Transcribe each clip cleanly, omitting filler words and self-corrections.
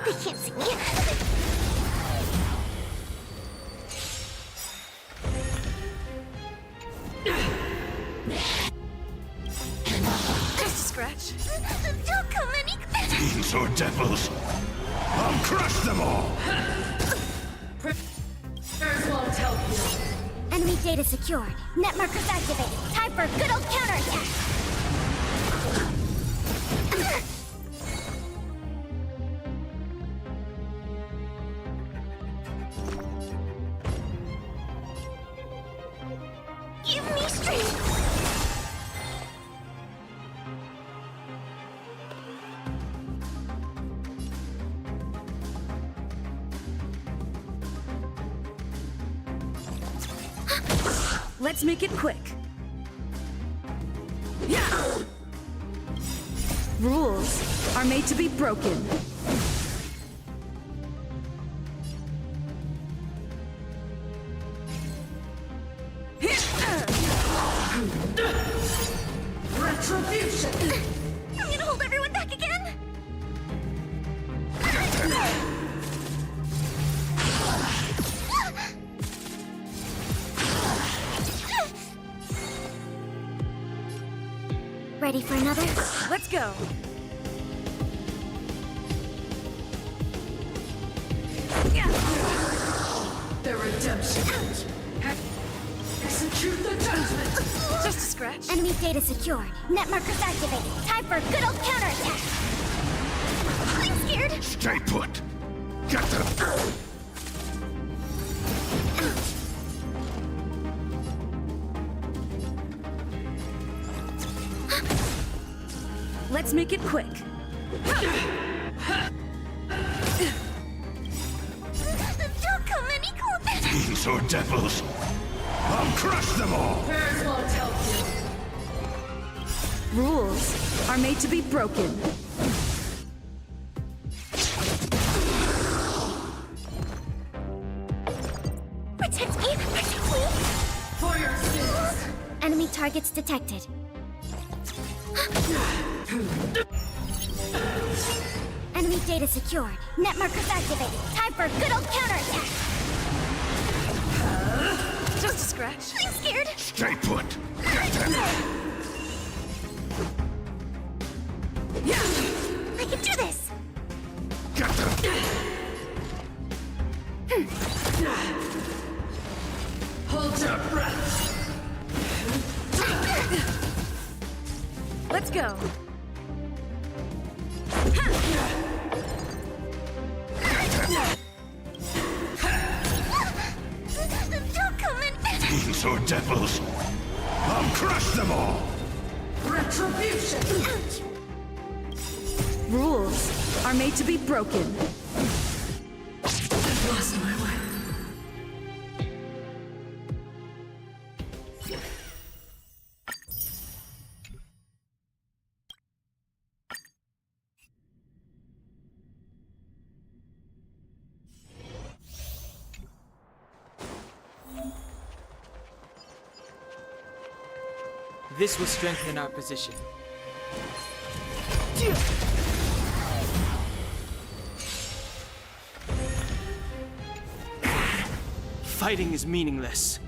They can't see me. Just a scratch. Don't come any closer. Fiends or devils, I'll crush them all! There's one to help you. Enemy data secured. Net markers activated. Time for a good old counterattack. Give me strength. Let's make it quick. Yeah. Rules are made to be broken. Retribution. I'm gonna hold everyone back again. Ready for another? Let's go. The redemption. Execute the judgment. Just a scratch. Enemy data secured. Net markers activated. Time for a good old counterattack. I'm scared. Stay put! Get them! Let's make it quick. Don't come any closer. Fiends or devils, I'll crush them all! There's one to help you. Rules are made to be broken. Protect me. Protect me. For your sins. Enemy targets detected. Enemy data secured. Net markers activated. Time for a good old counterattack. Just a scratch. I'm scared. Stay put! Get them! I can do this. Get them! Hold your breath. Let's go. dinosaur devils! I'll crush them all! Retribution! Ouch! Rules are made to be broken. I've lost my way. This will strengthen our position. Fighting is meaningless.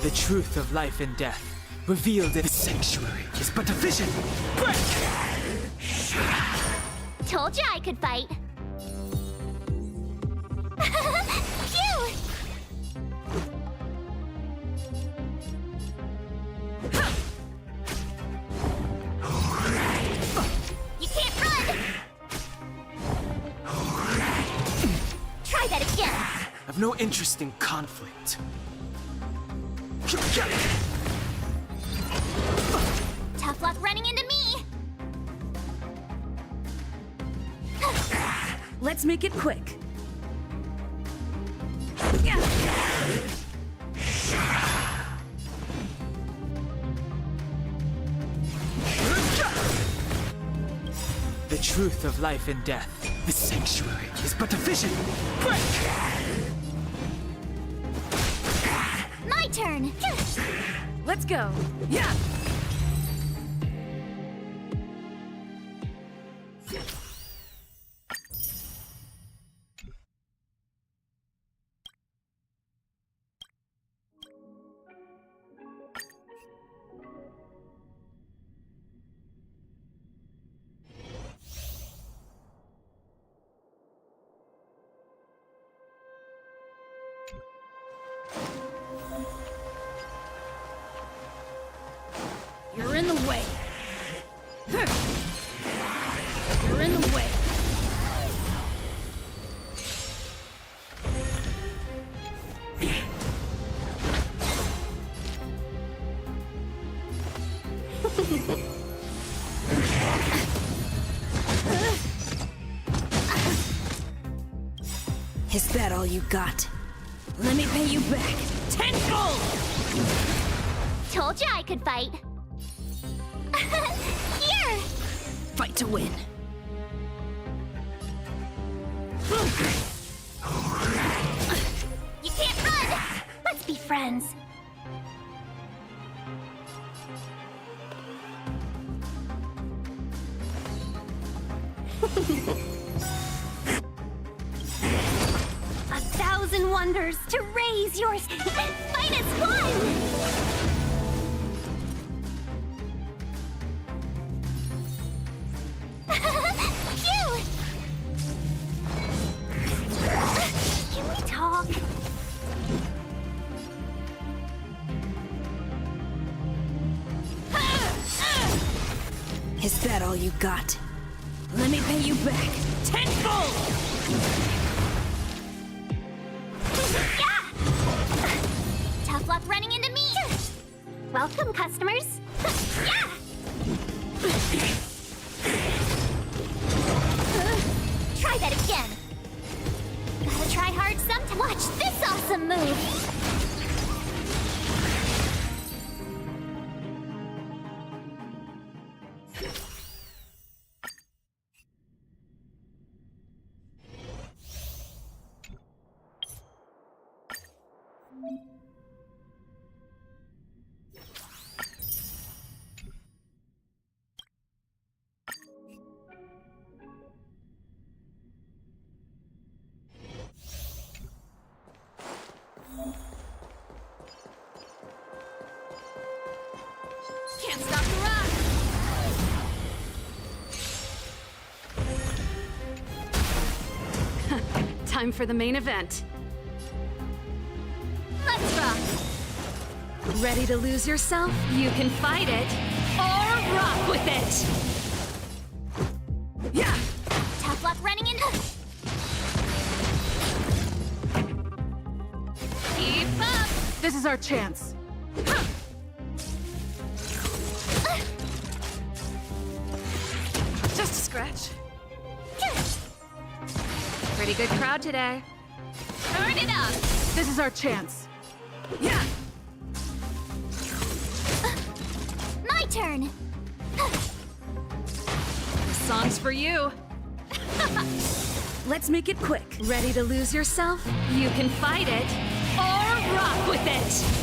The truth of life and death, revealed in the sanctuary, is but a vision. Break! Told you I could fight. Phew! You can't run! Try that again. I've no interest in conflict. Tough luck running into me. Let's make it quick. The truth of life and death, the sanctuary, is but a vision. Break! My turn. Let's go. Yeah. You're in the way. You're in the way. Is that all you got? Let me pay you back. Tenfold! Told you I could fight. Here! Fight to win. You can't run! Let's be friends. A thousand wonders to raise yours. Fight as one! Phew! Can we talk? Is that all you got? Let me pay you back. Tenfold! Yeah! Tough luck running into me. Welcome, customers. Yeah! Try that again. Gotta try hard sometime. Watch this awesome move. Can't stop the run! Time for the main event. Let's rock. Ready to lose yourself? You can fight it or rock with it! Yeah! Tough luck running into. This is our chance. Just a scratch. Pretty good crowd today. Turn it up! This is our chance. Yeah. My turn! This song's for you. Let's make it quick. Ready to lose yourself? You can fight it or rock with it.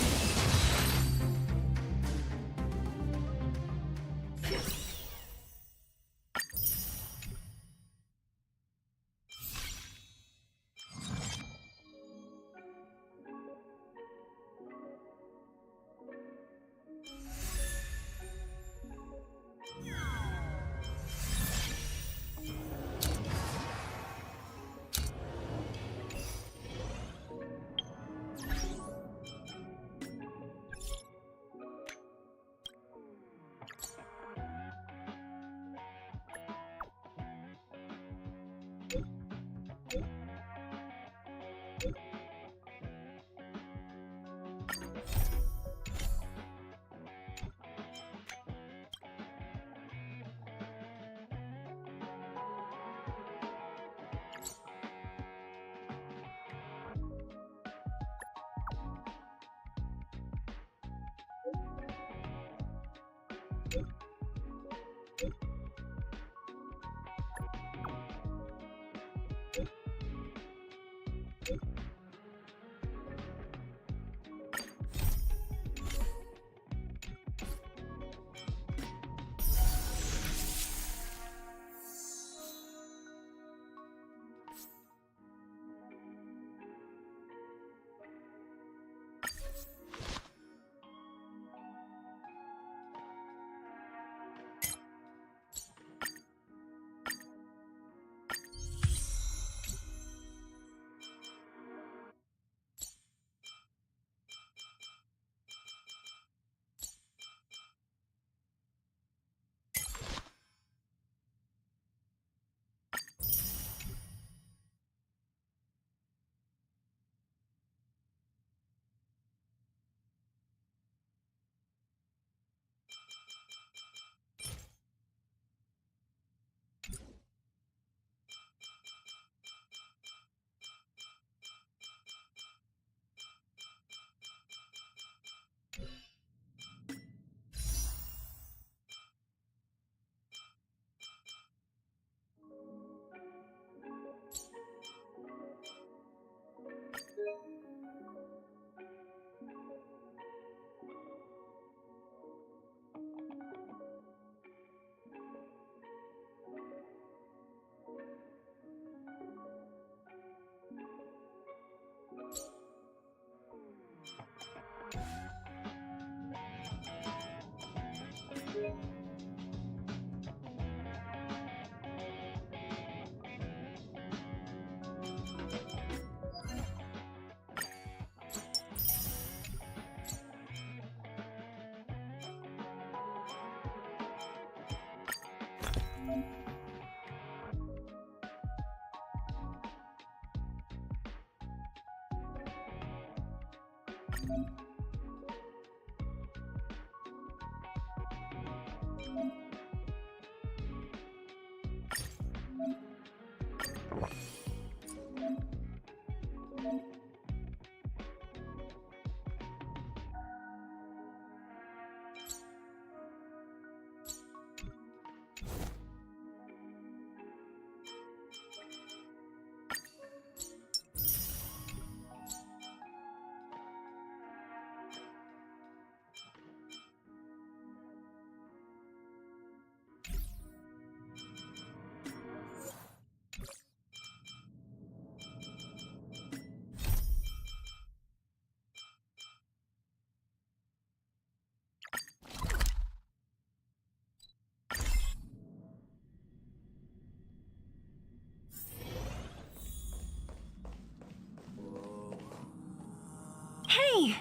Hey!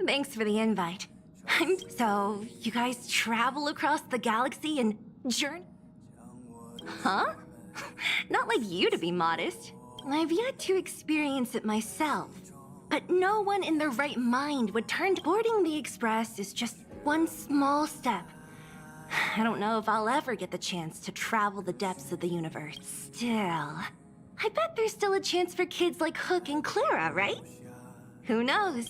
Thanks for the invite. So, you guys travel across the galaxy and journey? Huh? Not like you to be modest. I've yet to experience it myself. But no one in their right mind would turn to boarding the Express is just one small step. I don't know if I'll ever get the chance to travel the depths of the universe. Still, I bet there's still a chance for kids like Hook and Clara, right? Who knows?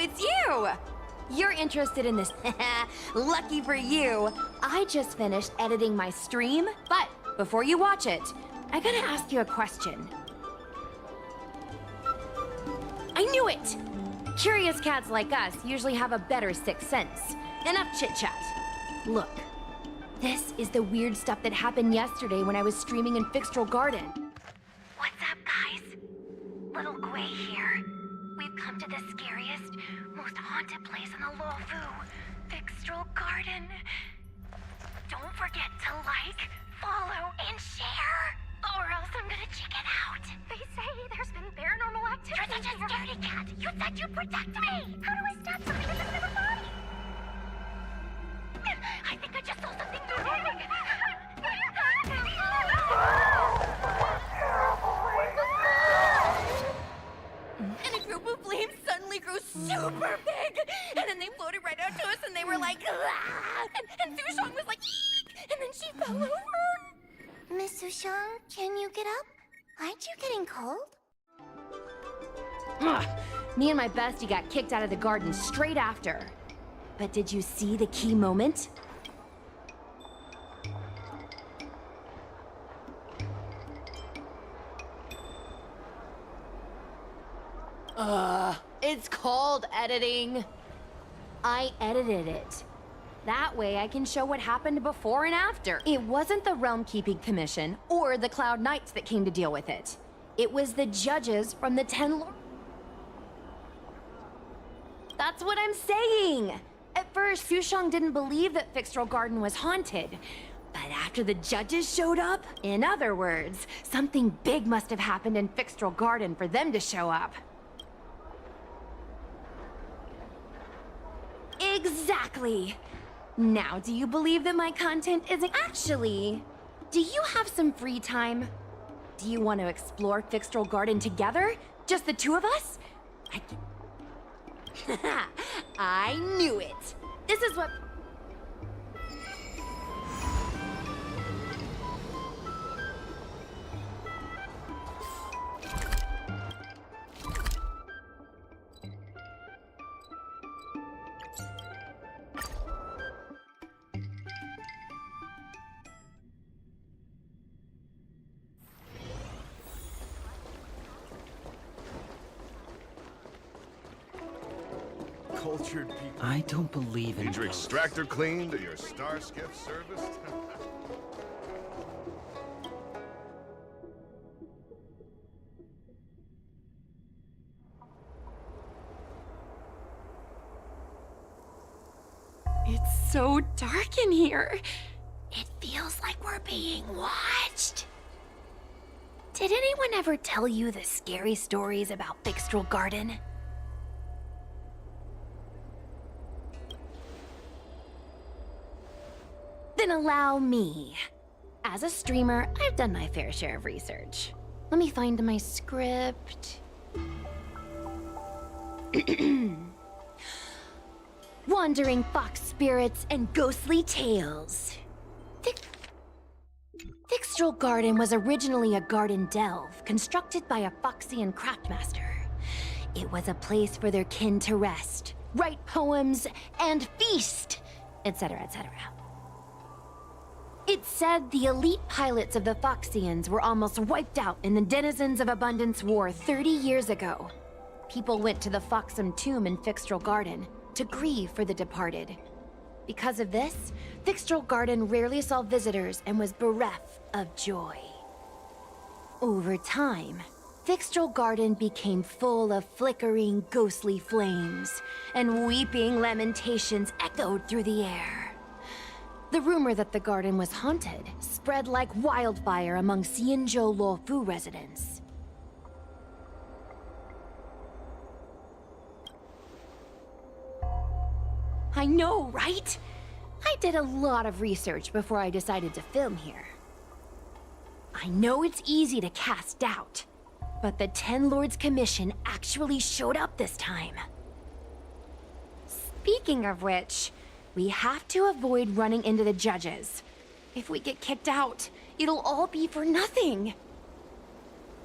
It's you! You're interested in this. Lucky for you. I just finished editing my stream, but before you watch it, I gotta ask you a question. I knew it! Curious cats like us usually have a better sixth sense. Enough chit-chat. Look, this is the weird stuff that happened yesterday when I was streaming in Fixtral Garden. What's up, guys? Little Gwei here. We've come to the scariest, most haunted place in the Luofu, Fixtral Garden. Don't forget to like, follow, and share, or else I'm gonna check it out. They say there's been paranormal activity. You're such a scaredy cat. You said you'd protect me. How do I stop something that's in my body? I think I just saw something moving. And a group of flames suddenly grew super big, and then they floated right out to us, and they were like, ah! And Sushong was like, eek! And then she fell over. Miss Sushong, can you get up? Aren't you getting cold? Ugh. Me and my bestie got kicked out of the garden straight after. But did you see the key moment? It's called editing. I edited it. That way I can show what happened before and after. It wasn't the Realm Keeping Commission or the Cloud Knights that came to deal with it. It was the judges from the 10 Lords. That's what I'm saying! At first, Sushong didn't believe that Fixtral Garden was haunted. But after the judges showed up, in other words, something big must have happened in Fixtral Garden for them to show up. Exactly! Now, do you believe that my content isn't actually... Do you have some free time? Do you want to explore Fixtral Garden together? Just the two of us? I knew it! This is what... cultured people. I don't believe in Need your those. extractor cleaned or your star skiff serviced? It's so dark in here. It feels like we're being watched. Did anyone ever tell you the scary stories about Fixtral Garden? Then allow me. As a streamer, I've done my fair share of research. Let me find my script. Wandering fox spirits and ghostly tales. Fixtral Garden was originally a garden delve constructed by a Foxian craftmaster. It was a place for their kin to rest, write poems, and feast, etc., etc. It said the elite pilots of the Foxians were almost wiped out in the Denizens of Abundance War 30 years ago. People went to the Foxum tomb in Fixtral Garden to grieve for the departed. Because of this, Fixtral Garden rarely saw visitors and was bereft of joy. Over time, Fixtral Garden became full of flickering, ghostly flames, and weeping lamentations echoed through the air. The rumor that the garden was haunted spread like wildfire among Xianzhou Luofu residents. I know, right? I did a lot of research before I decided to film here. I know it's easy to cast doubt, but the Ten Lords Commission actually showed up this time. Speaking of which, we have to avoid running into the judges. If we get kicked out, it'll all be for nothing.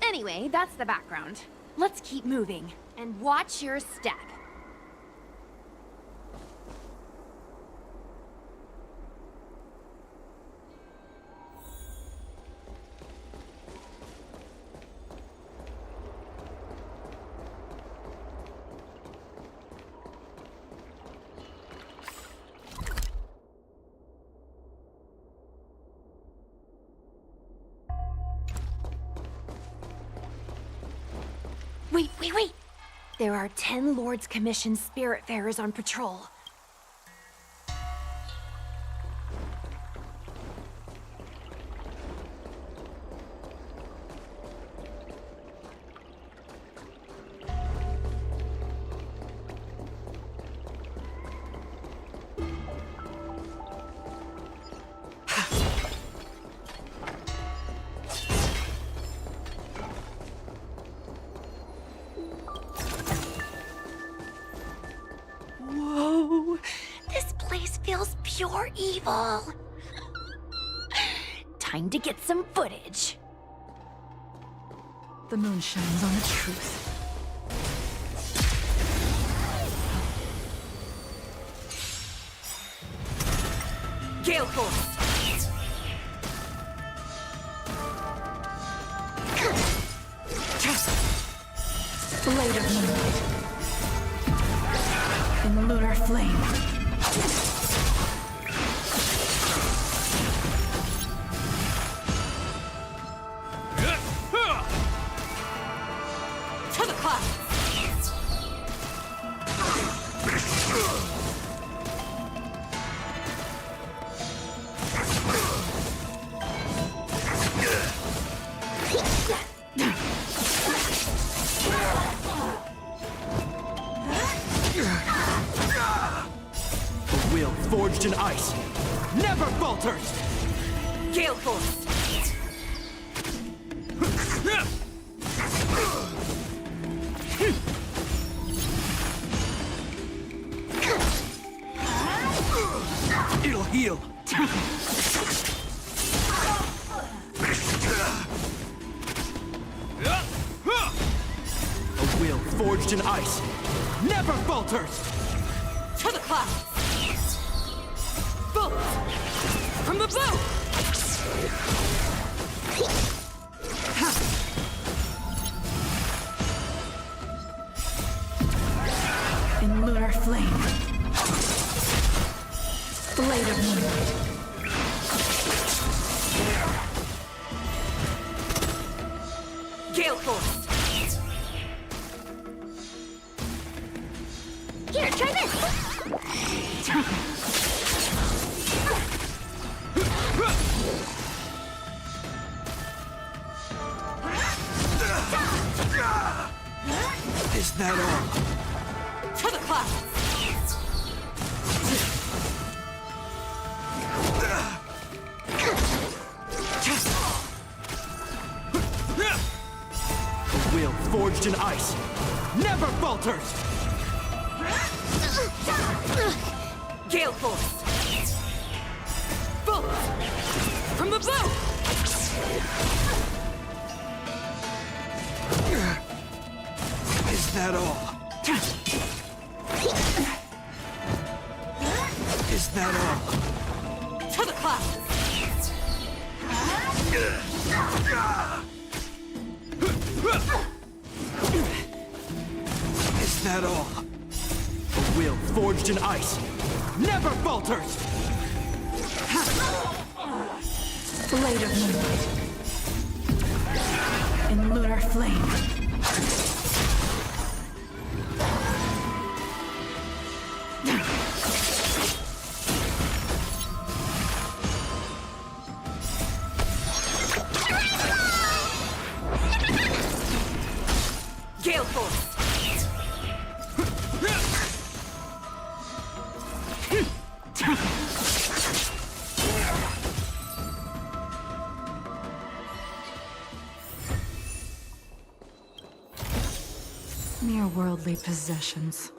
Anyway, that's the background. Let's keep moving, and watch your step. Wait! There are 10 Lords Commission Spiritfarers on patrol. Pure evil. Time to get some footage. The moon shines on the truth. Gale Force! Blade of moonlight. In the lunar flame. Forged in ice, never falters! Gale Force! It'll heal! A will forged in ice, never falters! To the clouds! Bolt! From the boat! In lunar flame. Blade of moonlight. Gale force. Here, try this! Is that all? To the clouds. A will forged in ice never falters! Gale force. Bolt from the bow. Is that all? Is that all? To the clouds. Is that all? A will forged in ice never falters! Blade of moonlight. In lunar flame. Gale force. Mere worldly possessions.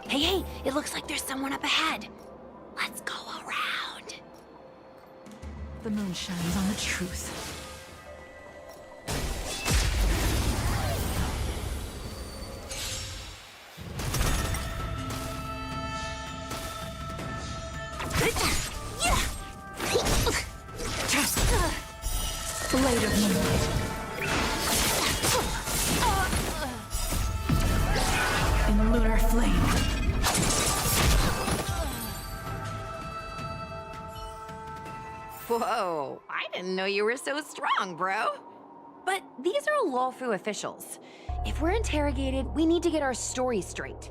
Hey, it looks like there's someone up ahead. Let's go around. The moon shines on the truth. Blade of moonlight. In lunar flame. Whoa, I didn't know you were so strong, bro. But these are Lawfu officials. If we're interrogated, we need to get our story straight.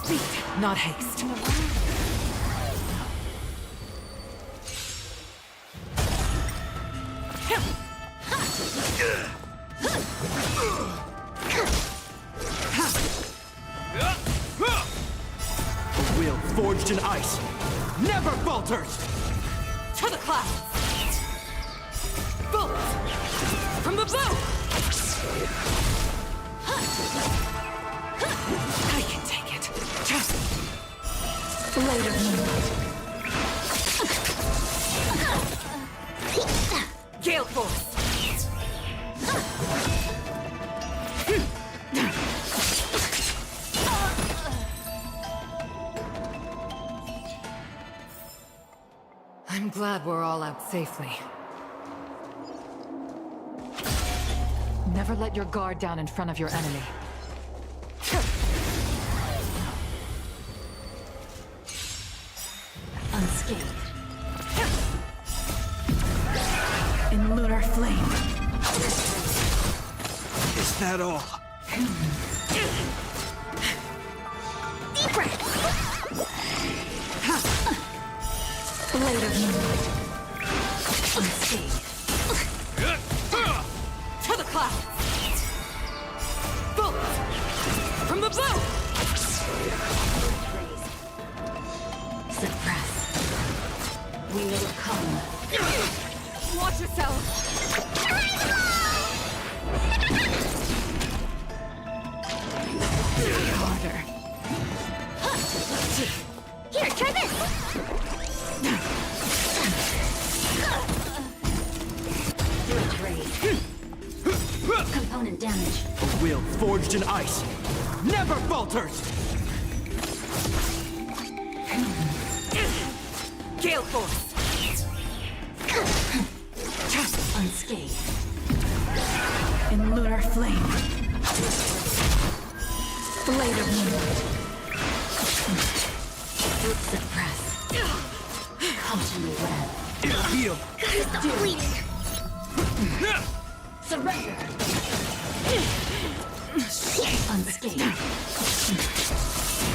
Speed, not haste. A will forged in ice never falters! To the clouds. Bolt from the bow. I can take it. Blade of moonlight. Gale force. I'm glad we're all out safely. Never let your guard down in front of your enemy. Unscathed. In lunar flame. Is that all? Deep breath. Blade of moonlight. Unscathed. To the clouds. Bullets from the bow. Suppress. We will come. Watch yourself. Harder. Here, try this. Bridge raised. Component damage. A will forged in ice never falters! Gale force. Unscathed. In lunar flame. Blade of moonlight. Suppress. Caught in the web. It'll heal! Gotta stop bleeding. Surrender. Unscathed.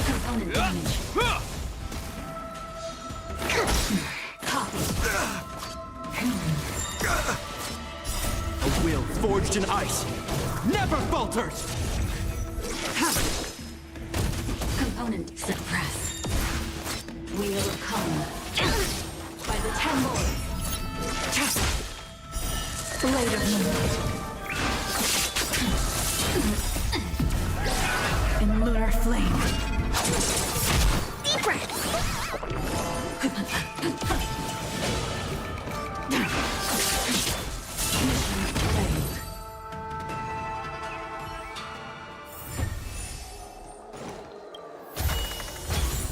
Component damage. Copy. A will forged in ice never falters! Component suppress. We will come. By the 10 lords. Blade of moonlight. In lunar flame. Deep breath.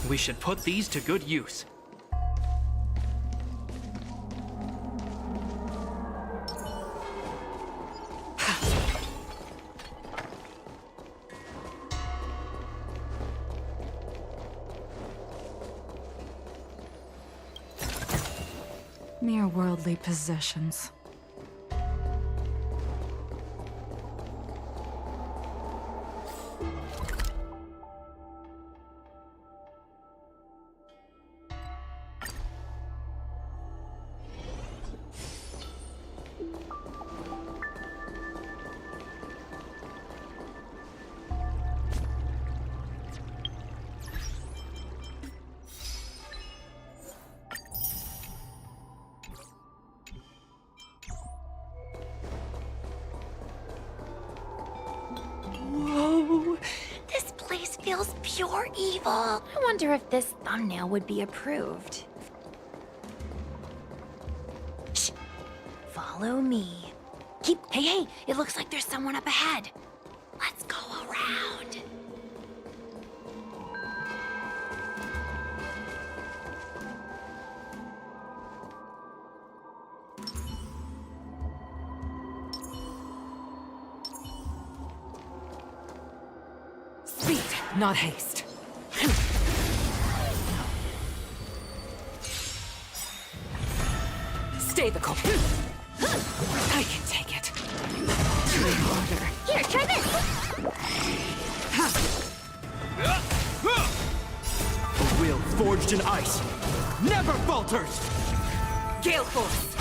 We should put these to good use. Mere worldly possessions. This place feels pure evil. I wonder if this thumbnail would be approved. Shh. Follow me. Hey, it looks like there's someone up ahead. Let's go around. Speed, not haste. Stay the course. I can take it. Try harder. Here, try this. A will forged in ice never falters! Gale force.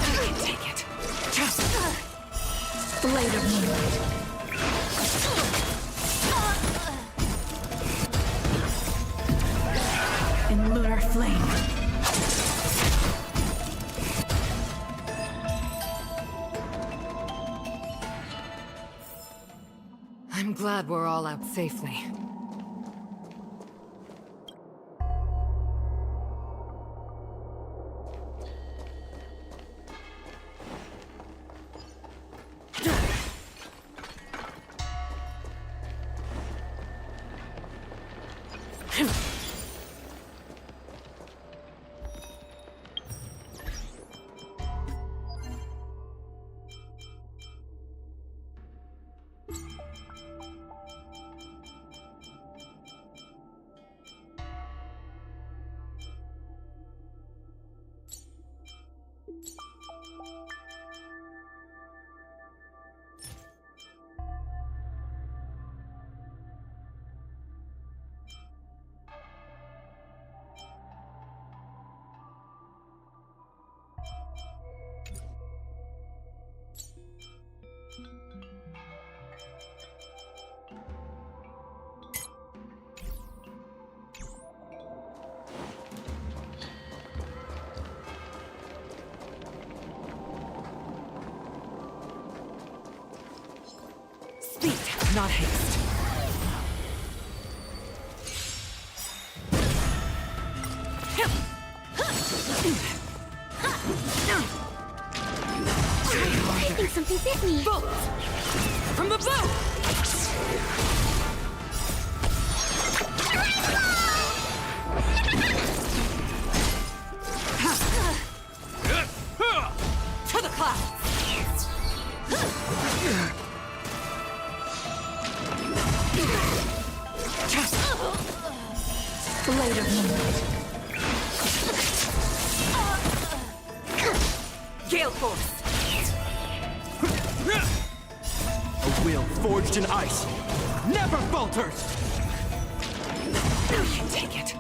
I can take it. Blade of moonlight. In lunar flame. I'm glad we're all out safely. not haste. I think something bit me. Bolt! From the boat! To the clouds! Blade of moonlight. Gale force. A will forged in ice never falters. Now you take it.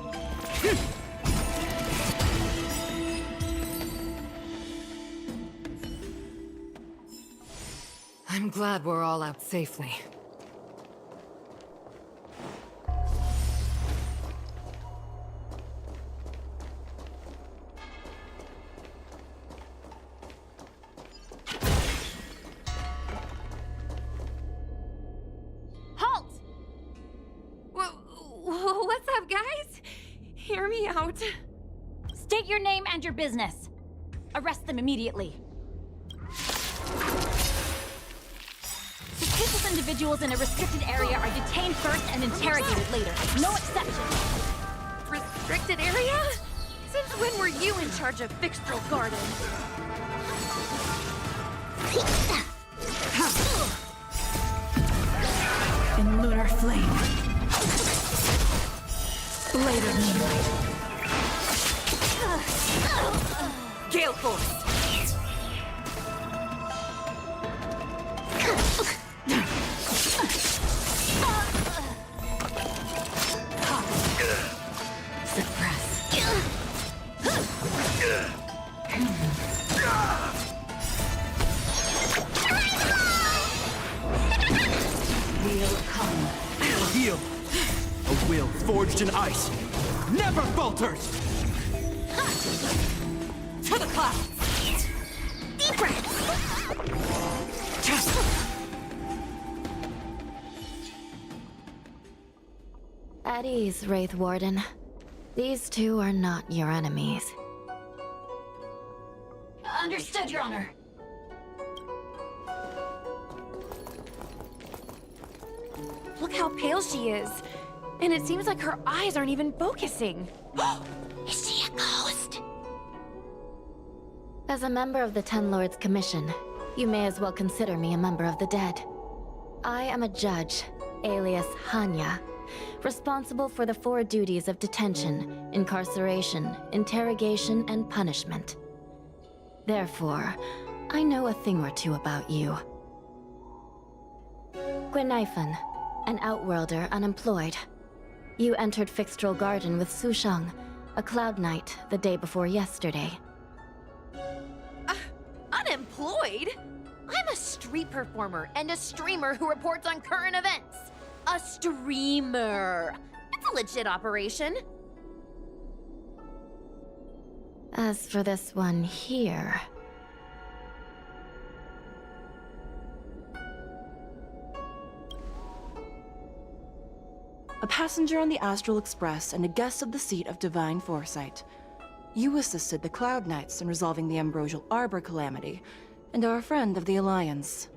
I'm glad we're all out safely. Halt! What's up, guys? Hear me out. State your name and your business. Arrest them immediately. Suspicious individuals in a restricted area are detained first and interrogated later. No exceptions. Restricted area? Since when were you in charge of Fixtral Garden? In lunar flame. Blade of moonlight. Gale force. Heal. A will forged in ice never falters. To the clouds. Deep breaths. At ease, Wraith Warden. These two are not your enemies. Understood, Your Honor. Look how pale she is. And it seems like her eyes aren't even focusing. Is she a ghost? As a member of the Ten Lords Commission, you may as well consider me a member of the dead. I am a judge, alias Hanya, responsible for the 4 duties of detention, incarceration, interrogation, and punishment. Therefore, I know a thing or two about you. Gwenaifan, an outworlder unemployed. You entered Fixtral Garden with Sushang, a Cloud Knight, the day before yesterday. Unemployed? I'm a street performer and a streamer who reports on current events. A streamer. It's a legit operation. As for this one here... A passenger on the Astral Express and a guest of the seat of divine foresight. You assisted the Cloud Knights in resolving the Ambrosial Arbor calamity, and are a friend of the Alliance.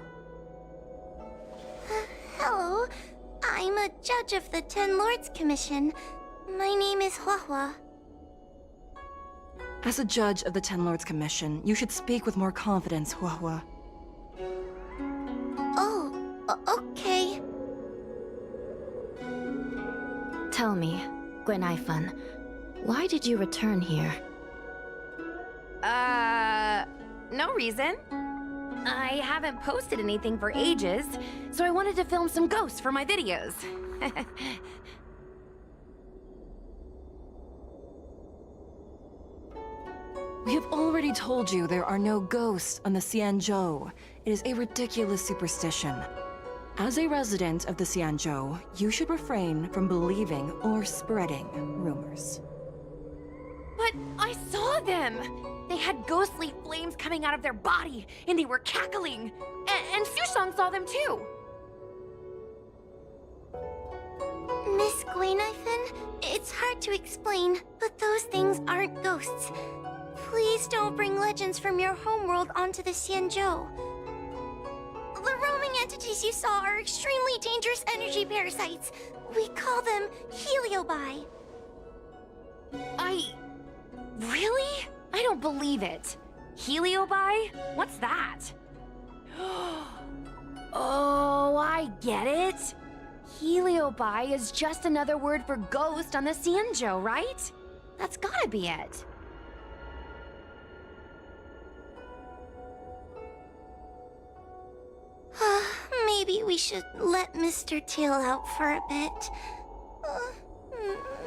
Hello. I'm a judge of the Ten Lords Commission. My name is Huahua. As a judge of the Ten Lords Commission, you should speak with more confidence, Huahua. Oh, okay. Tell me, Gwenaifan, why did you return here? No reason. I haven't posted anything for ages, so I wanted to film some ghosts for my videos. We have already told you there are no ghosts on the Xianzhou. It is a ridiculous superstition. As a resident of the Xianzhou, you should refrain from believing or spreading rumors. But I saw them! They had ghostly flames coming out of their body, and they were cackling. And Sushang saw them too! Miss Gwaynithan, it's hard to explain, but those things aren't ghosts. Please don't bring legends from your homeworld onto the Xianzhou. The roaming entities you saw are extremely dangerous energy parasites. We call them Heliobi. Really? I don't believe it. Heliobi? What's that? Oh, I get it. Heliobi is just another word for ghost on the Xianzhou, right? That's gotta be it. Maybe we should let Mr. Tail out for a bit.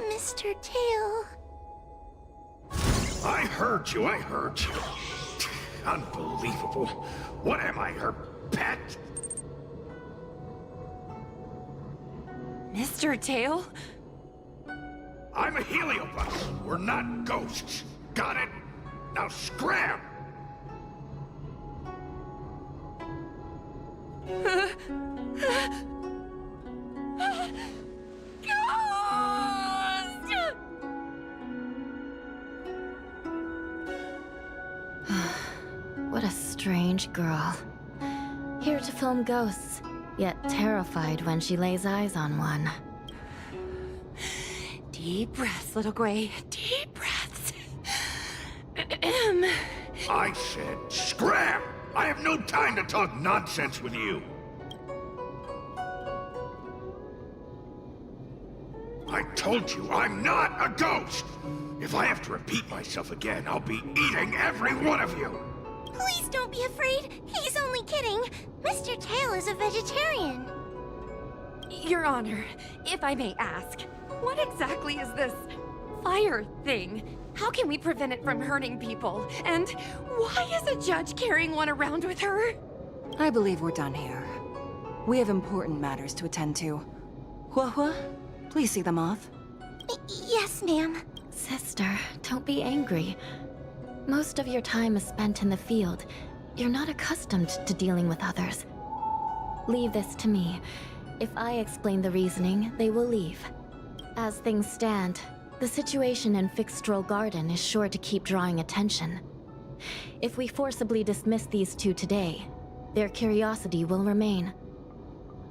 Mr. Tail. I heard you. Unbelievable. What am I, her pet? Mr. Tail? I'm a heliobus. We're not ghosts. Got it? Now scram! What a strange girl. Here to film ghosts, yet terrified when she lays eyes on one. Deep breaths, little Gray. Deep breaths. I said scram! I have no time to talk nonsense with you. I told you I'm not a ghost. If I have to repeat myself again, I'll be eating every one of you. Please don't be afraid. He's only kidding. Mr. Tail is a vegetarian. Your Honor, if I may ask, what exactly is this fire thing? How can we prevent it from hurting people? And why is a judge carrying one around with her? I believe we're done here. We have important matters to attend to. Hua, please see them off. Yes, ma'am. Sister, don't be angry. Most of your time is spent in the field. You're not accustomed to dealing with others. Leave this to me. If I explain the reasoning, they will leave. As things stand, the situation in Fixstroll Garden is sure to keep drawing attention. If we forcibly dismiss these two today, their curiosity will remain.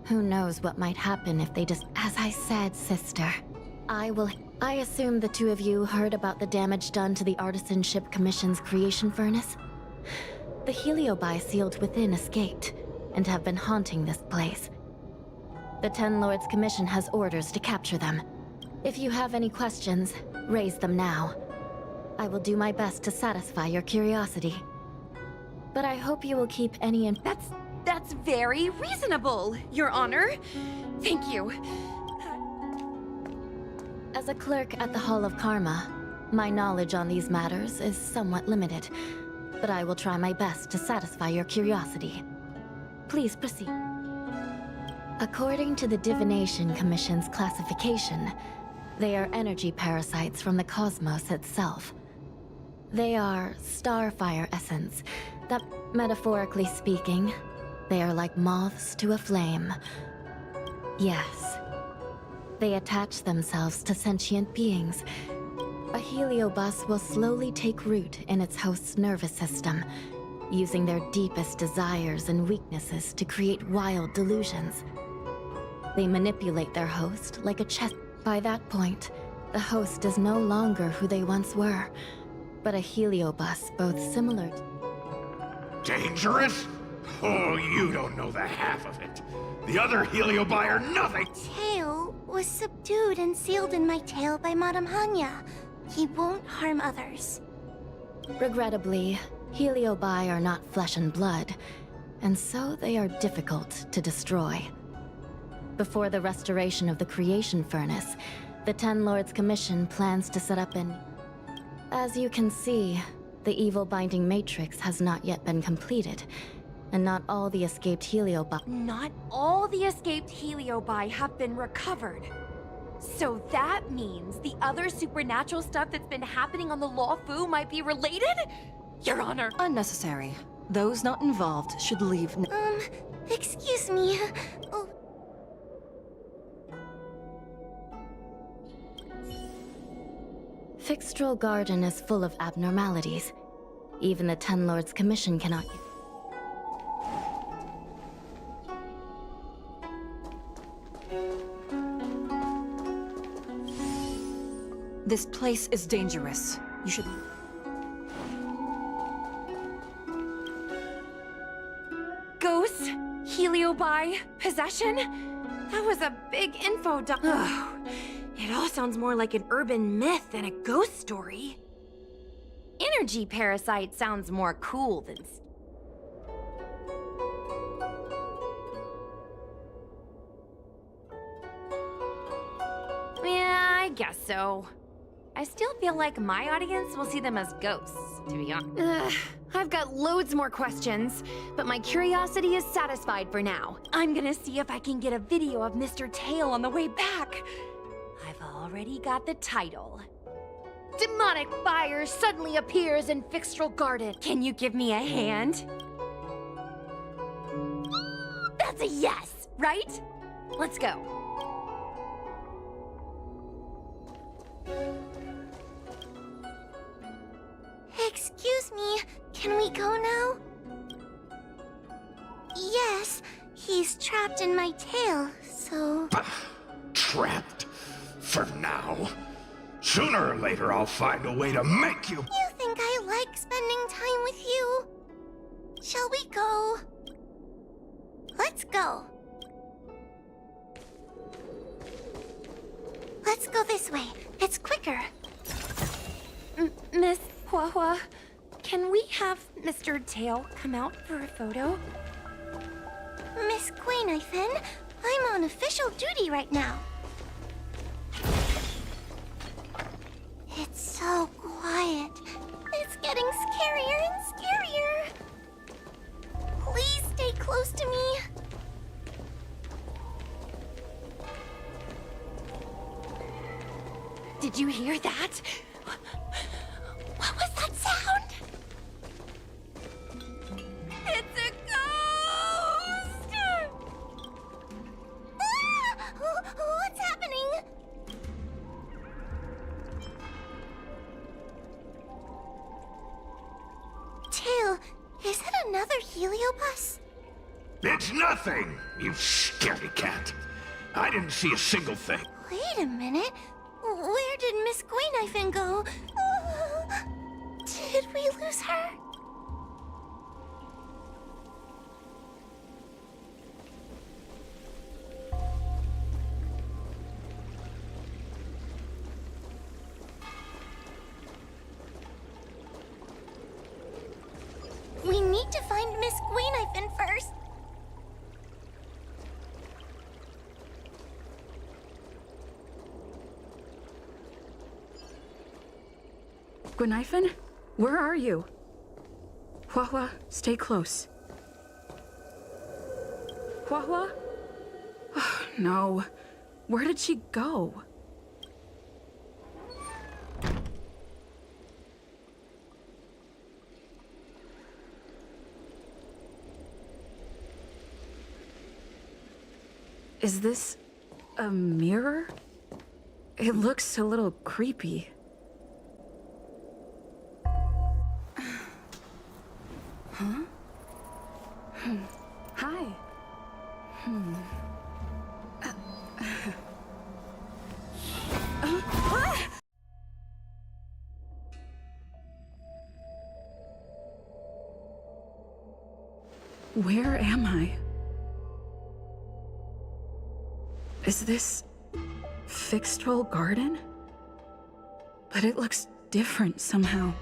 Who knows what might happen if they just... As I said, sister, I assume the two of you heard about the damage done to the Artisanship Commission's creation furnace? The Heliobi sealed within escaped, and have been haunting this place. The Ten Lords Commission has orders to capture them. If you have any questions, raise them now. I will do my best to satisfy your curiosity. But I hope you will keep any That's very reasonable, Your Honor. Thank you. As a clerk at the Hall of Karma, my knowledge on these matters is somewhat limited, but I will try my best to satisfy your curiosity. Please proceed. According to the Divination Commission's classification, they are energy parasites from the cosmos itself. They are starfire essence, that, metaphorically speaking, they are like moths to a flame. Yes. They attach themselves to sentient beings. A heliobus will slowly take root in its host's nervous system, using their deepest desires and weaknesses to create wild delusions. They manipulate their host like a chess. By that point, the host is no longer who they once were, but a heliobus both similar to... Dangerous? Oh, you don't know the half of it. The other Heliobi are nothing! Tail was subdued and sealed in my tail by Madame Hanya. He won't harm others. Regrettably, Heliobi are not flesh and blood, and so they are difficult to destroy. Before the restoration of the creation furnace, the Ten Lords Commission plans to set up an... As you can see, the evil binding matrix has not yet been completed, and not all the escaped Heliobi... Not all the escaped Heliobi have been recovered. So that means the other supernatural stuff that's been happening on the Lawfu might be related? Your Honor. Unnecessary. Those not involved should leave. Excuse me. Oh. Fixtral Garden is full of abnormalities. Even the Ten Lords Commission cannot... This place is dangerous. You should... Ghosts? Heliobi? Possession? That was a big info dump. Ugh. It all sounds more like an urban myth than a ghost story. Energy parasite sounds more cool than... Yeah, I guess so. I still feel like my audience will see them as ghosts, to be honest. Ugh, I've got loads more questions, but my curiosity is satisfied for now. I'm gonna see if I can get a video of Mr. Tail on the way back. I've already got the title. Demonic fire suddenly appears in Fixtral Garden. Can you give me a hand? That's a yes, right? Let's go. Excuse me, can we go now? Yes, he's trapped in my tail, so... Trapped? For now? Sooner or later I'll find a way to make you... You think I like spending time with you? Shall we go? Let's go. Let's go this way. It's quicker. Miss Hua, can we have Mr. Tail come out for a photo? Miss Guinevere, I'm on official duty right now. It's so quiet. It's getting scarier and scarier. Please stay close to me. Did you hear that? What was that sound? It's a ghost! What's happening? Tail, is that another heliobus? It's nothing, you scaredy cat. I didn't see a single thing. Wait a minute. Where did Miss Guinevere go? Did we lose her? We need to find Miss Guinevere first. Guinevere? Where are you? Hua, stay close. Hua? Oh, no. Where did she go? Is this a mirror? It looks a little creepy. Huh? Hi. Where am I? Is this Fixtral Garden? But it looks different somehow.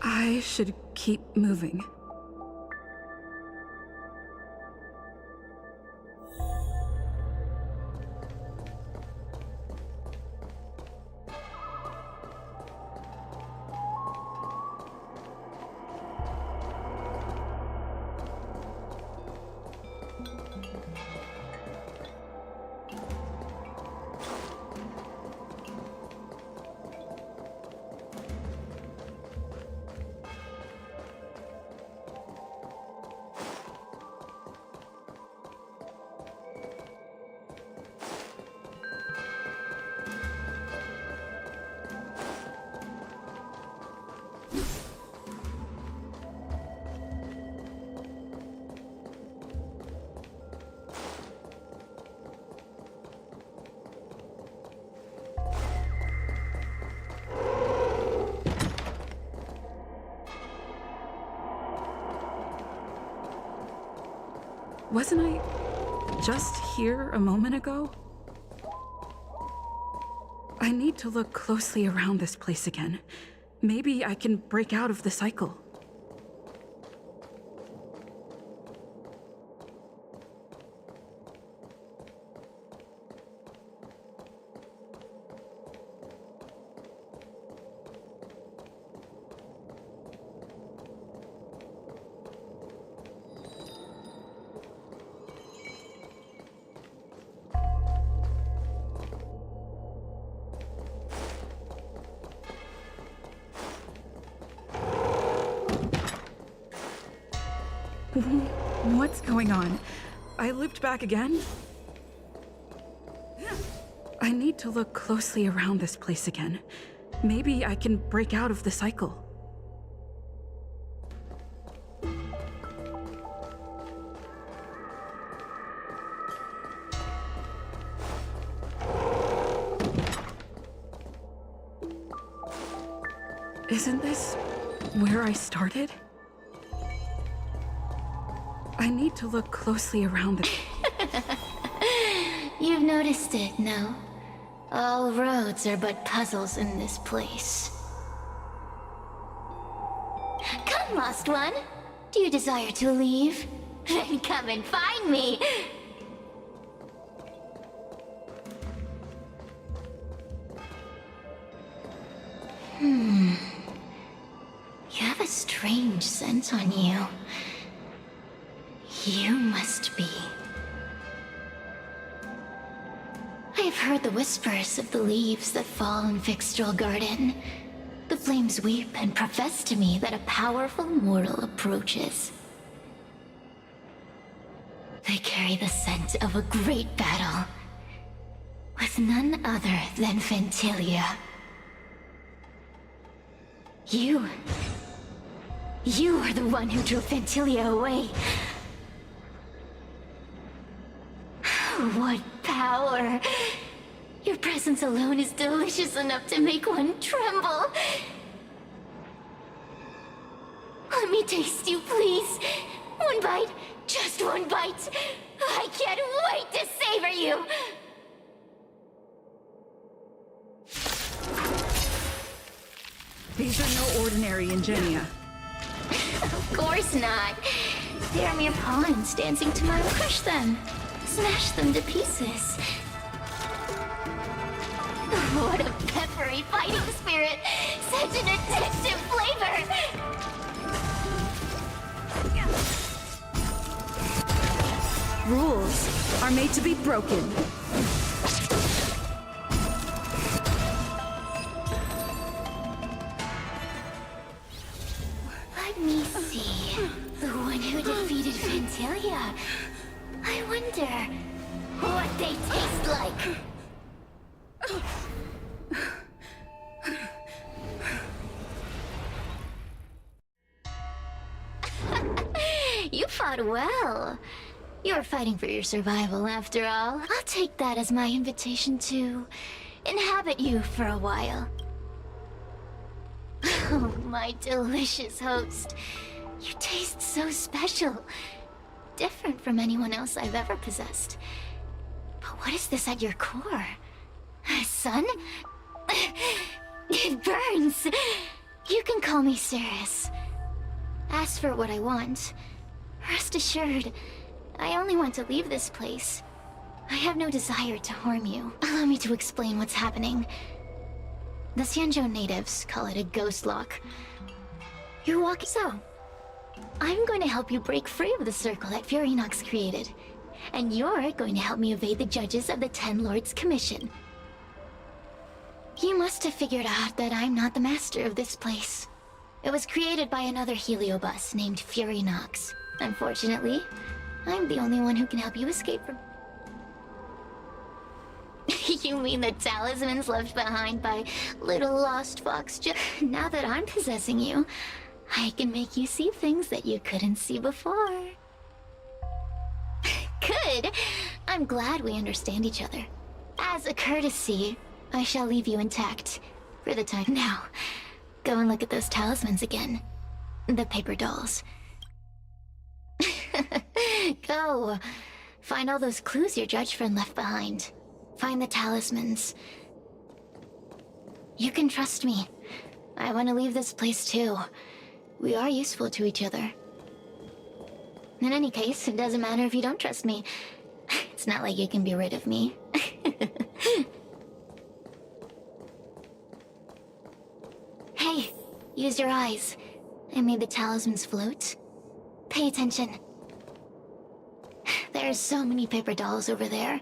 I should keep moving. Wasn't I just here a moment ago? I need to look closely around this place again. Maybe I can break out of the cycle. What's going on? I looped back again? I need to look closely around this place again. Maybe I can break out of the cycle. Isn't this where I started? I need to look closely around the... You've noticed it, no? All roads are but puzzles in this place. Come, lost one! Do you desire to leave? Then come and find me! You have a strange scent on you. You must be... I have heard the whispers of the leaves that fall in Vixtrel Garden. The flames weep and profess to me that a powerful mortal approaches. They carry the scent of a great battle, with none other than Ventilia. You are the one who drove Ventilia away. What power! Your presence alone is delicious enough to make one tremble. Let me taste you, please. One bite, just one bite. I can't wait to savor you. These are no ordinary Ingenia. Of course not. They are mere pawns dancing to my crush them. Smash them to pieces. What a peppery fighting spirit! Such an addictive flavor! Rules are made to be broken. Let me see. The one who defeated Ventilia. I wonder what they taste like. You fought well. You're fighting for your survival, after all. I'll take that as my invitation to inhabit you for a while. Oh, my delicious host. You taste so special. Different from anyone else I've ever possessed. But what is this at your core? Sun? It burns! You can call me Ceres. Ask for what I want. Rest assured, I only want to leave this place. I have no desire to harm you. Allow me to explain what's happening. The Xianzhou natives call it a ghost lock. You're walking... So, I'm going to help you break free of the circle that Furinox created. And you're going to help me evade the judges of the Ten Lords Commission. You must have figured out that I'm not the master of this place. It was created by another heliobus named Furinox. Unfortunately, I'm the only one who can help you escape from... You mean the talismans left behind by little lost fox Now that I'm possessing you, I can make you see things that you couldn't see before. Good! I'm glad we understand each other. As a courtesy, I shall leave you intact for the time. Now, go and look at those talismans again. The paper dolls. Go. Find all those clues your judge friend left behind. Find the talismans. You can trust me. I want to leave this place too. We are useful to each other. In any case, it doesn't matter if you don't trust me. It's not like you can be rid of me. Hey, use your eyes. I made the talismans float. Pay attention. There are so many paper dolls over there.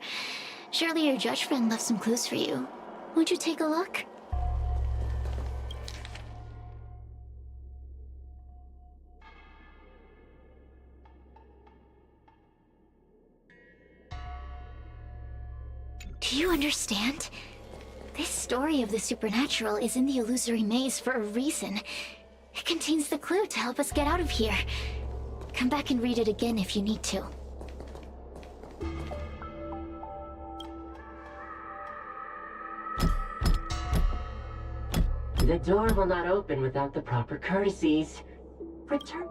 Surely your judge friend left some clues for you. Won't you take a look? Do you understand? This story of the supernatural is in the illusory maze for a reason. It contains the clue to help us get out of here. Come back and read it again if you need to. The door will not open without the proper courtesies. Return.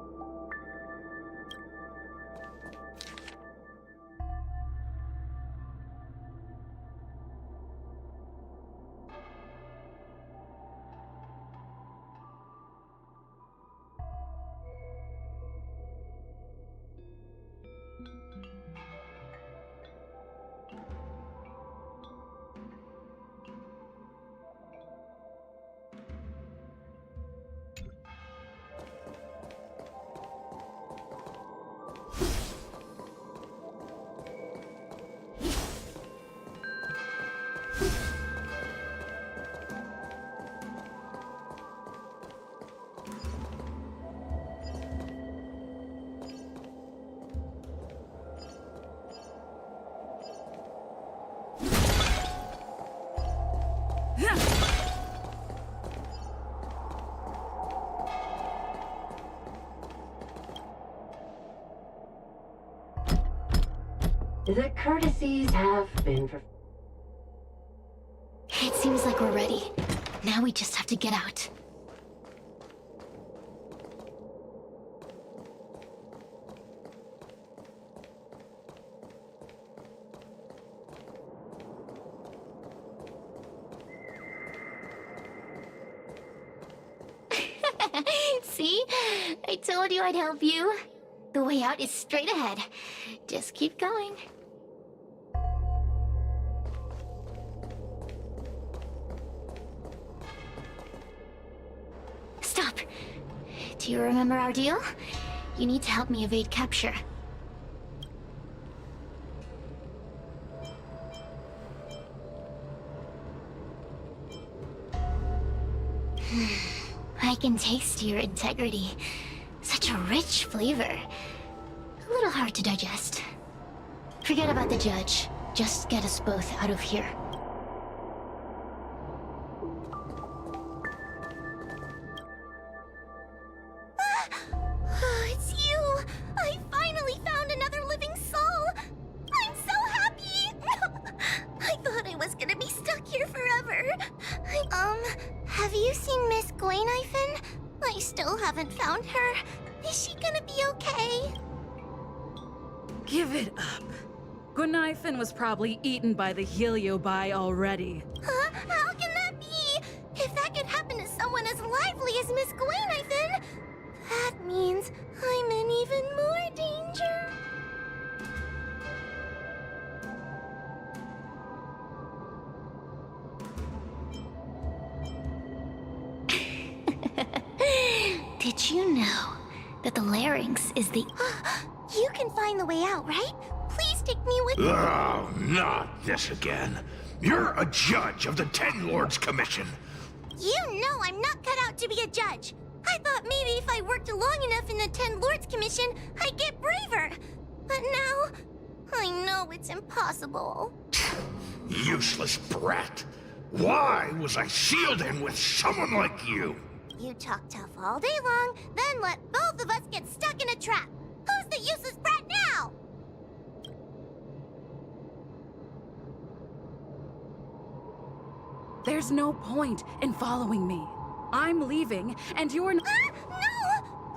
The courtesies have been It seems like we're ready. Now we just have to get out. See? I told you I'd help you. The way out is straight ahead. Just keep going. Stop. Do you remember our deal? You need to help me evade capture. I can taste your integrity. Such a rich flavor. A little hard to digest. Forget about the judge. Just get us both out of here. It's you! I finally found another living soul! I'm so happy! I thought I was gonna be stuck here forever. Have you seen Miss Gwayniphen? I still haven't found her. Is she gonna be okay? Give it up. Gwayniphen was probably eaten by the Heliobi already. Huh? How can that be? If that could happen to someone as lively as Miss Gwayniphen, that means I'm in even more danger. Did you know that the larynx is the... You can find the way out, right? Please take me with you. Oh, not this again. You're a judge of the Ten Lords Commission. You know I'm not cut out to be a judge. I thought maybe if I worked long enough in the Ten Lords Commission, I'd get braver. But now, I know it's impossible. Useless brat. Why was I sealed in with someone like you? You talk tough all day long, then let both of us get stuck in a trap. Who's the useless brat now? There's no point in following me. I'm leaving, and you're No!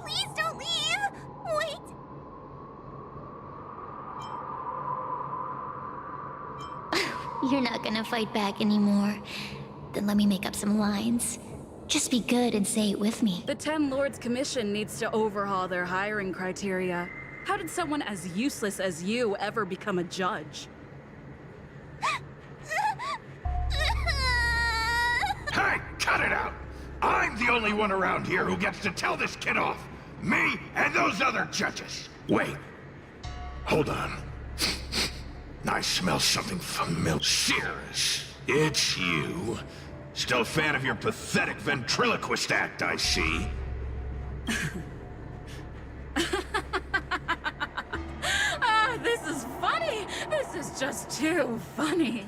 Please don't leave! Wait! You're not gonna fight back anymore. Then let me make up some lines. Just be good and say it with me. The 10 Lords Commission needs to overhaul their hiring criteria. How did someone as useless as you ever become a judge? Hey, cut it out! I'm the only one around here who gets to tell this kid off. Me and those other judges. Wait. Hold on. I smell something familiar. Cirrus, it's you. Still a fan of your pathetic ventriloquist act, I see. This is funny! This is just too funny.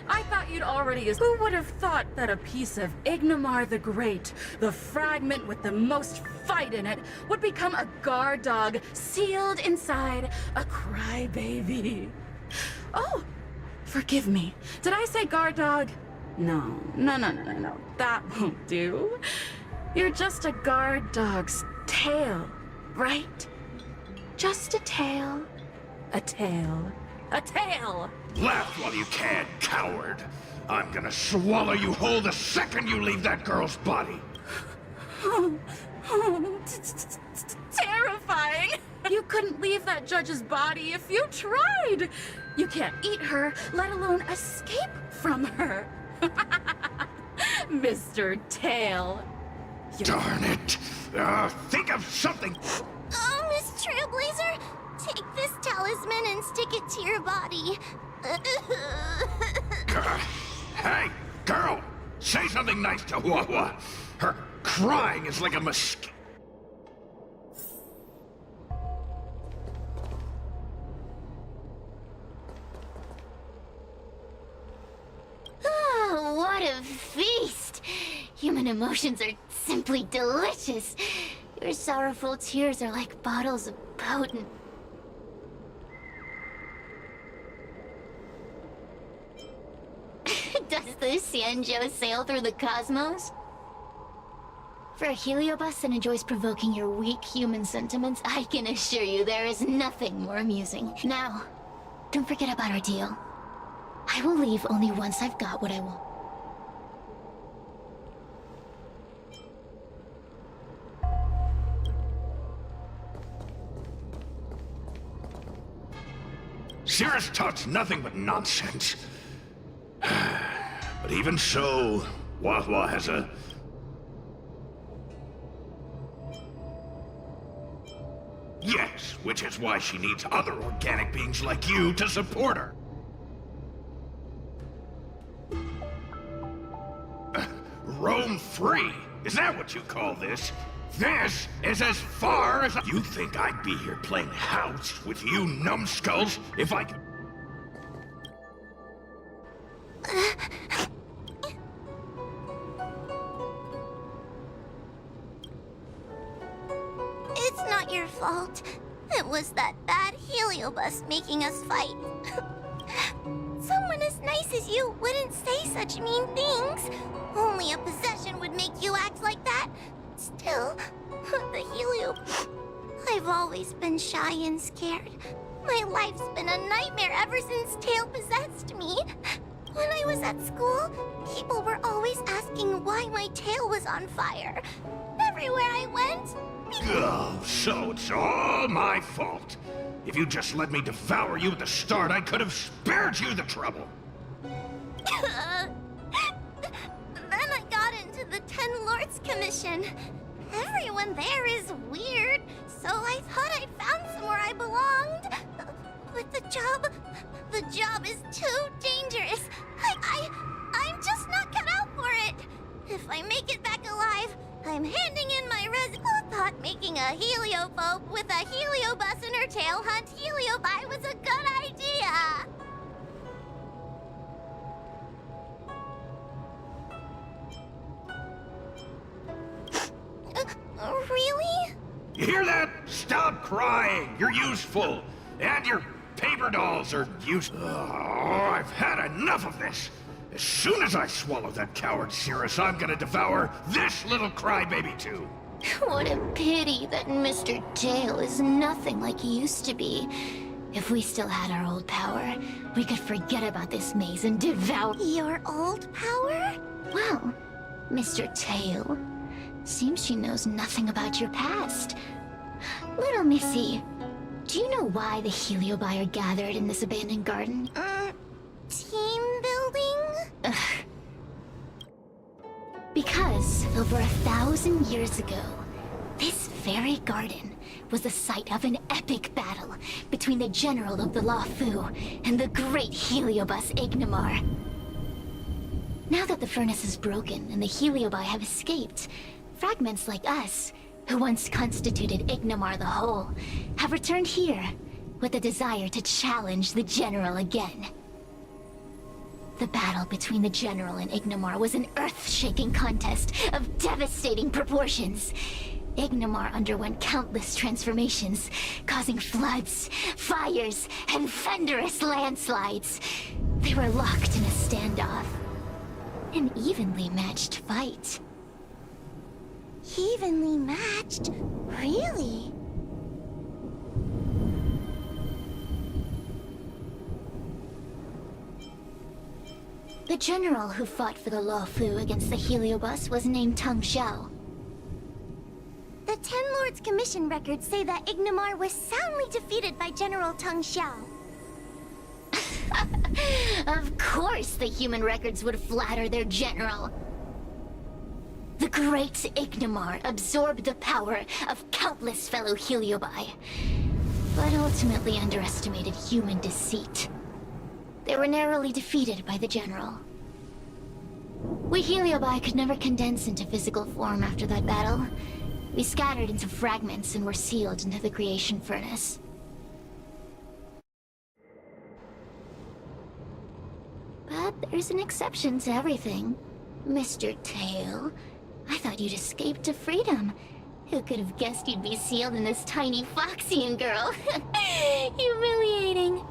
I thought you'd already... Who would have thought that a piece of Ignomar the Great, the fragment with the most fight in it, would become a guard dog sealed inside a crybaby? Oh, forgive me. Did I say guard dog? No. That won't do. You're just a guard dog's tail, right? Just a tail. A tail. A tail! Laugh while you can, coward. I'm gonna swallow you whole the second you leave that girl's body. Terrifying! You couldn't leave that judge's body if you tried! You can't eat her, let alone escape from her. Mr. Tail. Darn it. Think of something. Oh, Miss Trailblazer, take this talisman and stick it to your body. Hey, girl, say something nice to Hua. Her crying is like a mosquito. Oh, what a feast! Human emotions are simply delicious. Your sorrowful tears are like bottles of potent... Does the Xianzhou sail through the cosmos? For a heliobus that enjoys provoking your weak human sentiments, I can assure you there is nothing more amusing. Now, don't forget about our deal. I will leave only once I've got what I want. Cirrus talks nothing but nonsense. But even so, Hua has a... Yes, which is why she needs other organic beings like you to support her. Roam free? Is that what you call this? This is as far as you think I'd be here playing house with you numbskulls if I could... It's not your fault. It was that bad heliobus making us fight. Someone as nice as you wouldn't say such mean things. Only a possession would make you act like that. Still, the helio... I've always been shy and scared. My life's been a nightmare ever since Tail possessed me. When I was at school, people were always asking why my tail was on fire. Everywhere I went... Oh, so it's all my fault. If you just let me devour you at the start, I could have spared you the trouble. Then I got into the 10 Lords Commission. Everyone there is weird, so I thought I'd found somewhere I belonged. But the job is too dangerous. I'm just not cut out for it. If I make it back alive, I'm handing in my Who thought making a heliophobe with a heliobus in her tail hunt heliobi was a good idea? Really? You hear that? Stop crying. You're useful. And your paper dolls are useful. Oh, I've had enough of this. As soon as I swallow that coward Cirrus, I'm gonna devour this little crybaby too. What a pity that Mr. Tail is nothing like he used to be. If we still had our old power, we could forget about this maze and devour— Your old power? Well, Mr. Tail, seems she knows nothing about your past. Little Missy, do you know why the Heliobi are gathered in this abandoned garden? Team building? Ugh. Because over 1,000 years ago, this very garden was the site of an epic battle between the general of the Luofu and the great Heliobus Ignimar. Now that the furnace is broken and the Heliobi have escaped, fragments like us, who once constituted Ignimar the Whole, have returned here with the desire to challenge the general again. The battle between the general and Ignimar was an earth-shaking contest of devastating proportions. Ignimar underwent countless transformations, causing floods, fires, and thunderous landslides. They were locked in a standoff. An evenly matched fight. Evenly matched? Really? The general who fought for the Luofu against the Heliobus was named Tang Xiao. The Ten Lords Commission records say that Ignimar was soundly defeated by General Tang Xiao. Of course the human records would flatter their general. The great Ignimar absorbed the power of countless fellow Heliobi, but ultimately underestimated human deceit. They were narrowly defeated by the general. We Heliobi could never condense into physical form after that battle. We scattered into fragments and were sealed into the creation furnace. But there's an exception to everything. Mr. Tail, I thought you'd escaped to freedom. Who could have guessed you'd be sealed in this tiny Foxian girl? Humiliating.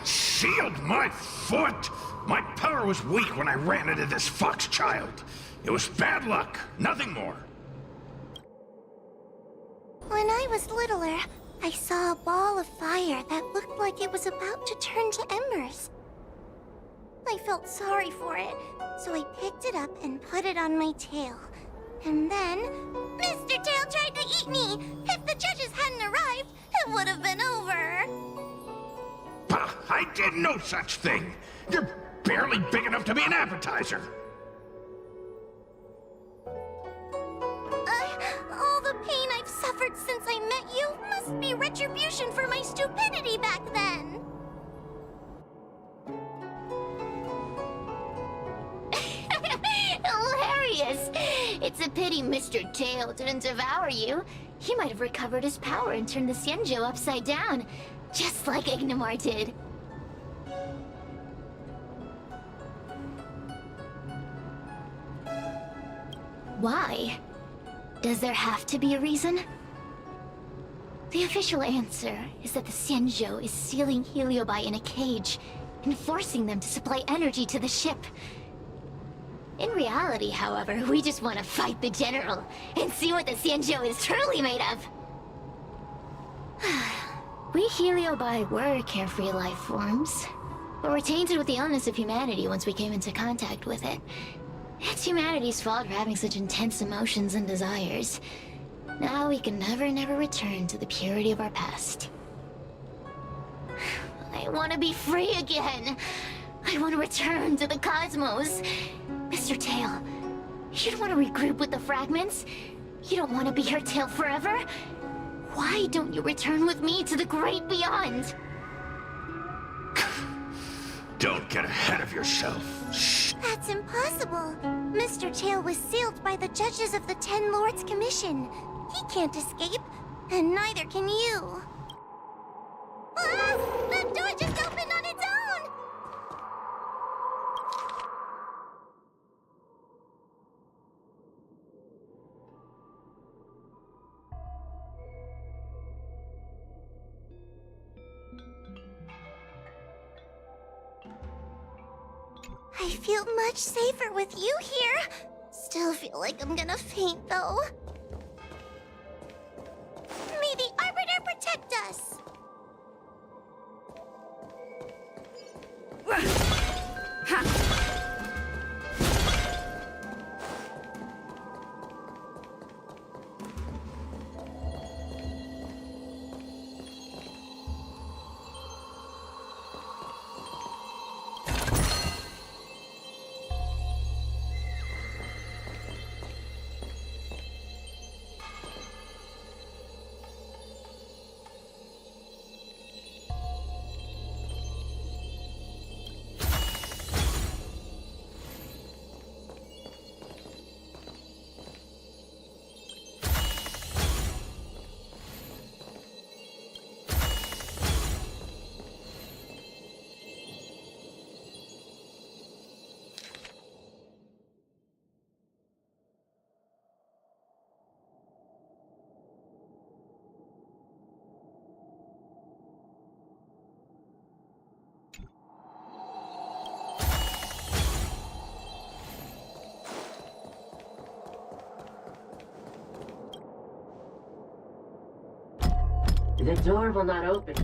Sealed my foot? My power was weak when I ran into this fox child. It was bad luck, nothing more. When I was littler, I saw a ball of fire that looked like it was about to turn to embers. I felt sorry for it, so I picked it up and put it on my tail. And then, Mr. Tail tried to eat me! If the judges hadn't arrived, it would have been over. Bah, I did no such thing. You're barely big enough to be an appetizer. All the pain I've suffered since I met you must be retribution for my stupidity back then. Hilarious! It's a pity Mr. Tail didn't devour you. He might have recovered his power and turned the Xianzhou upside down, just like Ignimar did. Why? Does there have to be a reason? The official answer is that the Xianzhou is sealing Heliobi in a cage and forcing them to supply energy to the ship. In reality, however, we just want to fight the general and see what the Xianzhou is truly made of. We Heliobi were carefree life forms, but were tainted with the illness of humanity once we came into contact with it. It's humanity's fault for having such intense emotions and desires. Now we can never return to the purity of our past. I want to be free again. I want to return to the cosmos. Mr. Tail, you don't want to regroup with the fragments? You don't want to be your tail forever? Why don't you return with me to the great beyond? Don't get ahead of yourself. Shh. That's impossible. Mr. Tail was sealed by the judges of the Ten Lords Commission. He can't escape, and neither can you. Ah! The door just opened on its own! I feel much safer with you here. Still feel like I'm gonna faint, though. May the Arbiter protect us! The door will not open.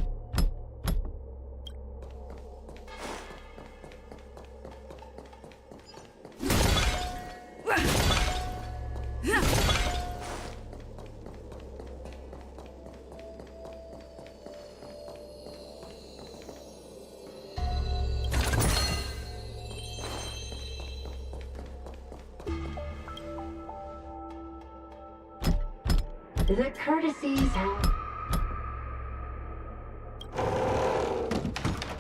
The courtesies have...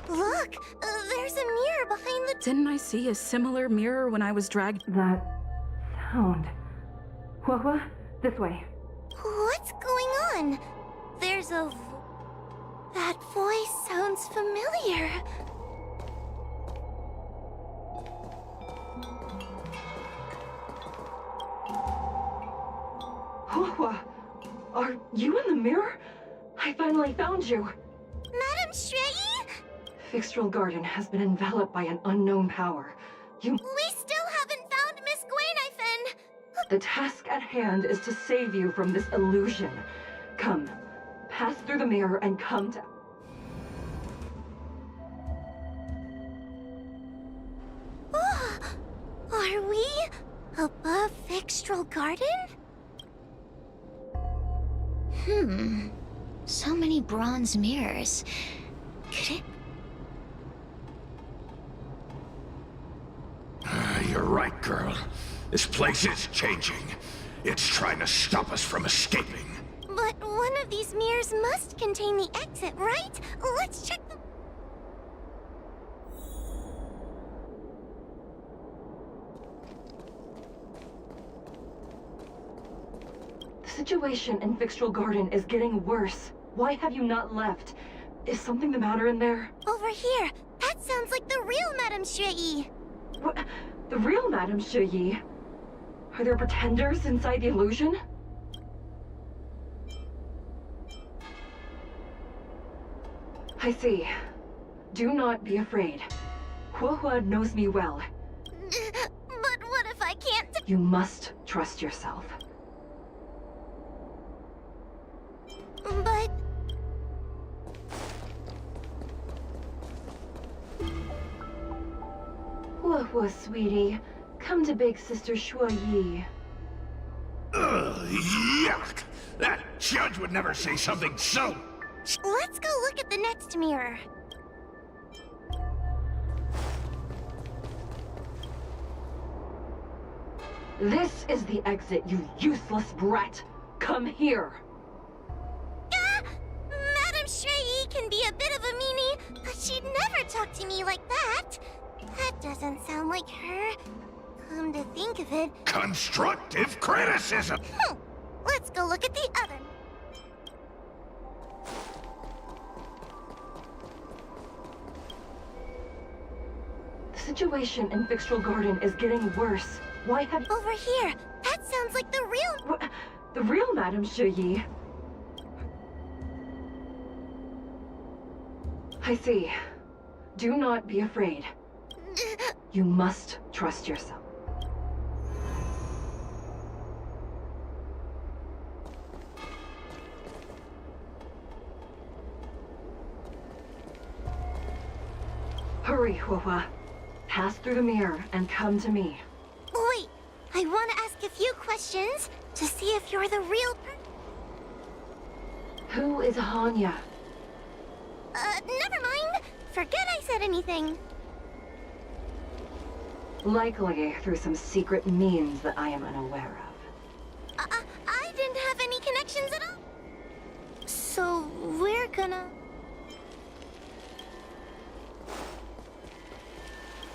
Look! There's a mirror behind the... Didn't I see a similar mirror when I was dragged? That sound. What? This way. What's going on? There's a... That voice sounds familiar. Hua, are you in the mirror? I finally found you. Madam Shrei? Fixtral Garden has been enveloped by an unknown power. We still haven't found Miss Gwainifin. The task at hand is to save you from this illusion. Come, pass through the mirror and come to... Oh, are we above Fixtral Garden? So many bronze mirrors. Could it... You're right, girl. This place is changing. It's trying to stop us from escaping. But one of these mirrors must contain the exit, right? Let's check the... The situation in Fixtral Garden is getting worse. Why have you not left? Is something the matter in there? Over here. That sounds like the real Madame Shrei. What? The real Madame Shrei? Are there pretenders inside the illusion? I see. Do not be afraid. Hua knows me well. But what if I can't... You must trust yourself. But... Hua, sweetie. Come to Big Sister Shuo Yi. Ugh, yuck! That judge would never say something so... Let's go look at the next mirror. This is the exit, you useless brat! Come here! Madame Shrei can be a bit of a meanie, but she'd never talk to me like that. That doesn't sound like her. Come to think of it... Constructive criticism! Let's go look at the other. The situation in Fixtral Garden is getting worse. Why have you... Over here! That sounds like the real... What? The real Madame Shrei? I see. Do not be afraid. You must trust yourself. Hurry, Hua. Pass through the mirror and come to me. Wait! I want to ask a few questions to see if you're the real Who is Hanya? Never mind. Forget I said anything. Likely through some secret means that I am unaware of. I didn't have any connections at all. So, we're gonna...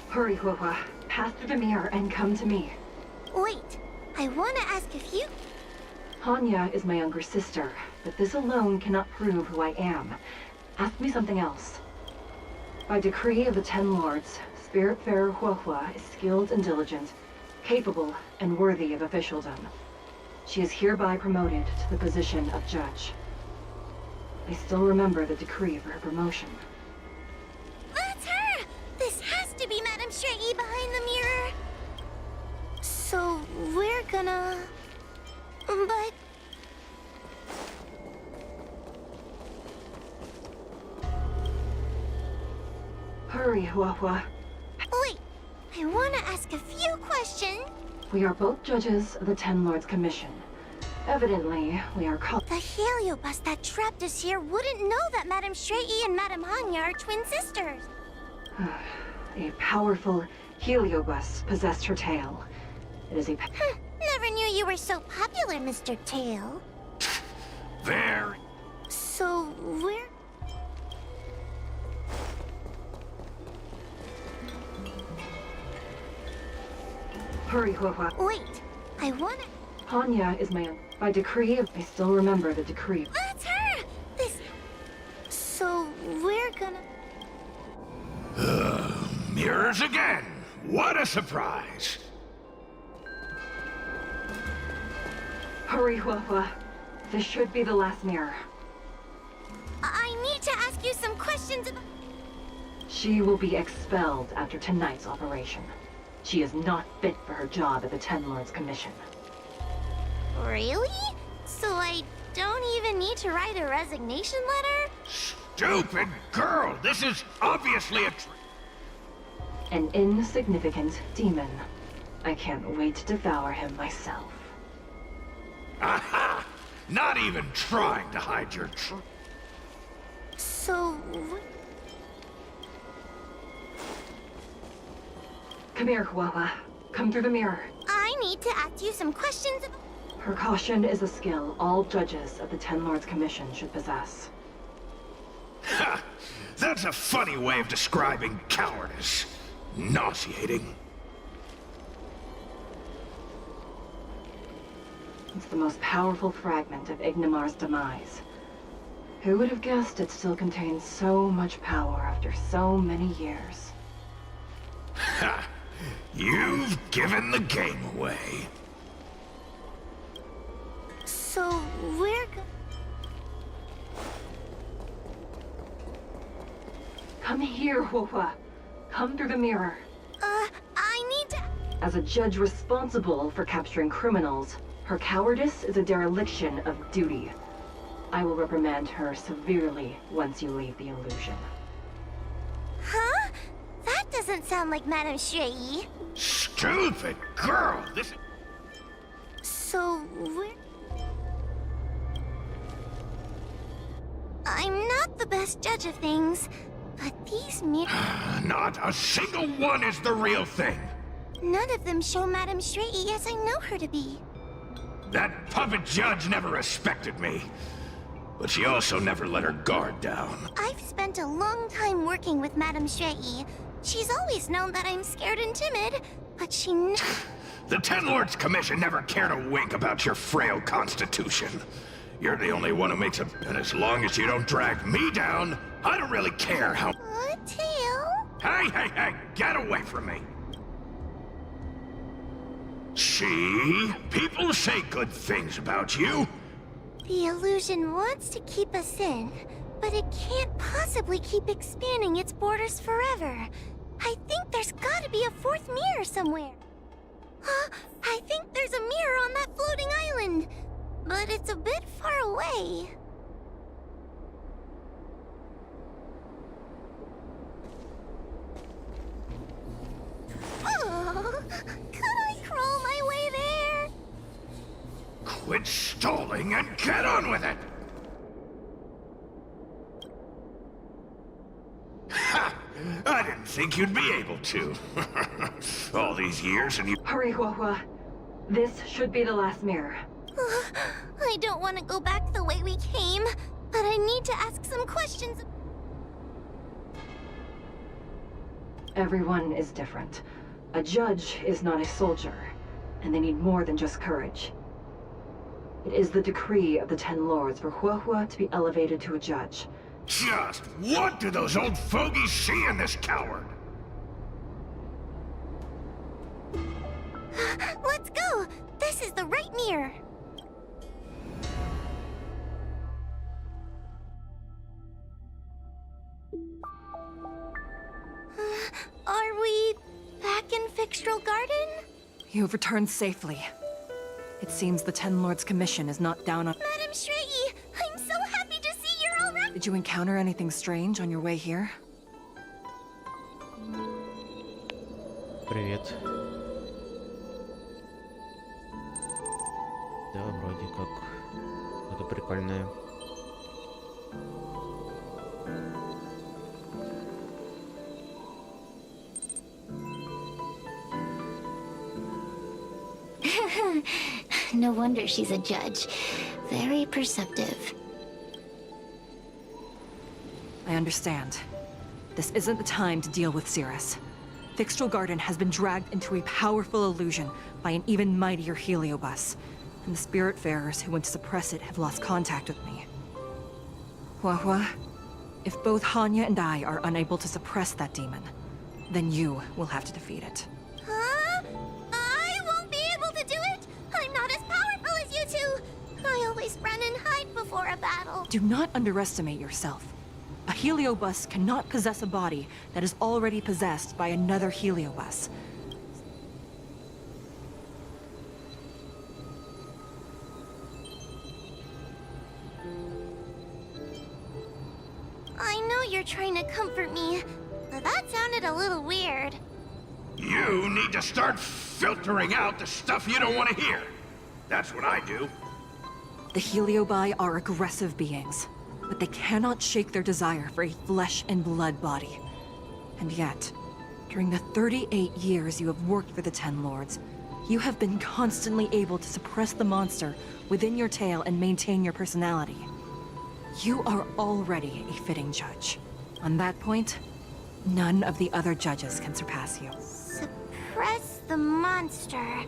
Hurry, Hua. Pass through the mirror and come to me. Wait. I want to ask if you... Hanya is my younger sister, but this alone cannot prove who I am. Ask me something else. By decree of the Ten Lords, Spiritfarer Hua is skilled and diligent, capable and worthy of officialdom. She is hereby promoted to the position of judge. I still remember the decree for her promotion. That's her! This has to be Madame Shrei behind the mirror. So, we're gonna... But... Hurry, Huahua. Wait, I want to ask a few questions. We are both judges of the Ten Lords Commission. Evidently, we are called. The heliobus that trapped us here wouldn't know that Madame Shrei and Madame Hanya are twin sisters. A powerful heliobus possessed her tail. It is a... Never knew you were so popular, Mr. Tail. Very. So, where... Hurry, Huahua. Wait, I wanna... Hanya is my... By decree, I still remember the decree. That's her! This... So, we're gonna... Mirrors again. What a surprise. Hurry, Huahua. This should be the last mirror. I need to ask you some questions about... She will be expelled after tonight's operation. She is not fit for her job at the Ten Lords Commission. Really? So I don't even need to write a resignation letter? Stupid girl. This is obviously a... An insignificant demon. I can't wait to devour him myself. Aha! Not even trying to hide your So... Come here, Huahua. Come through the mirror. I need to ask you some questions about... Her caution is a skill all judges of the Ten Lords Commission should possess. Ha! That's a funny way of describing cowardice. Nauseating. It's the most powerful fragment of Ignimar's demise. Who would have guessed it still contains so much power after so many years? Ha! You've given the game away. So, we're Come here, Huahua. Come through the mirror. I need to... As a judge responsible for capturing criminals, her cowardice is a dereliction of duty. I will reprimand her severely once you leave the illusion. Huh? That doesn't sound like Madame Shrei. Stupid girl! This... So, we're... I'm not the best judge of things, but these Not a single one is the real thing. None of them show Madame Shrei as I know her to be. That puppet judge never respected me. But she also never let her guard down. I've spent a long time working with Madame Shrei. She's always known that I'm scared and timid, but she The Ten Lords Commission never cared a wink about your frail constitution. You're the only one who makes it, and as long as you don't drag me down, I don't really care how... Tail? Hey, get away from me! See? People say good things about you. The illusion wants to keep us in, but it can't possibly keep expanding its borders forever. I think there's gotta be a fourth mirror somewhere. I think there's a mirror on that floating island, but it's a bit far away. Oh, could I crawl my way there? Quit stalling and get on with it! Ha! I didn't think you'd be able to. All these years and you... Hurry, Huahua. This should be the last mirror. I don't want to go back the way we came, but I need to ask some questions. Everyone is different. A judge is not a soldier, and they need more than just courage. It is the decree of the Ten Lords for Huahua to be elevated to a judge. Just what do those old fogies see in this coward? Let's go! This is the right mirror! Are we back in Fixtral Garden? You have returned safely. It seems the Ten Lords Commission is not down on... Madame Shrei, I'm so happy to see you're all right! Did you encounter anything strange on your way here? Привет. Да, вроде как это прикольное. No wonder she's a judge. Very perceptive. I understand. This isn't the time to deal with Cirrus. Fixtral Garden has been dragged into a powerful illusion by an even mightier heliobus, and the Spiritfarers who went to suppress it have lost contact with me. Huahua, if both Hanya and I are unable to suppress that demon, then you will have to defeat it. Huh? I won't be able to do it! I'm not as powerful as you two! I always run and hide before a battle. Do not underestimate yourself. A heliobus cannot possess a body that is already possessed by another heliobus. I know you're trying to comfort me, but that sounded a little weird. You need to start filtering out the stuff you don't want to hear. That's what I do. The Heliobi are aggressive beings, but they cannot shake their desire for a flesh and blood body. And yet, during the 38 years you have worked for the Ten Lords, you have been constantly able to suppress the monster within your tail and maintain your personality. You are already a fitting judge. On that point, none of the other judges can surpass you. Suppress the monster.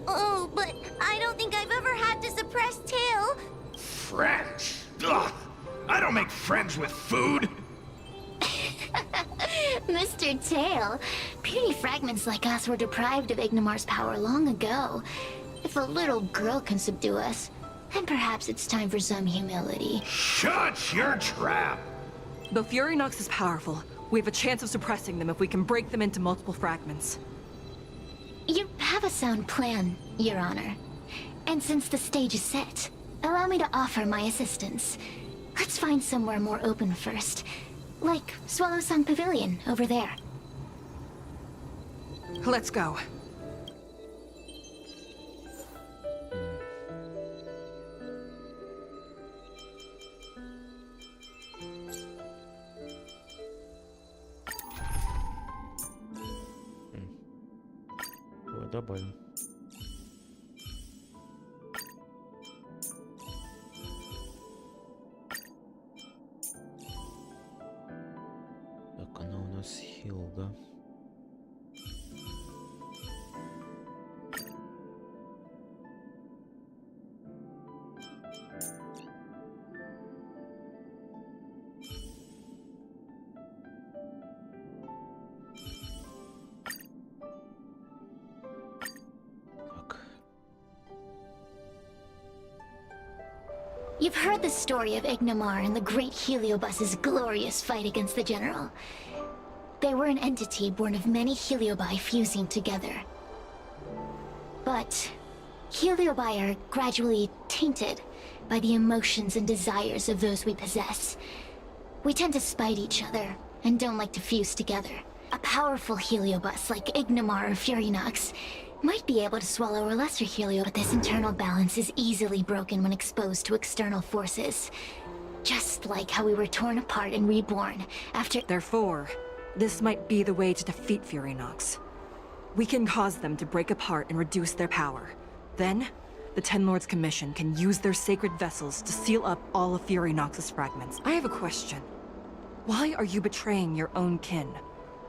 Oh, but I don't think I've ever had to suppress Tail. Friends? Ugh! I don't make friends with food! Mr. Tail, puny fragments like us were deprived of Ignimar's power long ago. If a little girl can subdue us, then perhaps it's time for some humility. Shut your trap! Though Fury Nox is powerful, we have a chance of suppressing them if we can break them into multiple fragments. You have a sound plan, Your Honor. And since the stage is set, allow me to offer my assistance. Let's find somewhere more open first. Like Swallow Song Pavilion, over there. Let's go. Добавим. Так, она у нас хил, да? You've heard the story of Ignimar and the great Heliobus's glorious fight against the General. They were an entity born of many Heliobi fusing together. But Heliobi are gradually tainted by the emotions and desires of those we possess. We tend to spite each other and don't like to fuse together. A powerful Heliobus like Ignimar or Fury Nox might be able to swallow a lesser Helio, but this internal balance is easily broken when exposed to external forces. Just like how we were torn apart and reborn after— Therefore, this might be the way to defeat Fury Nox. We can cause them to break apart and reduce their power. Then, the Ten Lords Commission can use their sacred vessels to seal up all of Fury Nox's fragments. I have a question. Why are you betraying your own kin?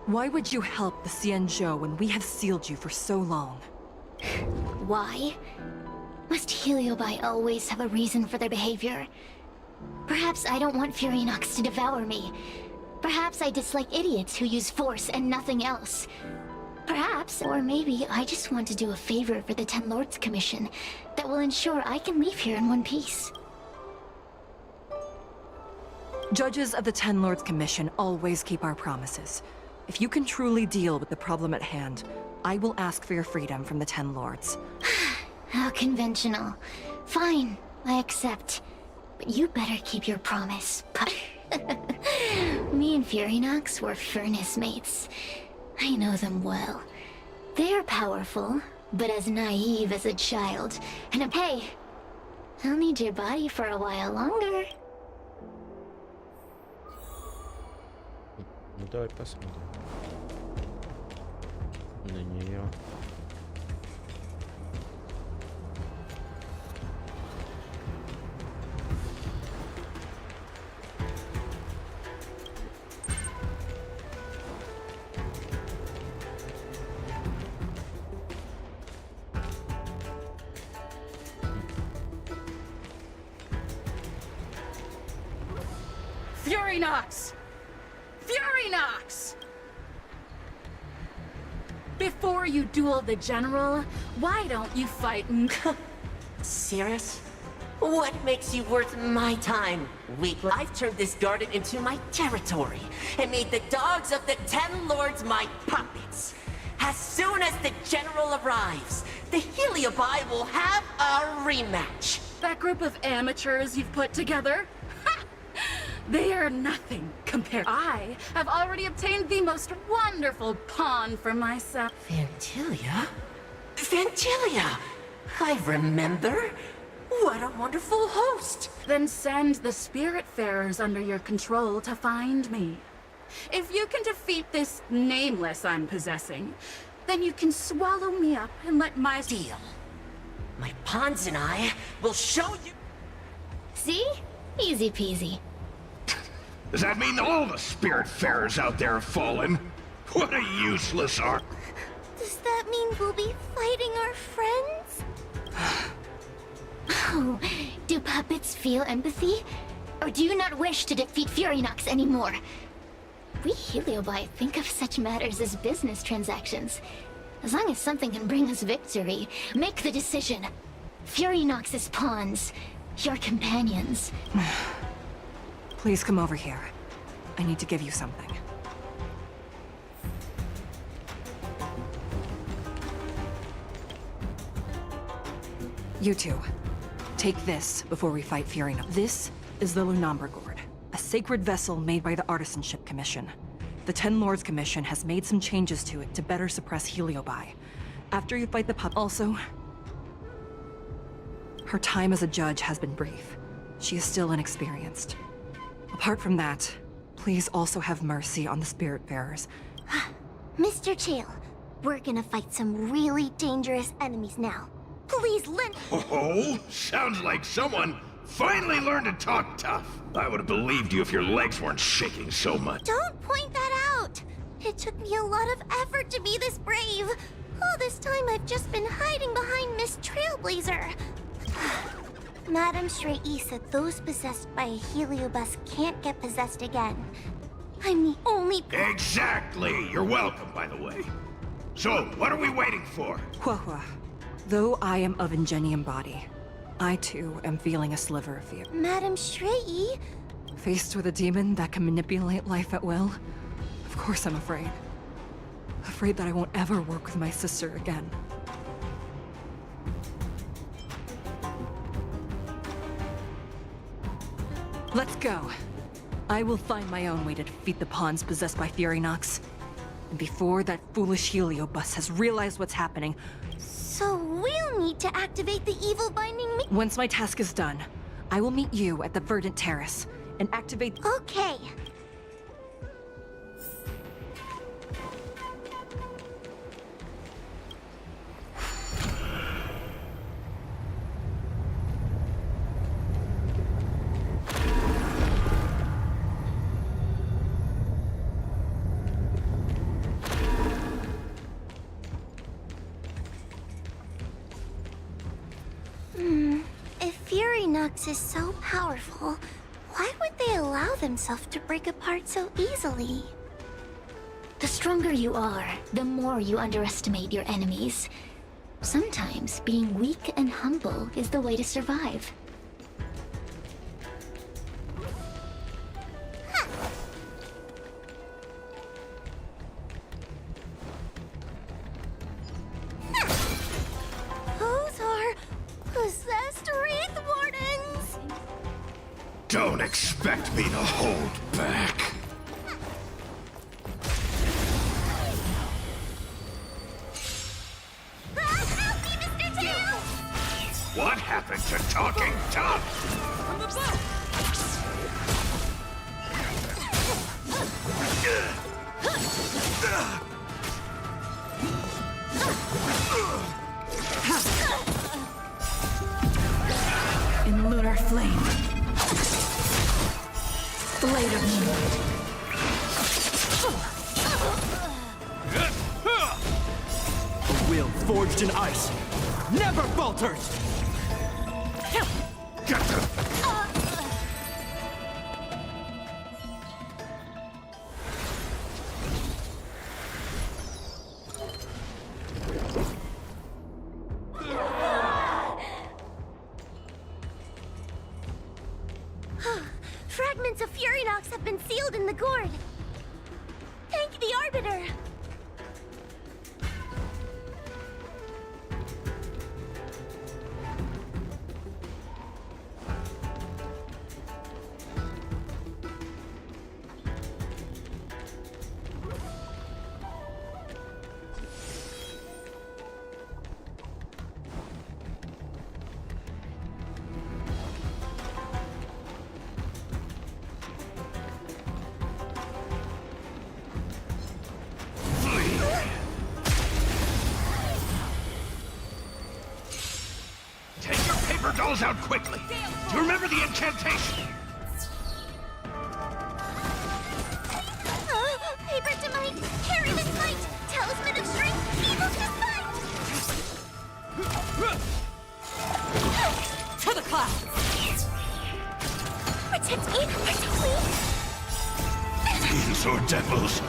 Why would you help the Xianzhou when we have sealed you for so long? Why? Must Heliobi always have a reason for their behavior? Perhaps I don't want Fury Nox to devour me. Perhaps I dislike idiots who use force and nothing else. Perhaps, or maybe I just want to do a favor for the Ten Lords Commission that will ensure I can leave here in one piece. Judges of the Ten Lords Commission always keep our promises. If you can truly deal with the problem at hand, I will ask for your freedom from the Ten Lords. How conventional. Fine, I accept. But you better keep your promise. Me and Fury Nox were furnace mates. I know them well. They're powerful, but as naive as a child. And hey, I'll need your body for a while longer. Ну давай посмотрим на нее. Furynox! Furynox! Before you duel the general, why don't you fight and... Serious? What makes you worth my time? Weakling. I've turned this garden into my territory and made the dogs of the 10 lords my puppets. As soon as the general arrives, the Heliobi will have a rematch. That group of amateurs you've put together? Ha! They are nothing compared. I have already obtained the most wonderful pawn for myself. Vantilia? Vantilia! I remember. What a wonderful host! Then send the Spiritfarers under your control to find me. If you can defeat this nameless I'm possessing, then you can swallow me up and let my... Deal. My pawns and I will show you... See? Easy peasy. Does that mean all the Spiritfarers out there have fallen? What a useless art. Does that mean we'll be fighting our friends? Oh, do puppets feel empathy? Or do you not wish to defeat Furynox anymore? We Heliobi think of such matters as business transactions. As long as something can bring us victory, make the decision. Furynox's pawns, your companions. Please come over here. I need to give you something. You two, take this before we fight Furynox. This is the Lunombra Gourd, a sacred vessel made by the Artisanship Commission. The 10 Lords Commission has made some changes to it to better suppress Heliobi. After you fight the pup, also, her time as a judge has been brief. She is still inexperienced. Apart from that, please also have mercy on the Spiritfarers. Mr. Chael, we're gonna fight some really dangerous enemies now. Please lend... Oh, sounds like someone finally learned to talk tough. I would have believed you if your legs weren't shaking so much. Don't point that out! It took me a lot of effort to be this brave. All this time I've just been hiding behind Miss Trailblazer. Madame Straight-E said those possessed by a Heliobus can't get possessed again. I'm the only... Exactly! You're welcome, by the way. So, what are we waiting for? Huahua, though I am of Ingenium body, I too am feeling a sliver of fear. Madame Straight-E? Faced with a demon that can manipulate life at will, of course I'm afraid. Afraid that I won't ever work with my sister again. Let's go. I will find my own way to defeat the pawns possessed by Furynox. And before that foolish Heliobus has realized what's happening... So we'll need to activate the evil binding me... Once my task is done, I will meet you at the Verdant Terrace and activate... Okay. If Furynox is so powerful, why would they allow themselves to break apart so easily? The stronger you are, the more you underestimate your enemies. Sometimes being weak and humble is the way to survive. Those are possessed Wraith Wardens! Don't expect me to hold back. talking tough! From the boat! In lunar flame. Blade of moonlight. A will forged in ice never falters! Get them! Fragments of Furinox have been sealed in the gourd. Thank the Arbiter. Take your paper dolls out quickly! Do you remember the incantation? Paper to might, carry this fight, talisman of strength, evil to fight! To the clouds! Protect me, Fiends or devils,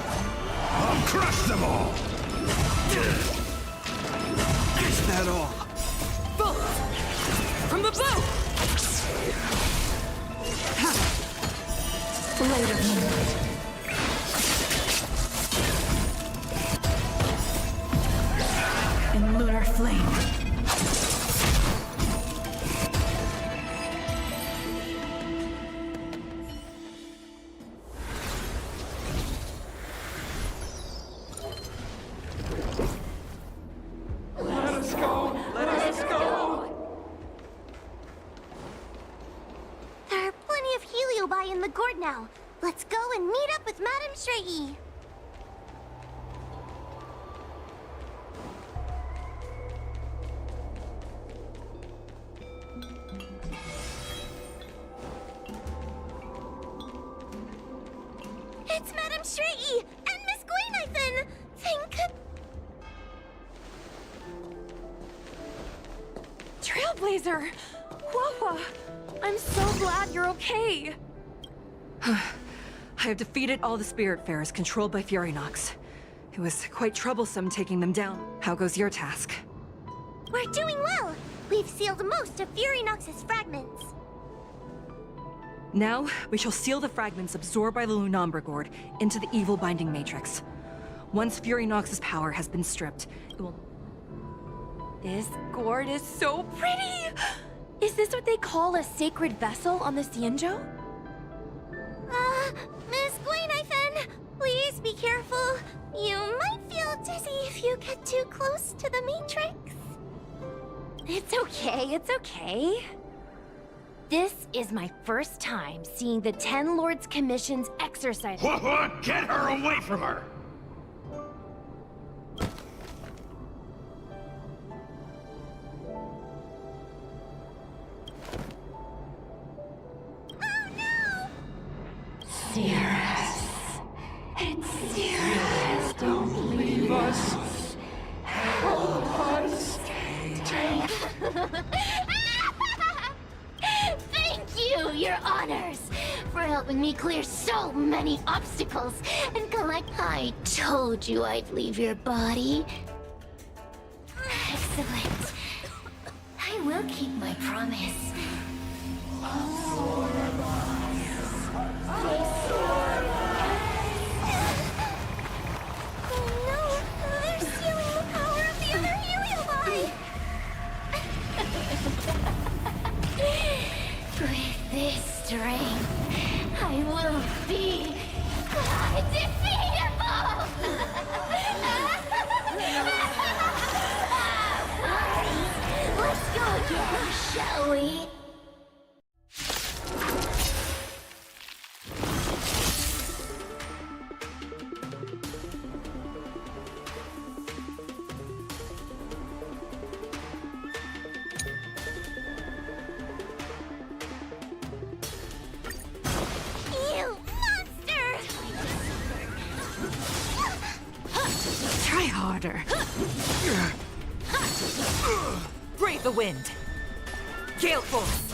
I'll crush them all! Is that all? Boat! From the boat! Blade of moonlight. In lunar flame. There are plenty of heliobi in the gourd now. Let's go and meet up with Madame Strayee. It's Madame Strayee and Miss Gwaynithan! Thank... Trailblazer! Whoa! I'm so glad you're okay. I have defeated all the Spiritfarers controlled by Furinox. It was quite troublesome taking them down. How goes your task? We're doing well! We've sealed most of Furinox's fragments. Now, we shall seal the fragments absorbed by the Lunombra Gourd into the evil binding matrix. Once Furinox's power has been stripped, it will... This gourd is so pretty! Is this what they call a sacred vessel on the Xianzhou? Miss Gwaynithan, please be careful. You might feel dizzy if you get too close to the Matrix. It's okay. This is my first time seeing the Ten Lords Commission's exercise. What? Get her away from her! Cirrus. It's Cirrus. Don't leave us. Help us. Thank you, Your Honors, for helping me clear so many obstacles and collect. I told you I'd leave your body. Excellent. I will keep my promise. Oh no, they're stealing the power of the other heliobi! With this strength, I will be undefeatable! Let's go again, shall we? order. Brave the wind. Gale force.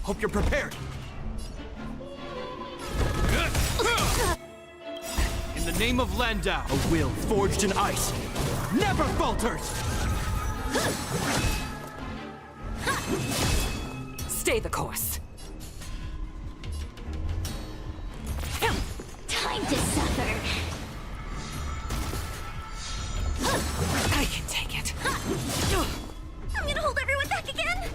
Hope you're prepared. In the name of Landau, a will forged in ice never falters! Stay the course. Time to suffer. I can take it. I'm gonna hold everyone back again.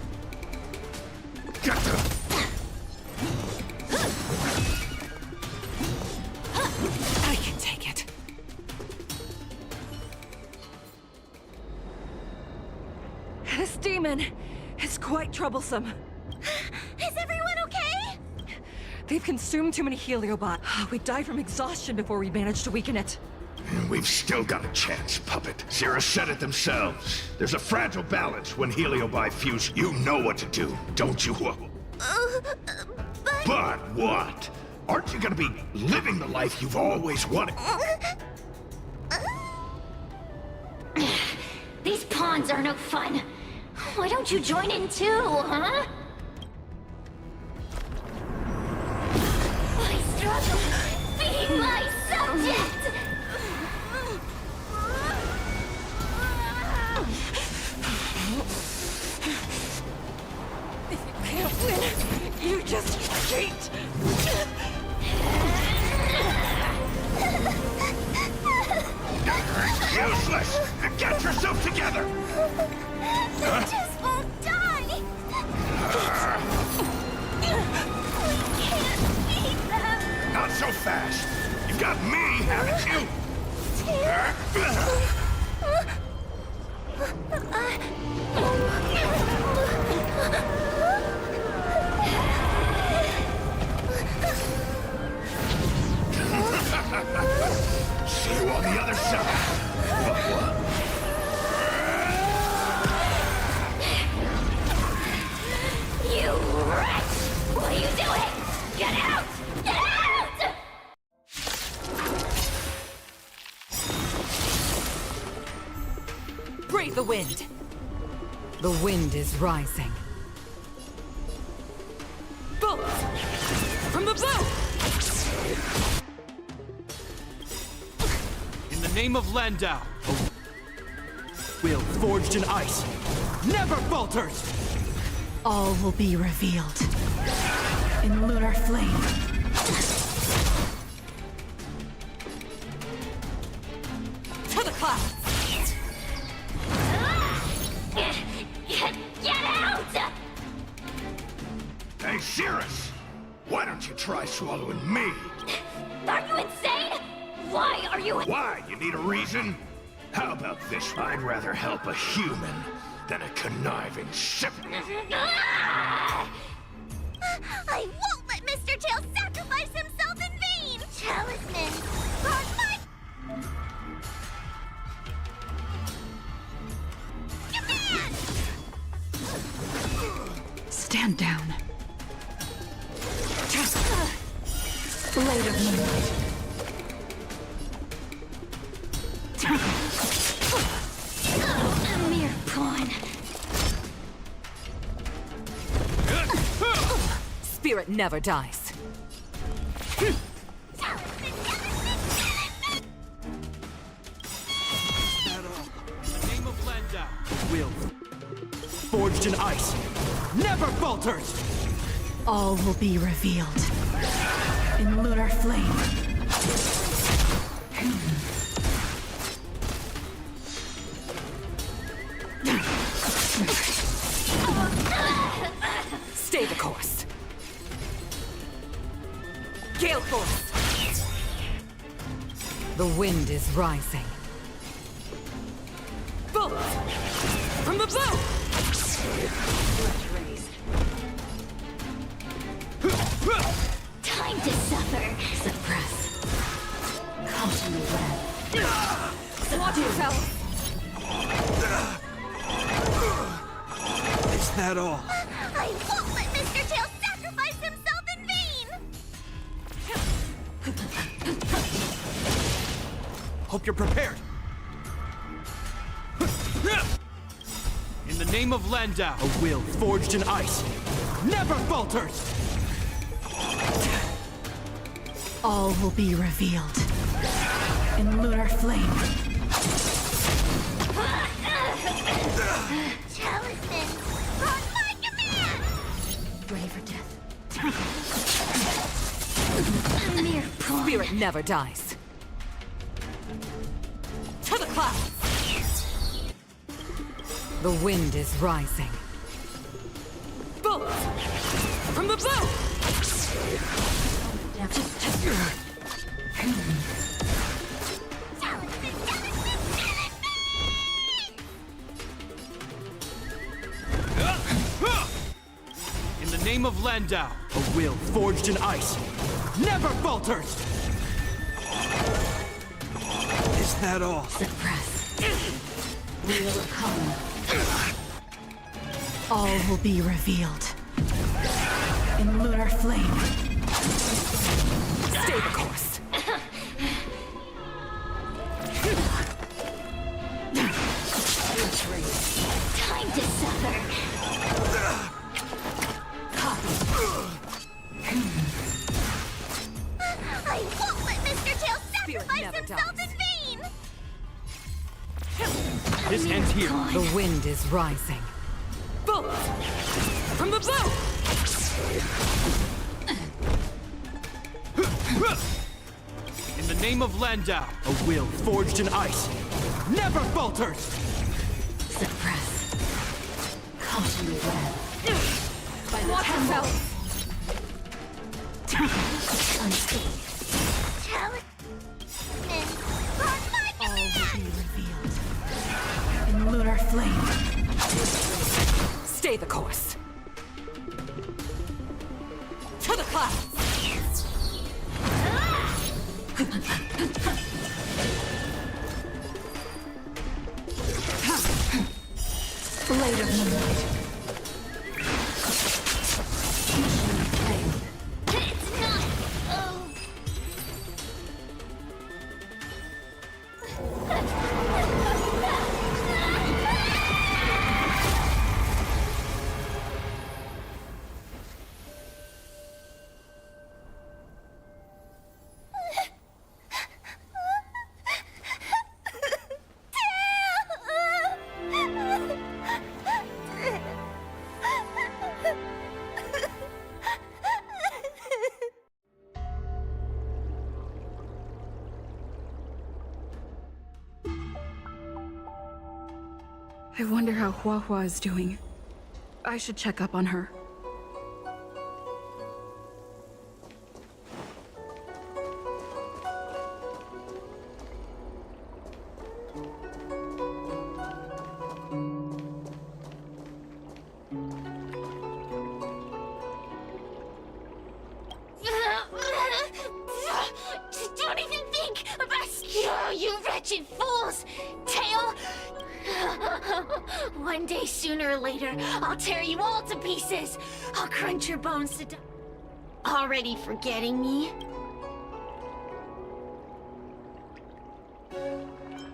I can take it. This demon is quite troublesome. Is everyone okay? They've consumed too many heliobot. We died from exhaustion before we managed to weaken it. We've still got a chance, Puppet. Sierra said it themselves. There's a fragile balance when heliobi fuse. You know what to do, don't you? But what? Aren't you gonna be living the life you've always wanted? These pawns are no fun. Why don't you join in too, huh? I struggle being my subject! If you can't win, you just cheat! Useless! Get yourself together! They just won't die! We can't beat them! Not so fast! You've got me, haven't you? See you on the other side. You wretch! What are you doing? Get out! Get out! Brave the wind. The wind is rising. Bolts! From the boat! In the name of Landau, a will forged in ice never falters! All will be revealed in lunar flame. To the clouds! Get out! Hey, Cirrus! Why don't you try swallowing me? Are you insane? Why are you... Why? You need a reason? How about this? I'd rather help a human than a conniving sibling. I won't let Mr. Tail sacrifice himself in vain! Talisman! On my... command! Stand down. Blade of moonlight. A mere pawn. Spirit never dies. Name of Landau, will forged in ice never falters! All will be revealed in lunar flame. Stay the course. Gale force. The wind is rising. Bolt! From the boat! Time to suffer. Suppress. Caution the web. Watch yourself! that all? I won't let Mr. Tail sacrifice himself in vain! Hope you're prepared. In the name of Landau, a will forged in ice never falters! All will be revealed in lunar flame. Talisman, on my command! Ready for death. A mere pawn. Spirit never dies. To the clouds! The wind is rising. Bolt! From the bow! In the name of Landau, a will forged in ice never falters! Is that all? Suppress. We will come. All will be revealed in lunar flame. Stay the course. Time to suffer. I won't let Mr. Tail sacrifice never himself dies. in vain! This ends here. The wind is rising. Bolt! From the bow! In the name of Landau, a will forged in ice never falters! Suppress. Caught in the web. By the temple. Talisman, on my All will command! be revealed in lunar flame. Stay the course. To the clouds. Later moonlight. It's not. Oh. I wonder how Hua Hua is doing. I should check up on her. Don't even think about you wretched fools! Tail! One day, sooner or later, I'll tear you all to pieces! I'll crunch your bones to death. Already forgetting me?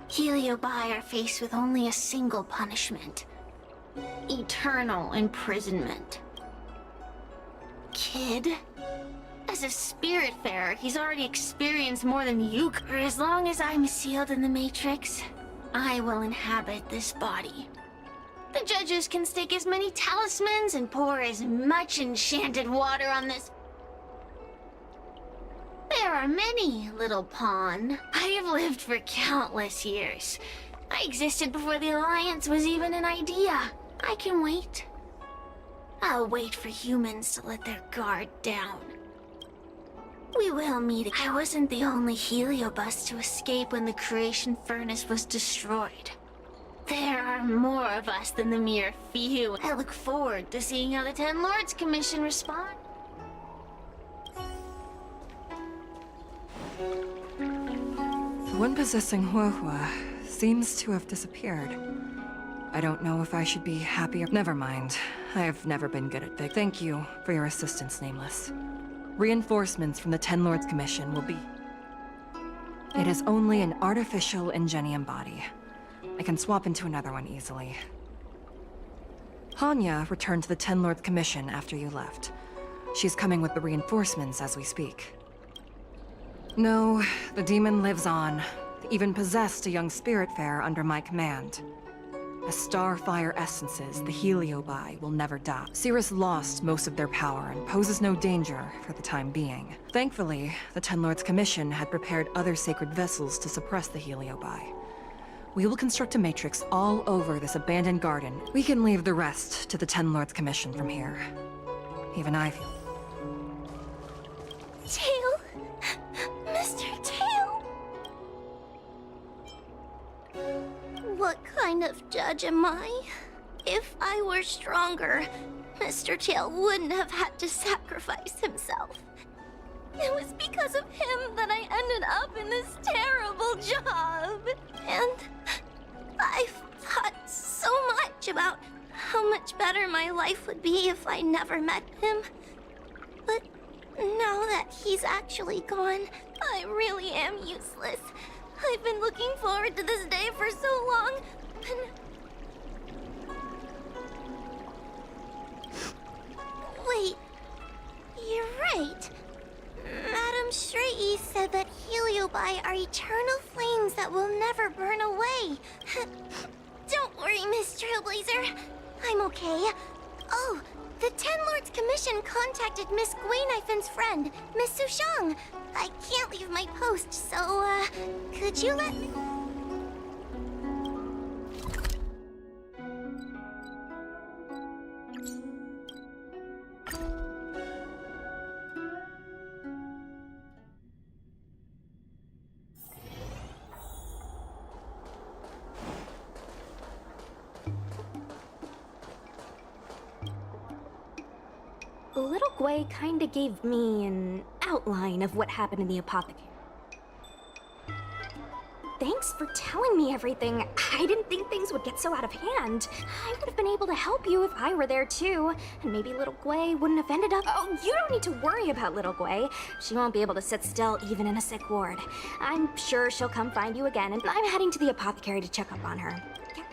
Heliobi are faced with only a single punishment. Eternal imprisonment. Kid? As a spiritfarer, he's already experienced more than you. For as long as I'm sealed in the Matrix, I will inhabit this body. The judges can stake as many talismans and pour as much enchanted water on this. There are many, little pawn. I have lived for countless years. I existed before the Alliance was even an idea. I can wait. I'll wait for humans to let their guard down. We will meet. I wasn't the only heliobus to escape when the creation furnace was destroyed. There are more of us than the mere few. I look forward to seeing how the Ten Lords Commission respond. The one possessing Hua Hua seems to have disappeared. I don't know if I should be happy or... Never mind. I've never been good at Vic. Thank you for your assistance, Nameless. Reinforcements from the Ten Lords Commission will be... It is only an artificial Ingenium body. I can swap into another one easily. Hanya returned to the Ten Lords Commission after you left. She's coming with the reinforcements as we speak. No, the demon lives on. Even possessed a young Spiritfarer under my command. As starfire essences, the Heliobi will never die. Cirrus lost most of their power and poses no danger for the time being. Thankfully, the Ten Lords Commission had prepared other sacred vessels to suppress the Heliobi. We will construct a matrix all over this abandoned garden. We can leave the rest to the Ten Lords Commission from here. Even I feel... Tail! Mr. Tail! What kind of judge am I? If I were stronger, Mr. Tail wouldn't have had to sacrifice himself. It was because of him that I ended up in this terrible job. And I've thought so much about how much better my life would be if I never met him. But now that he's actually gone, I really am useless. I've been looking forward to this day for so long, and... Wait, you're right. Madame Shrey said that Heliobi are eternal flames that will never burn away. Don't worry, Miss Trailblazer. I'm okay. Oh, the Ten Lords Commission contacted Miss Guinifen's friend, Miss Sushang. I can't leave my post, so, could you let me... Little Gwei kinda gave me an outline of what happened in the apothecary. Thanks for telling me everything. I didn't think things would get so out of hand. I would have been able to help you if I were there too. And maybe Little Gwei wouldn't have ended up... Oh, you don't need to worry about Little Gwei. She won't be able to sit still even in a sick ward. I'm sure she'll come find you again, and I'm heading to the apothecary to check up on her. Yeah.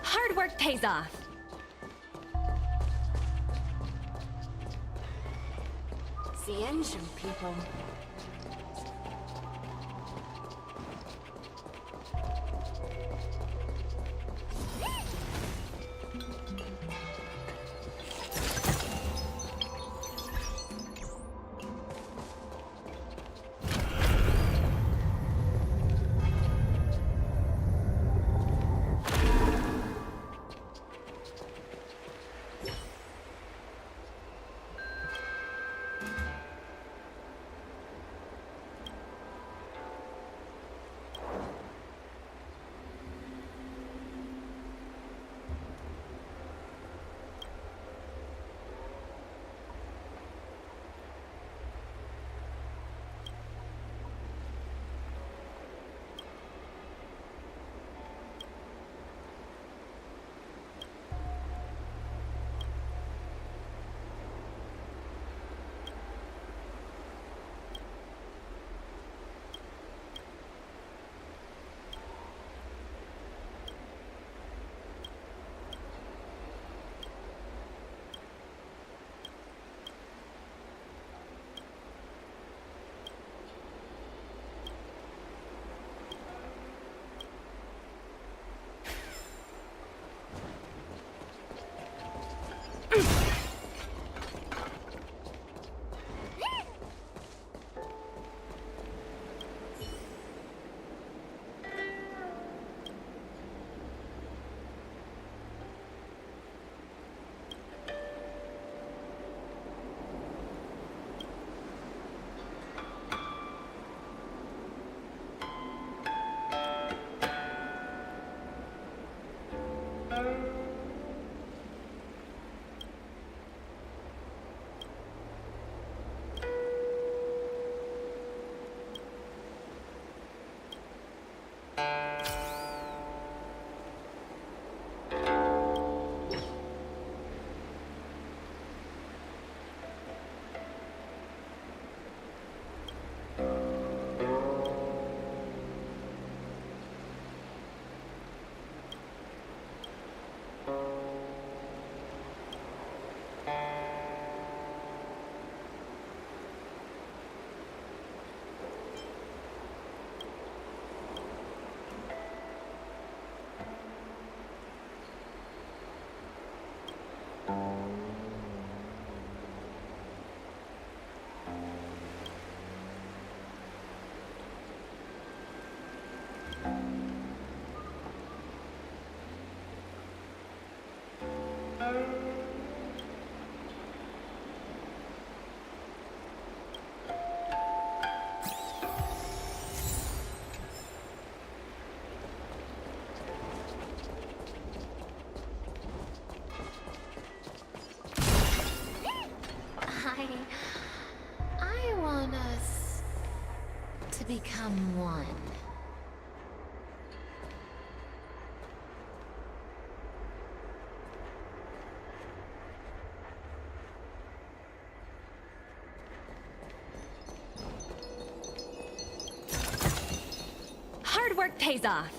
Hard work pays off. The engine people. I want us to become one. Hard work pays off.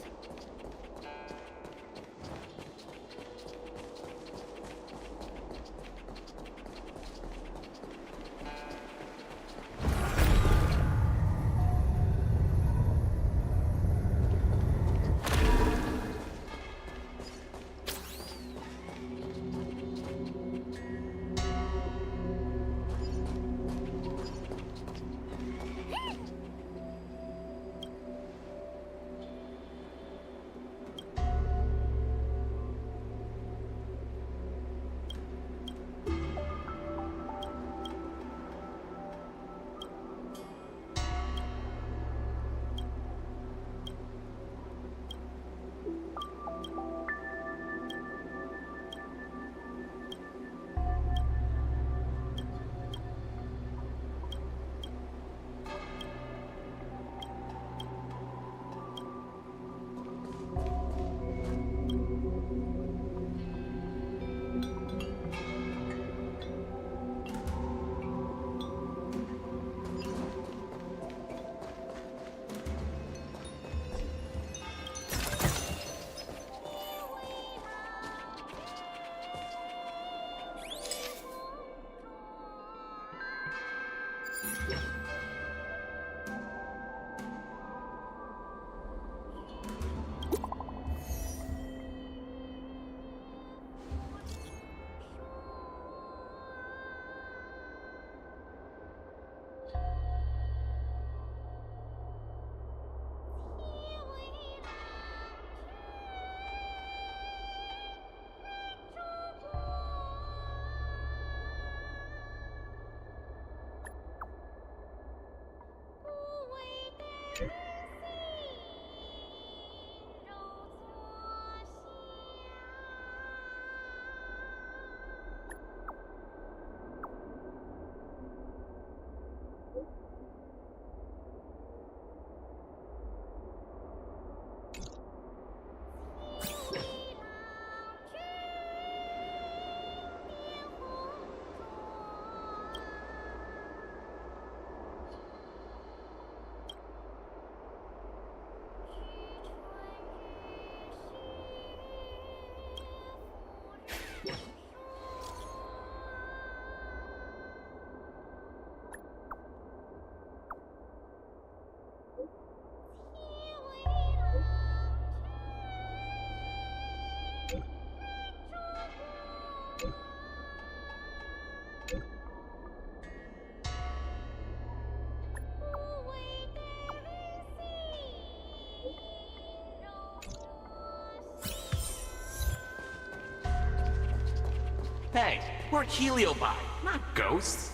Hey, we're Heliobi, not ghosts.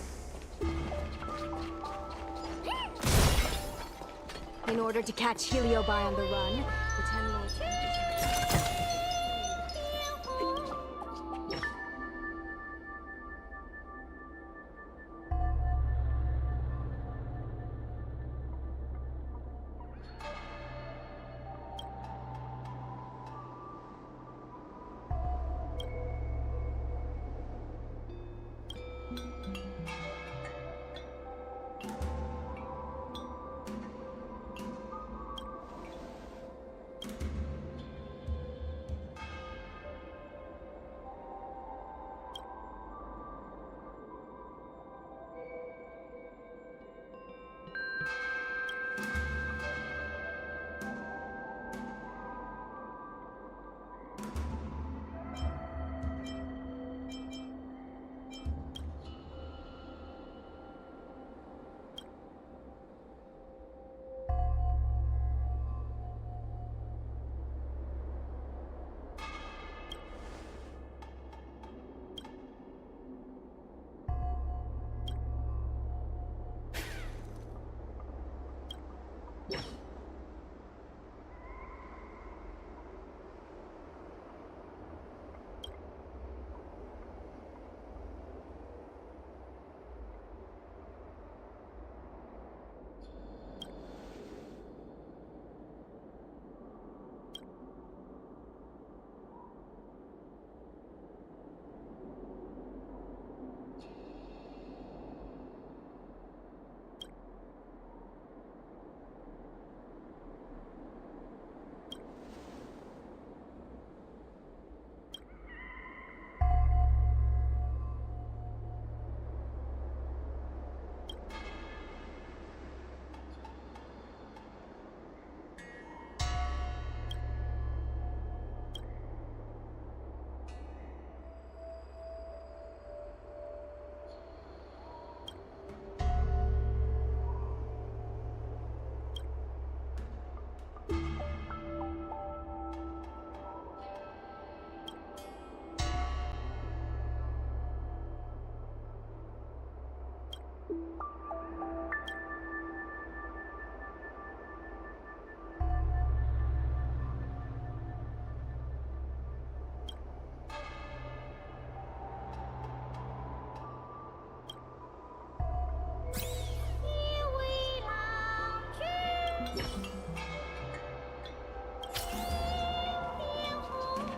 In order to catch Heliobi on the run, the 10 lords...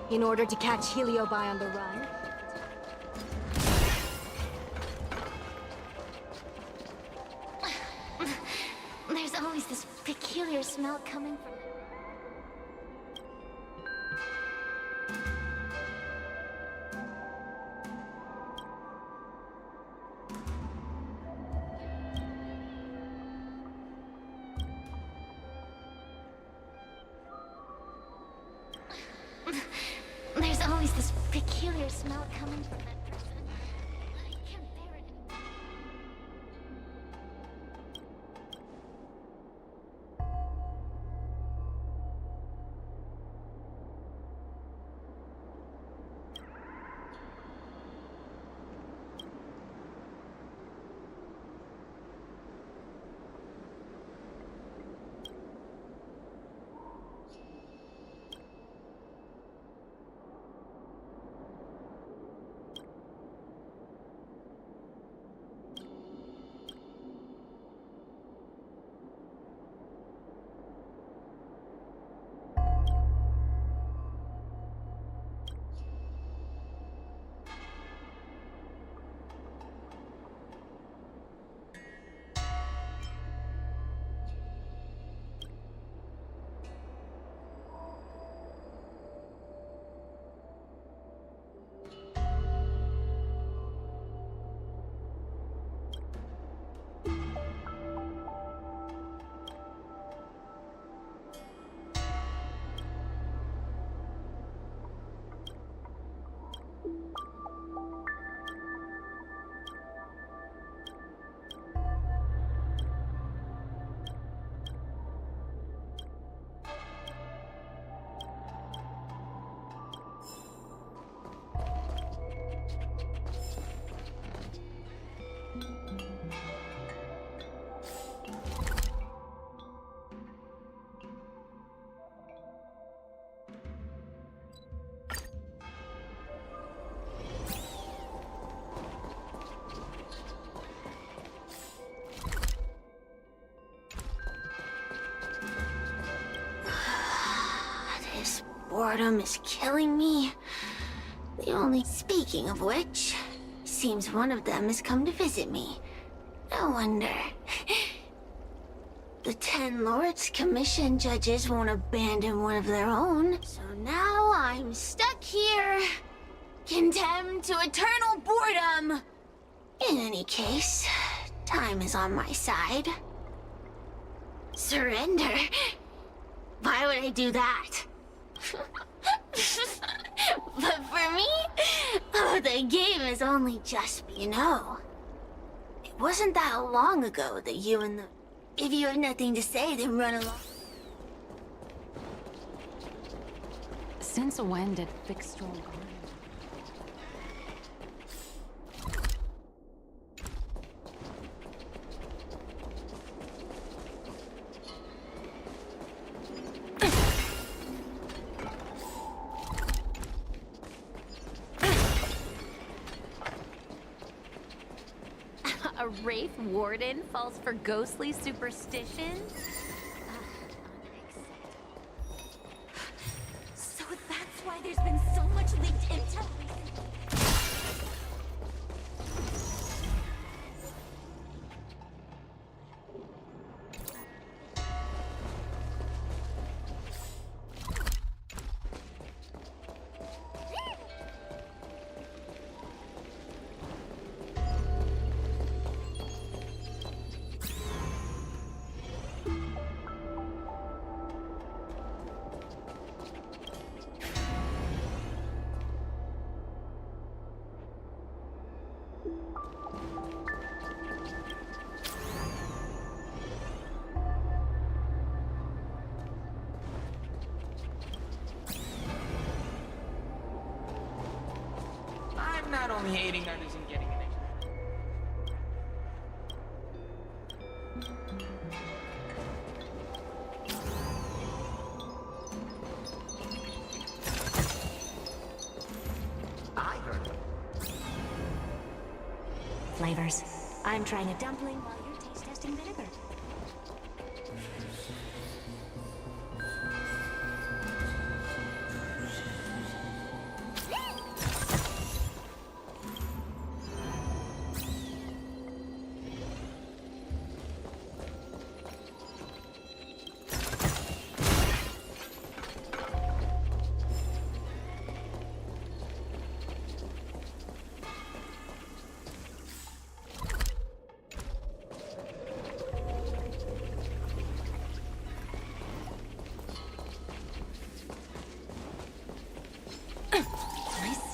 In order to catch Heliobi on the run... There's always this peculiar smell coming from... peculiar smell coming from that person. I can't bear it anymore. Boredom is killing me. Speaking of which, seems one of them has come to visit me. No wonder. The 10 Lords Commission judges won't abandon one of their own. So now I'm stuck here, condemned to eternal boredom. In any case, time is on my side. Surrender? Why would I do that? But for me, oh, the game is only just, you know. It wasn't that long ago that you and the... If you have nothing to say, then run along. Since when did fixed roll garden? A Wraith Warden falls for ghostly superstitions? So that's why there's been so much leaked intel. I'm not only hating others and getting an I heard them. Flavors. I'm trying a dumpling while you're taste testing vinegar.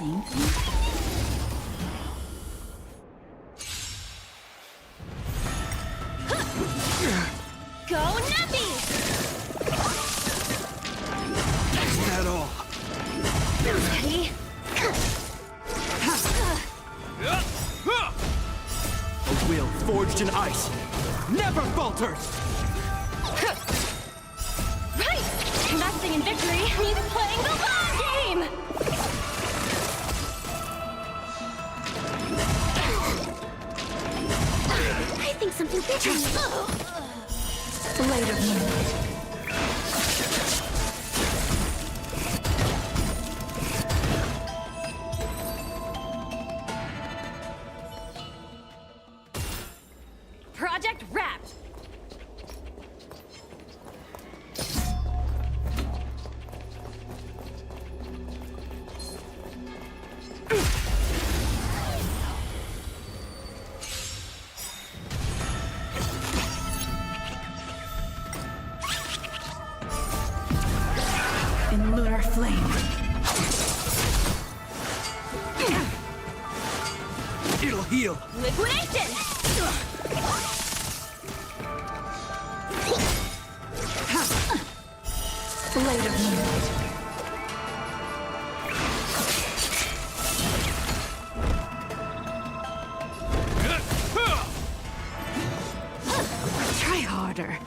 same thing? Go Nappy! Is that all? Ready? A will forged in ice never falters! Right! Investing in victory means playing the long game! I think something big is... Wait a minute. Project wrapped! In lunar flame. It'll heal! Liquidation! Blade of Moonlight. Try harder.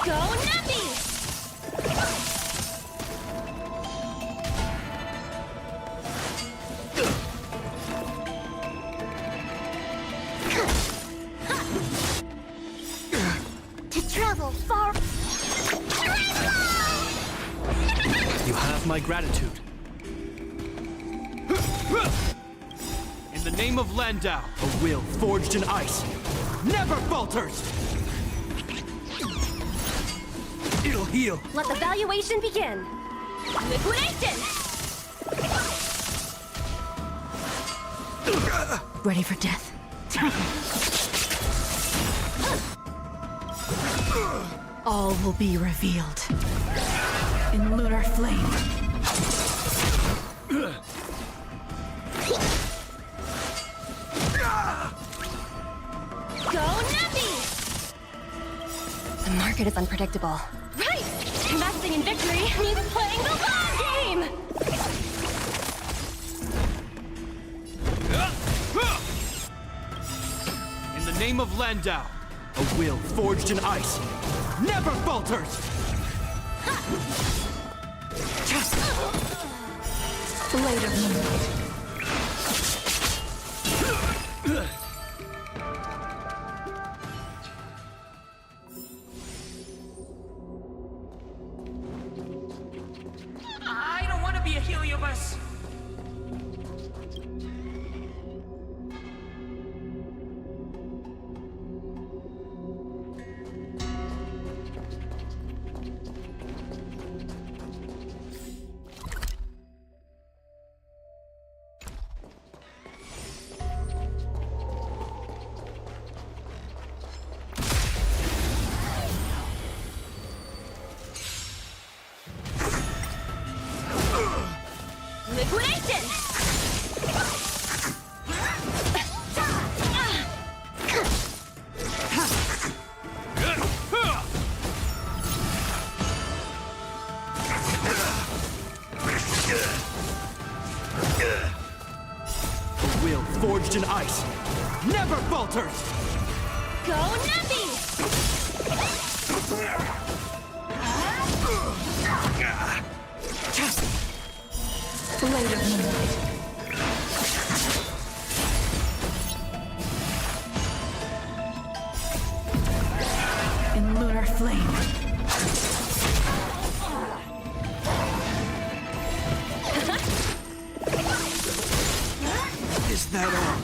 Go Nappy! To travel far... You have my gratitude. In the name of Landau, a will forged in ice never falters! It'll heal! Let the valuation begin! Liquidation! Ready for death. All will be revealed. In lunar flame. Go Nappy! The market is unpredictable. Right! Investing in victory means playing the long game! In the name of Landau, a will forged in ice never falters! Blade of Moonlight. I don't want to be a Heliobus. Liquidation! A will forged in ice never falters! Go Nappy! Blade of Moonlight. In lunar flame. Is that all?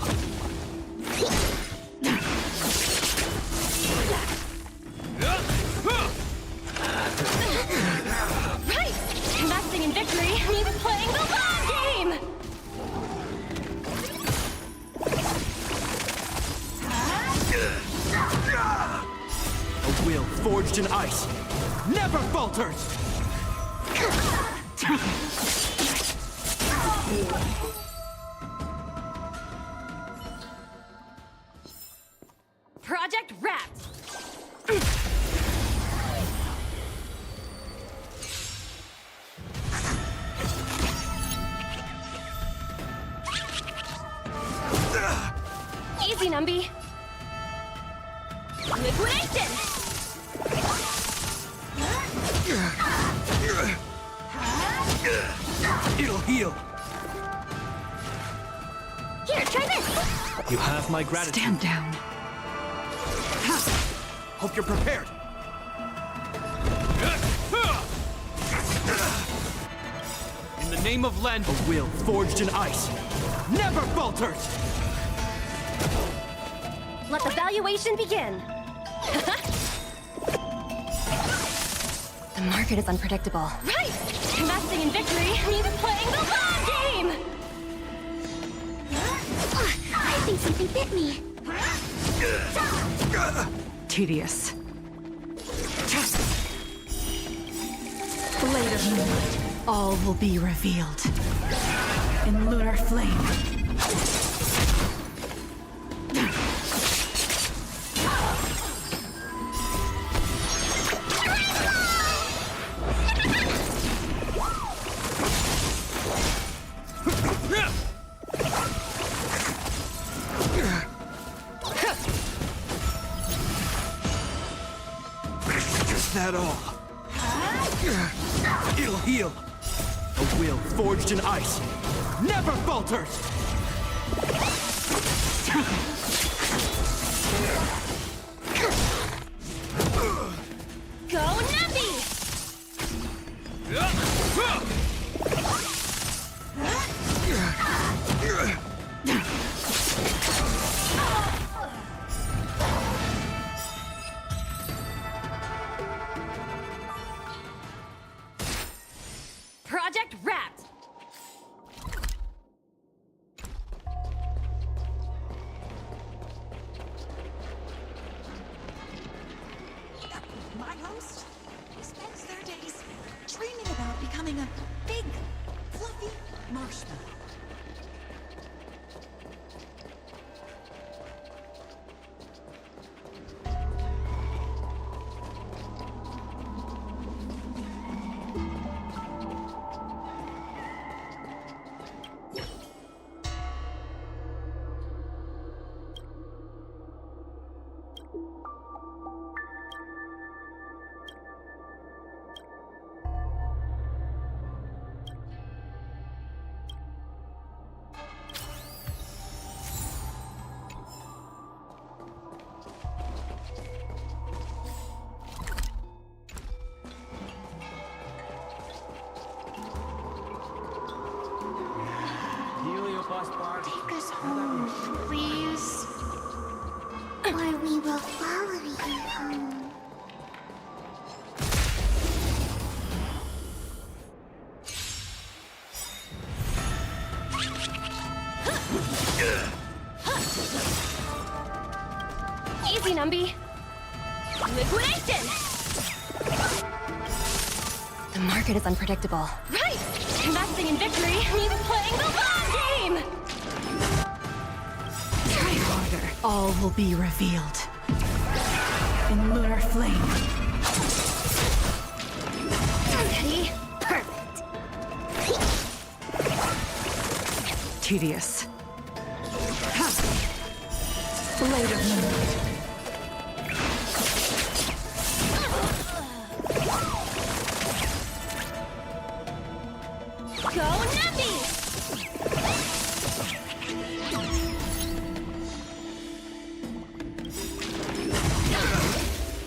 Right! Investing in victory means playing the long game! A will forged in ice never falters! Project wrapped. Easy, Numby. Liquidation! It'll heal. Here, try this! You have my gratitude. Stand down. Hope you're prepared. In the name of Len, a will forged in ice never falters. Let the valuation begin. The market is unpredictable. Right! Investing in victory means playing the long game! I think something bit me. Tedious. Blade of moonlight. All will be revealed. In lunar flame. That all. It'll heal. A will forged in ice never falters. Go Numby! Project wrapped! My host spends their days dreaming about becoming a big, fluffy marshmallow. Take us home, please. Or we will follow you home. Easy, Numby. Liquidation! The market is unpredictable. Right! Investing in victory means playing the long game! Try harder. All will be revealed. In lunar flame. Ready? Perfect. Tedious. Blade of moonlight. Go Numby!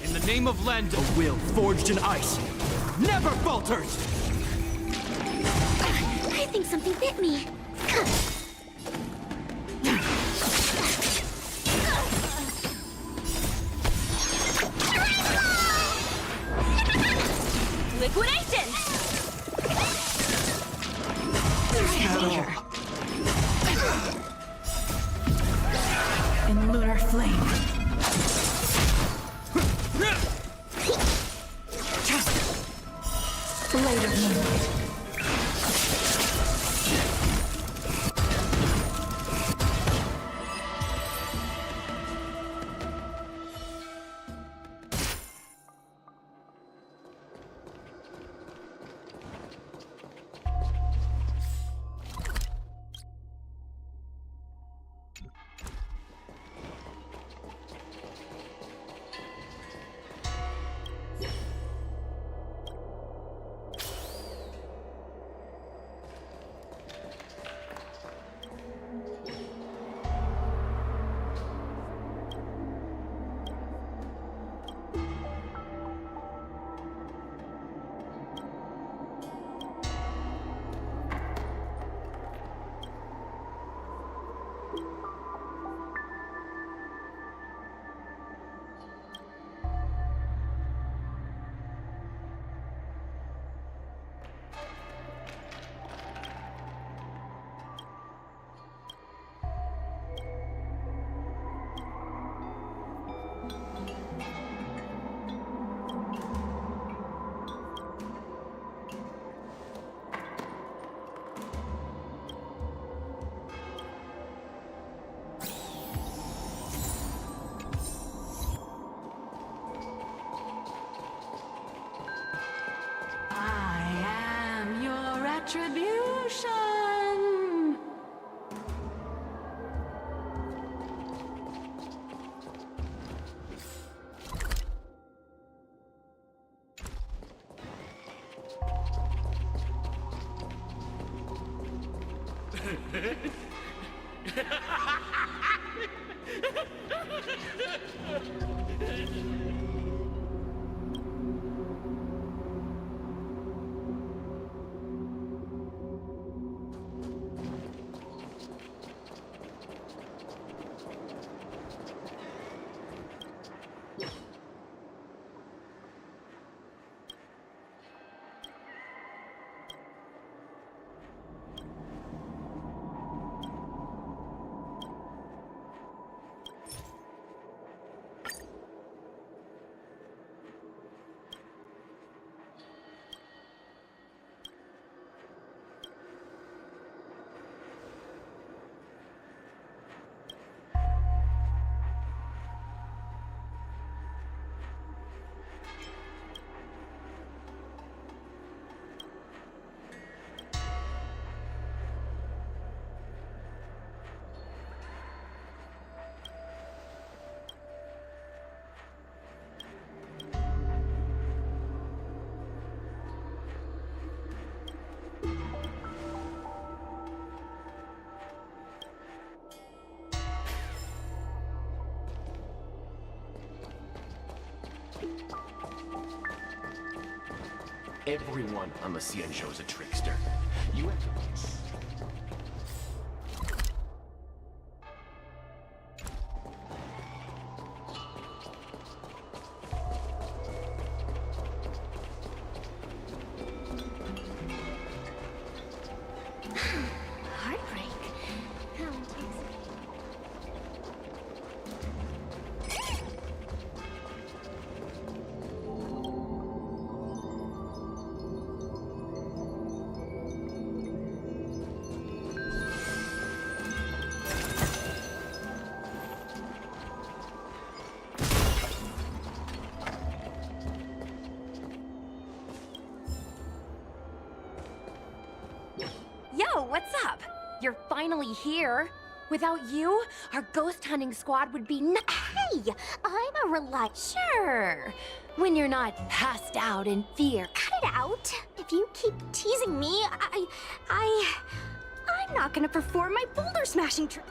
In the name of Lend, a will forged in ice never falters. I think something bit me. Liquidation! In lunar flame. Blade of moonlight. I am your retribution. Everyone on the Cianzhou is a trickster. You have to... Yo, what's up? You're finally here. Without you, our ghost hunting squad would be Hey, I'm a Sure. When you're not passed out in fear. Cut it out. If you keep teasing me, I'm not gonna perform my boulder smashing trick.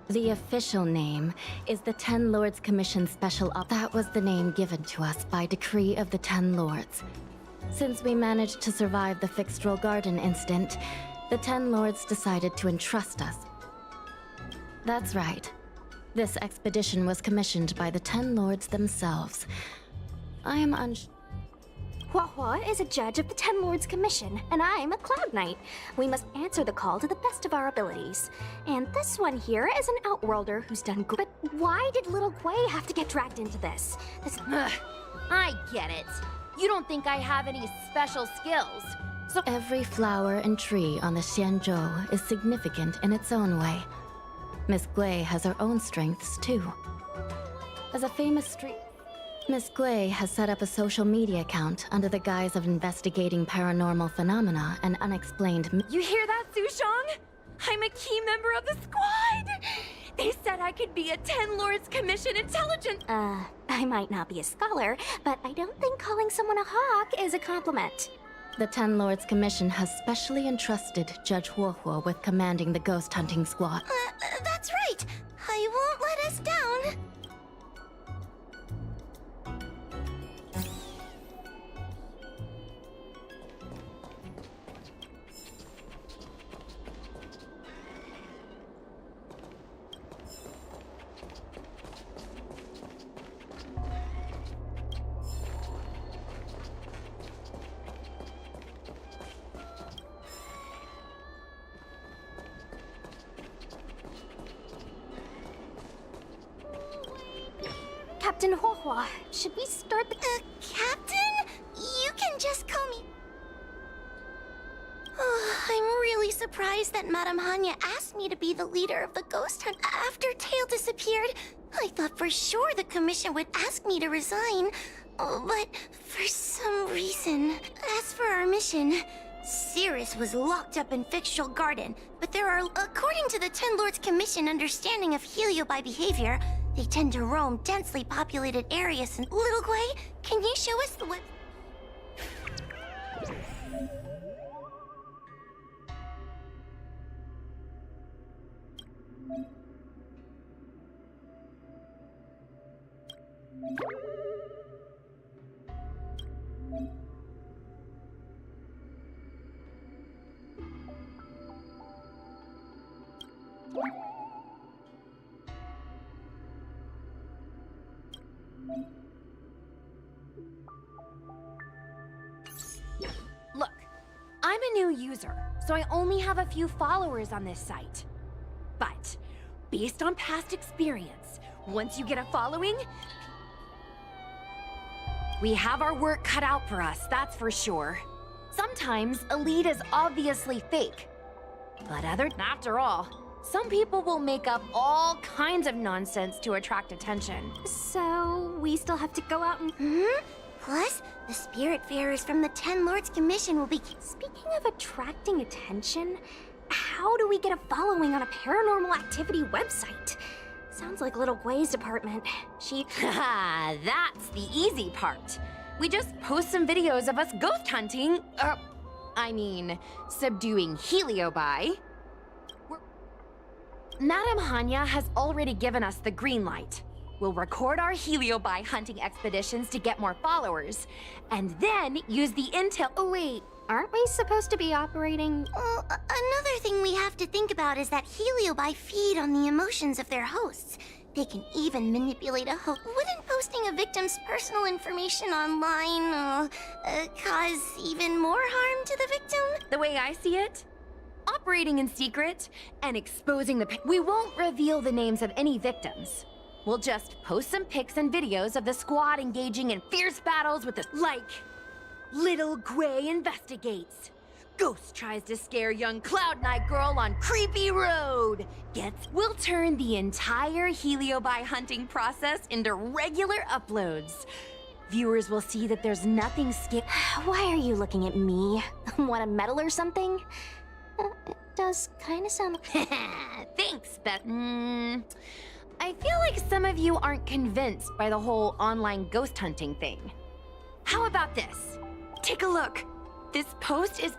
The official name is the Ten Lords Commission Special Op. That was the name given to us by decree of the Ten Lords. Since we managed to survive the Fixed Roll Garden incident, the Ten Lords decided to entrust us. That's right. This expedition was commissioned by the Ten Lords themselves. I am Huahua is a judge of the Ten Lords Commission, and I'm a Cloud Knight. We must answer the call to the best of our abilities. And this one here is an Outworlder who's done good. But why did little Guay have to get dragged into this? I get it. You don't think I have any special skills. So every flower and tree on the Xianzhou is significant in its own way. Miss Guay has her own strengths, too. As a famous street... Miss Guay has set up a social media account under the guise of investigating paranormal phenomena and unexplained... You hear that, Sushong? I'm a key member of the squad! They said I could be a Ten Lords Commission intelligence... I might not be a scholar, but I don't think calling someone a hawk is a compliment. The Ten Lords Commission has specially entrusted Judge Huohuo with commanding the ghost hunting squad. That's right! I won't let us down! Captain Huohua. Should we start the... Captain? You can just call me... Oh, I'm really surprised that Madame Hanya asked me to be the leader of the ghost hunt. After Tail disappeared, I thought for sure the commission would ask me to resign. But for some reason... As for our mission, Cirrus was locked up in Fictional Garden, but there are, according to the Ten Lords Commission understanding of Heliobi behavior, they tend to roam densely populated areas. And Little Gwei, can you show us the way? Look, I'm a new user, so I only have a few followers on this site. But, based on past experience, once you get a following, we have our work cut out for us, that's for sure. Sometimes a lead is obviously fake. But after all, some people will make up all kinds of nonsense to attract attention. So, we still have to go out and... Plus, the Spiritfarers from the Ten Lords Commission will be... Speaking of attracting attention, how do we get a following on a paranormal activity website? Sounds like Little Gwei's department. She... Haha, that's the easy part. We just post some videos of us ghost hunting, subduing Heliobi. Madame Hanya has already given us the green light. We'll record our Heliobi hunting expeditions to get more followers, and then use the intel— Oh wait, aren't we supposed to be operating— Well, another thing we have to think about is that Heliobi feed on the emotions of their hosts. They can even manipulate a host. Wouldn't posting a victim's personal information online cause even more harm to the victim? The way I see it, operating in secret and exposing we won't reveal the names of any victims. We'll just post some pics and videos of the squad engaging in fierce battles with the— Like, Little Gwei investigates. Ghost tries to scare young Cloud Knight girl on creepy road. We'll turn the entire Heliobi hunting process into regular uploads. Viewers will see that there's nothing Why are you looking at me? Want a medal or something? It does kind of sound... Thanks, Beth. I feel like some of you aren't convinced by the whole online ghost hunting thing. How about this? Take a look. This post is...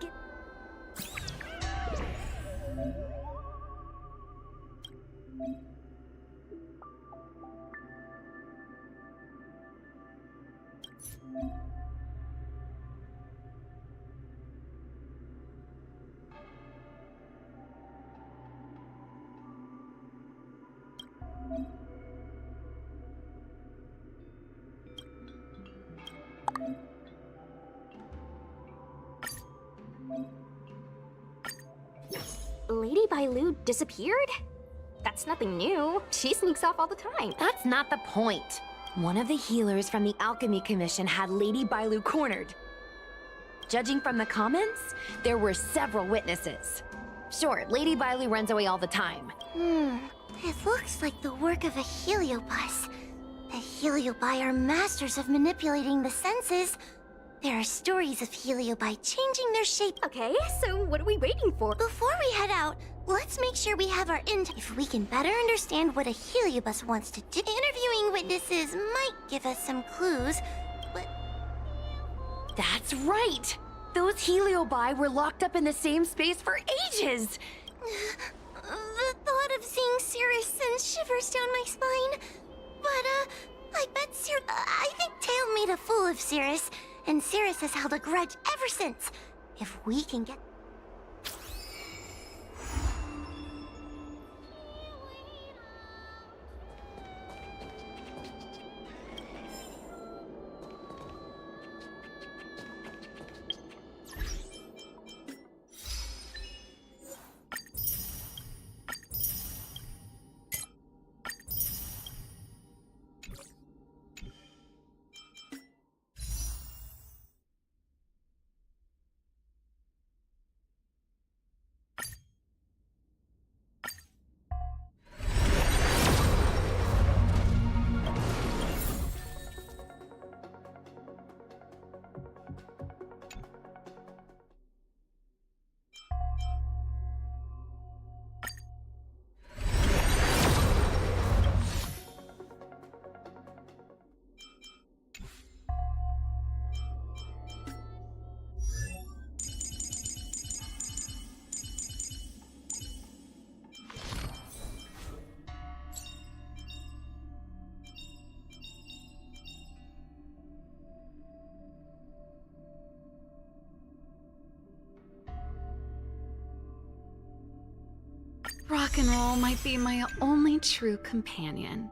Lady Bailu disappeared? That's nothing new. She sneaks off all the time. That's not the point. One of the healers from the Alchemy Commission had Lady Bailu cornered. Judging from the comments, there were several witnesses. Sure, Lady Bailu runs away all the time. It looks like the work of a Heliobus. The Heliobi are masters of manipulating the senses. There are stories of Heliobi changing their shape. Okay, so what are we waiting for? Before we head out, let's make sure we have our intel. If we can better understand what a Heliobus wants to do, interviewing witnesses might give us some clues, but... That's right! Those Heliobi were locked up in the same space for ages! The thought of seeing Cirrus sends shivers down my spine. But, I bet I think Tail made a fool of Cirrus, and Cirrus has held a grudge ever since. If we can get... rock and roll might be my only true companion.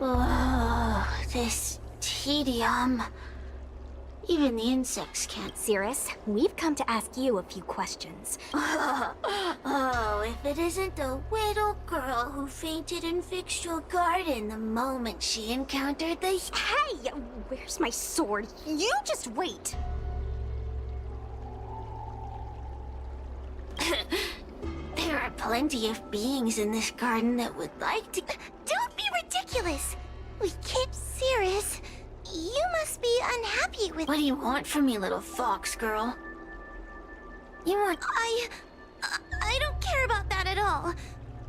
Oh, this tedium. Even the insects can't. Cirrus, we've come to ask you a few questions. Oh, if it isn't the little girl who fainted and fixed your garden the moment she encountered the... Hey! Where's my sword? You just wait! There are plenty of beings in this garden that would like to... Don't be ridiculous! We keep Cirrus. You must be unhappy with... What do you want from me, little fox girl? You want... I don't care about that at all.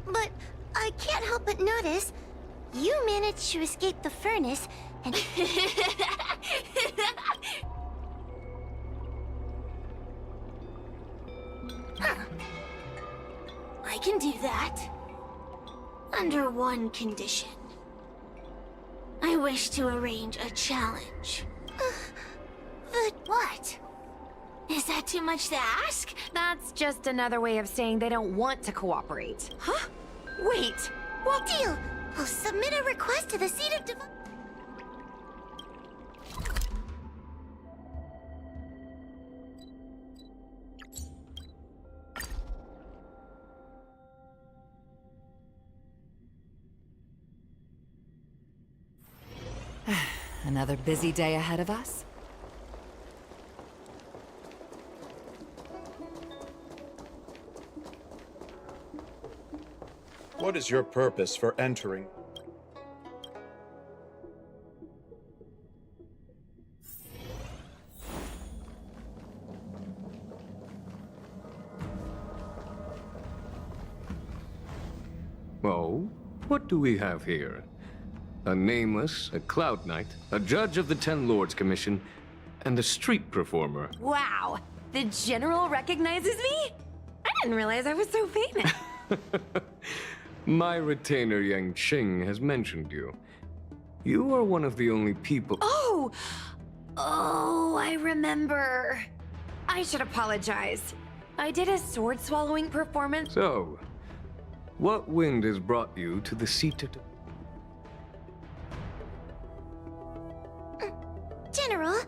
But I can't help but notice you managed to escape the furnace and... I can do that. Under one condition. I wish to arrange a challenge. But what? Is that too much to ask? That's just another way of saying they don't want to cooperate. Huh? Wait! Well, deal! I'll submit a request to the seat of divine. Another busy day ahead of us? What is your purpose for entering? Oh, what do we have here? A nameless, a cloud knight, a judge of the Ten Lords Commission, and a street performer. Wow! The General recognizes me? I didn't realize I was so famous. My retainer Yang Qing has mentioned you. You are one of the only people— Oh! Oh, I remember. I should apologize. I did a sword-swallowing performance. So, what wind has brought you to the seat of— General,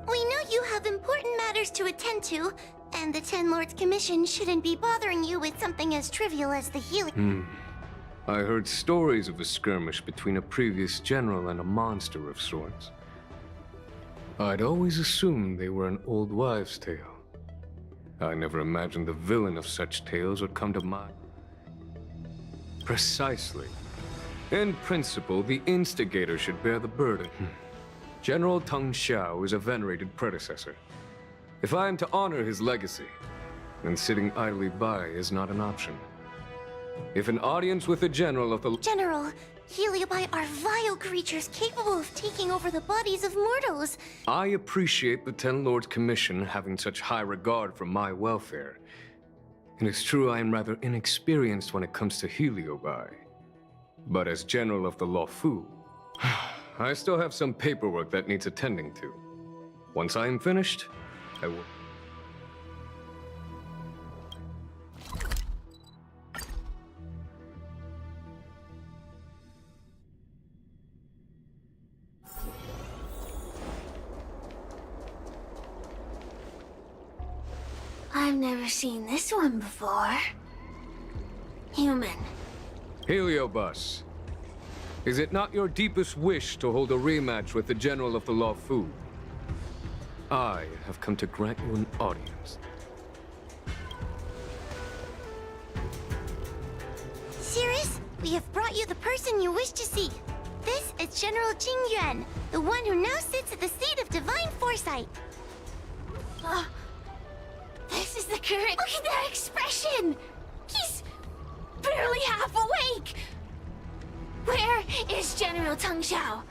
we know you have important matters to attend to, and the Ten Lords Commission shouldn't be bothering you with something as trivial as the healing. I heard stories of a skirmish between a previous general and a monster of sorts. I'd always assumed they were an old wives' tale. I never imagined the villain of such tales would come to mind. Precisely. In principle, the instigator should bear the burden. General Teng Xiao is a venerated predecessor. If I am to honor his legacy, then sitting idly by is not an option. If an audience with the general of the— General, Heliobyte are vile creatures capable of taking over the bodies of mortals. I appreciate the Ten Lords Commission having such high regard for my welfare. It is true I am rather inexperienced when it comes to Heliobyte. But as general of the Luofu, I still have some paperwork that needs attending to. Once I am finished, I will— I've never seen this one before. Human. Heliobus, is it not your deepest wish to hold a rematch with the General of the Luofu? I have come to grant you an audience. Sirius, we have brought you the person you wish to see. This is General Jing Yuan, the one who now sits at the seat of divine foresight. This is the current— Look at that expression! He's barely half awake! Where is General Teng Xiao?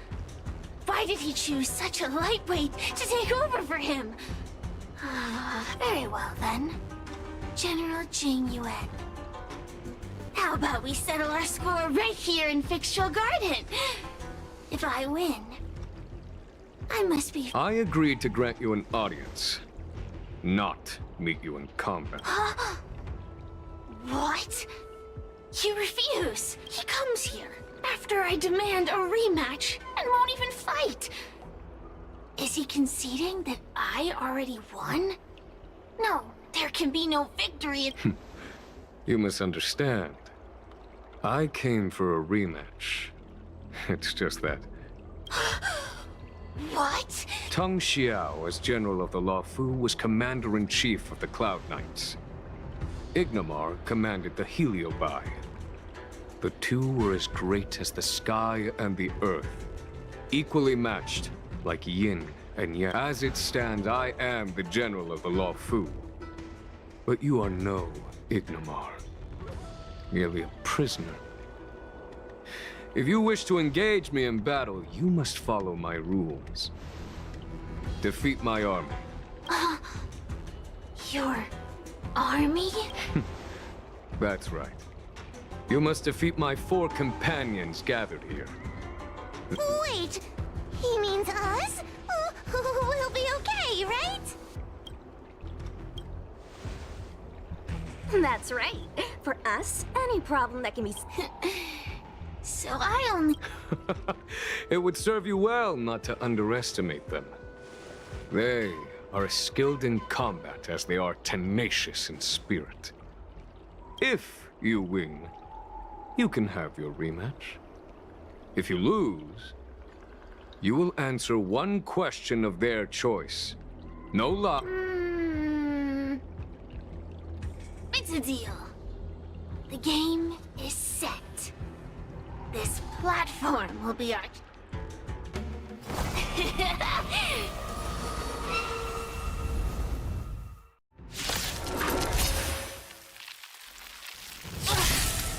Why did he choose such a lightweight to take over for him? Very well then. General Jing Yuan. How about we settle our score right here in Fictional Garden? If I win, I must be— I agreed to grant you an audience, not meet you in combat. What? You refuse. He comes here after I demand a rematch and won't even fight. Is he conceding that I already won? No, there can be no victory. You misunderstand. I came for a rematch. It's just that. What? Teng Xiao, as General of the Luofu, was Commander-in-Chief of the Cloud Knights. Ignomar commanded the Heliobyte. The two were as great as the sky and the earth, equally matched, like yin and yang. As it stands, I am the General of the Luofu. But you are no Ignomar, merely a prisoner. If you wish to engage me in battle, you must follow my rules. Defeat my army. You're army? That's right. You must defeat my 4 companions gathered here. Wait, he means us? We'll be okay, right? That's right. For us, any problem that can be... So I only... It would serve you well not to underestimate them. They are as skilled in combat as they are tenacious in spirit. If you win, you can have your rematch. If you lose, you will answer one question of their choice. No lie. It's a deal. The game is set. This platform will be our...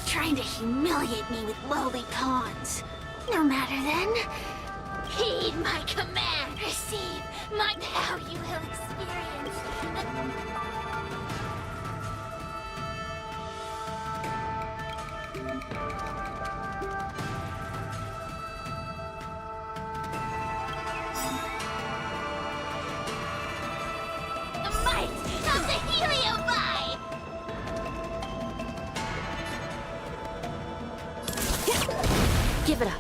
Trying to humiliate me with lowly pawns. No matter then. Heed my command. Receive my power you will experience. The might of the Heliobyte! Give it up.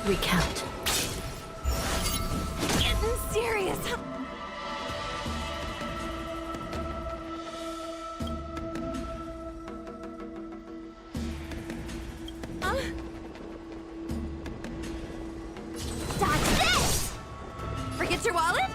Recount. Getting serious. Dodge this! Forget your wallet?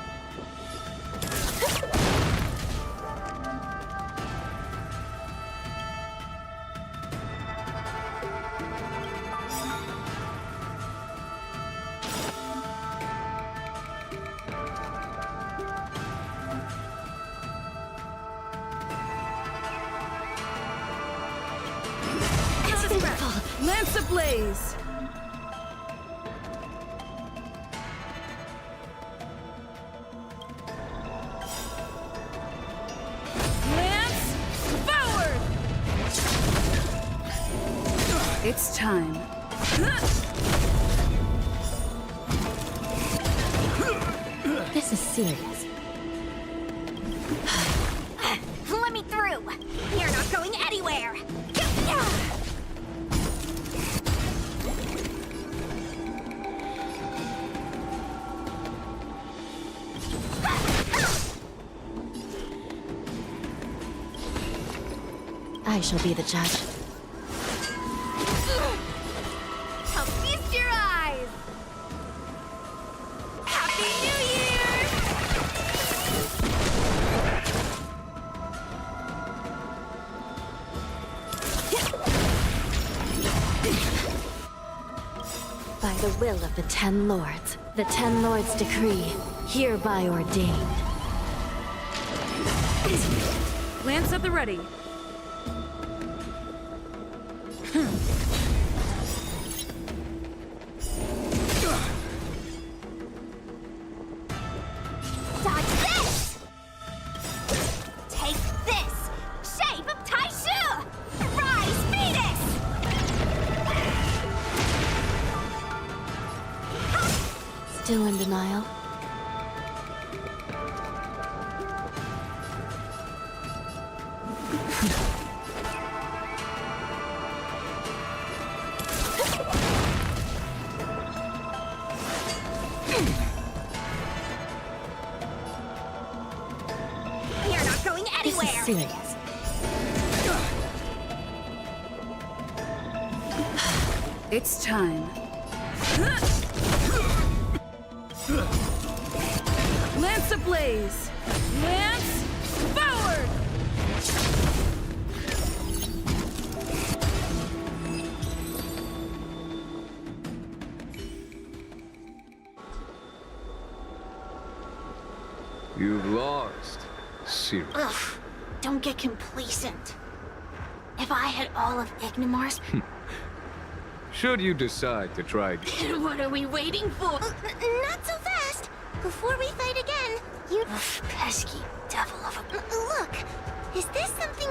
Lance ablaze! Lance forward! It's time. This is serious. Let me through! You're not going anywhere! I shall be the judge. I'll feast your eyes! Happy New Year! By the will of the 10 Lords, the 10 Lords' decree, hereby ordained. Lance at the ready. Dodge this! Take this! Shape of Taishu! Rise, Phoenix! Still in denial? You're not going anywhere! This is serious. It's time. Lance ablaze! Lance forward! You've lost. Serious. Ugh, don't get complacent. If I had all of Ignimar's... Should you decide to try again. What are we waiting for? Not so fast! Before we fight again, you... Ugh, pesky devil of a... Look, is this something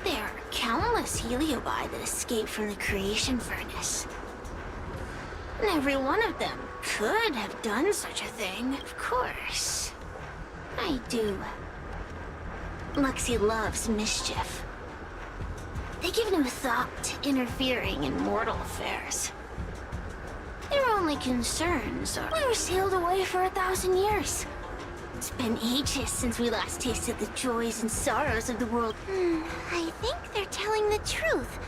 There are countless Heliobi that escaped from the creation furnace. And every one of them could have done such a thing, of course. I do. Luxie loves mischief. They give no thought to interfering in mortal affairs. Their only concerns are... We were sealed away for 1,000 years. It's been ages since we last tasted the joys and sorrows of the world. I think they're telling the truth.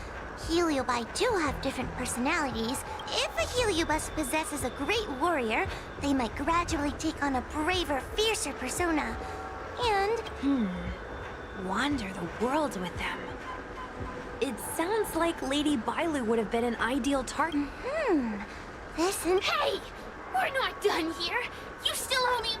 Heliobi do have different personalities. If a Heliobus possesses a great warrior, they might gradually take on a braver, fiercer persona. And... Wander the world with them. It sounds like Lady Bailu would have been an ideal target. Listen... Hey! We're not done here! You still owe me...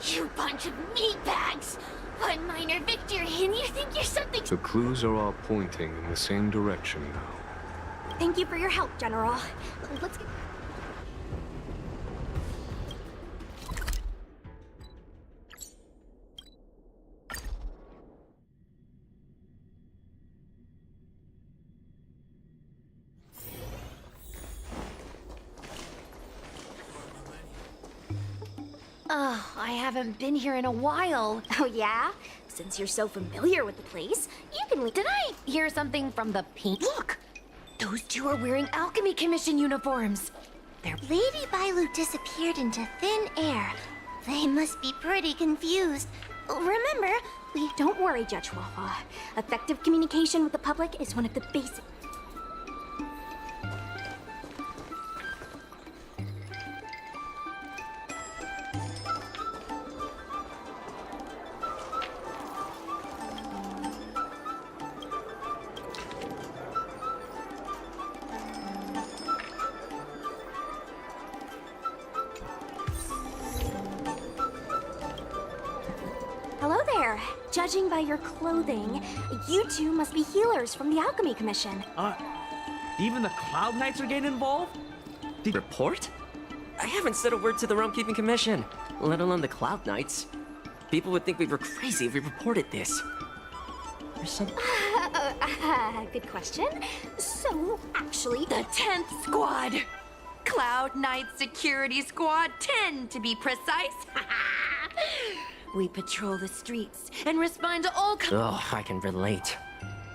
You bunch of meatbags! One minor victory and you think you're something... The clues are all pointing in the same direction now. Thank you for your help, General. Let's get... Oh, I haven't been here in a while. Oh yeah? Since you're so familiar with the place, you can leave. Did I hear something from the paint? Look! Those two are wearing Alchemy Commission uniforms. They're... Lady Bailu disappeared into thin air. They must be pretty confused. Remember, we... Don't worry, Judge Wawa. Effective communication with the public is one of the basic... Hello there. Judging by your clothing, you two must be healers from the Alchemy Commission. Even the Cloud Knights are getting involved? Report? I haven't said a word to the Realm-Keeping Commission, let alone the Cloud Knights. People would think we were crazy if we reported this. There's some... Good question. So, actually... The 10th Squad! Cloud Knight Security Squad 10, to be precise. We patrol the streets and respond to all Oh, I can relate.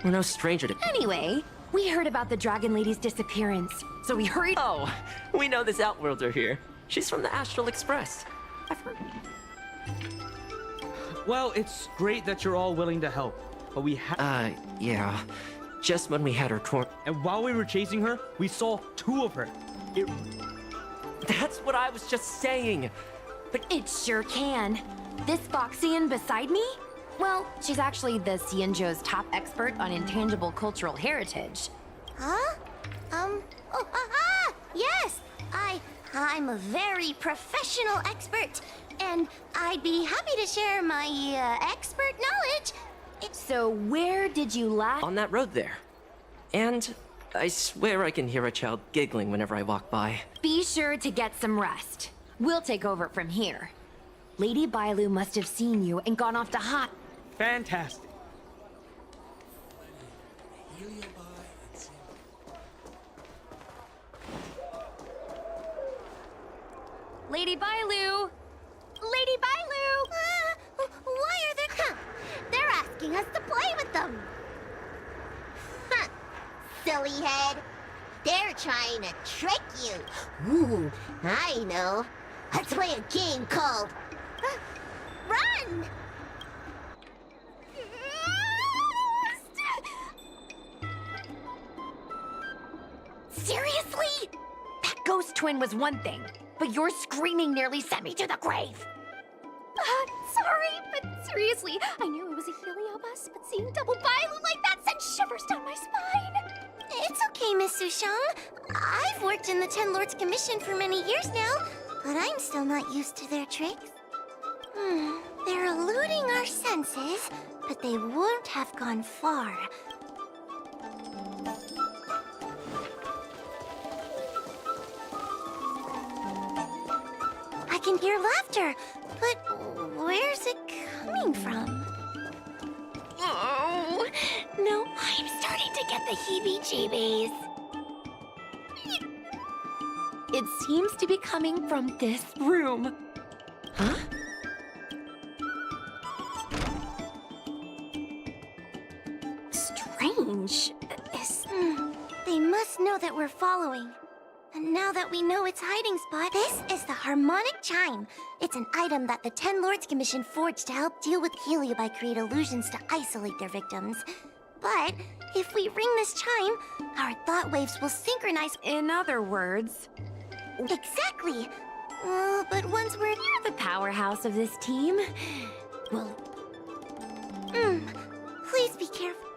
We're no stranger to... Anyway, we heard about the Dragon Lady's disappearance, so we hurried... Oh, we know this Outworlder here. She's from the Astral Express. I've heard... Well, it's great that you're all willing to help, but we yeah. Just when we had her torn... And while we were chasing her, we saw two of her. That's what I was just saying. But it sure can. This Foxian beside me? Well, she's actually the Xianzhou's top expert on intangible cultural heritage. Huh? Yes! I'm a very professional expert, and I'd be happy to share my, expert knowledge. So where did you last... On that road there. And I swear I can hear a child giggling whenever I walk by. Be sure to get some rest. We'll take over from here. Lady Bailu must have seen you and gone off to hot. Fantastic. Lady Bailu! Lady Bailu! Why are they... They're asking us to play with them. Silly head. They're trying to trick you. Ooh, I know. Let's play a game called... Run! Seriously? That ghost twin was one thing, but your screaming nearly sent me to the grave. Sorry, but seriously, I knew it was a heliobus, but seeing double Bailu like that sent shivers down my spine. It's okay, Miss Sushang. I've worked in the Ten Lords Commission for many years now, but I'm still not used to their tricks. They're eluding our senses, but they won't have gone far. I can hear laughter, but where's it coming from? Oh, no, I'm starting to get the heebie-jeebies. It seems to be coming from this room. Huh? Strange. They must know that we're following. And now that we know its hiding spot, this is the harmonic chime. It's an item that the Ten Lords Commission forged to help deal with helio by create illusions to isolate their victims. But if we ring this chime, our thought waves will synchronize. In other words... Exactly. But once we're near the powerhouse of this team, well... Please be careful.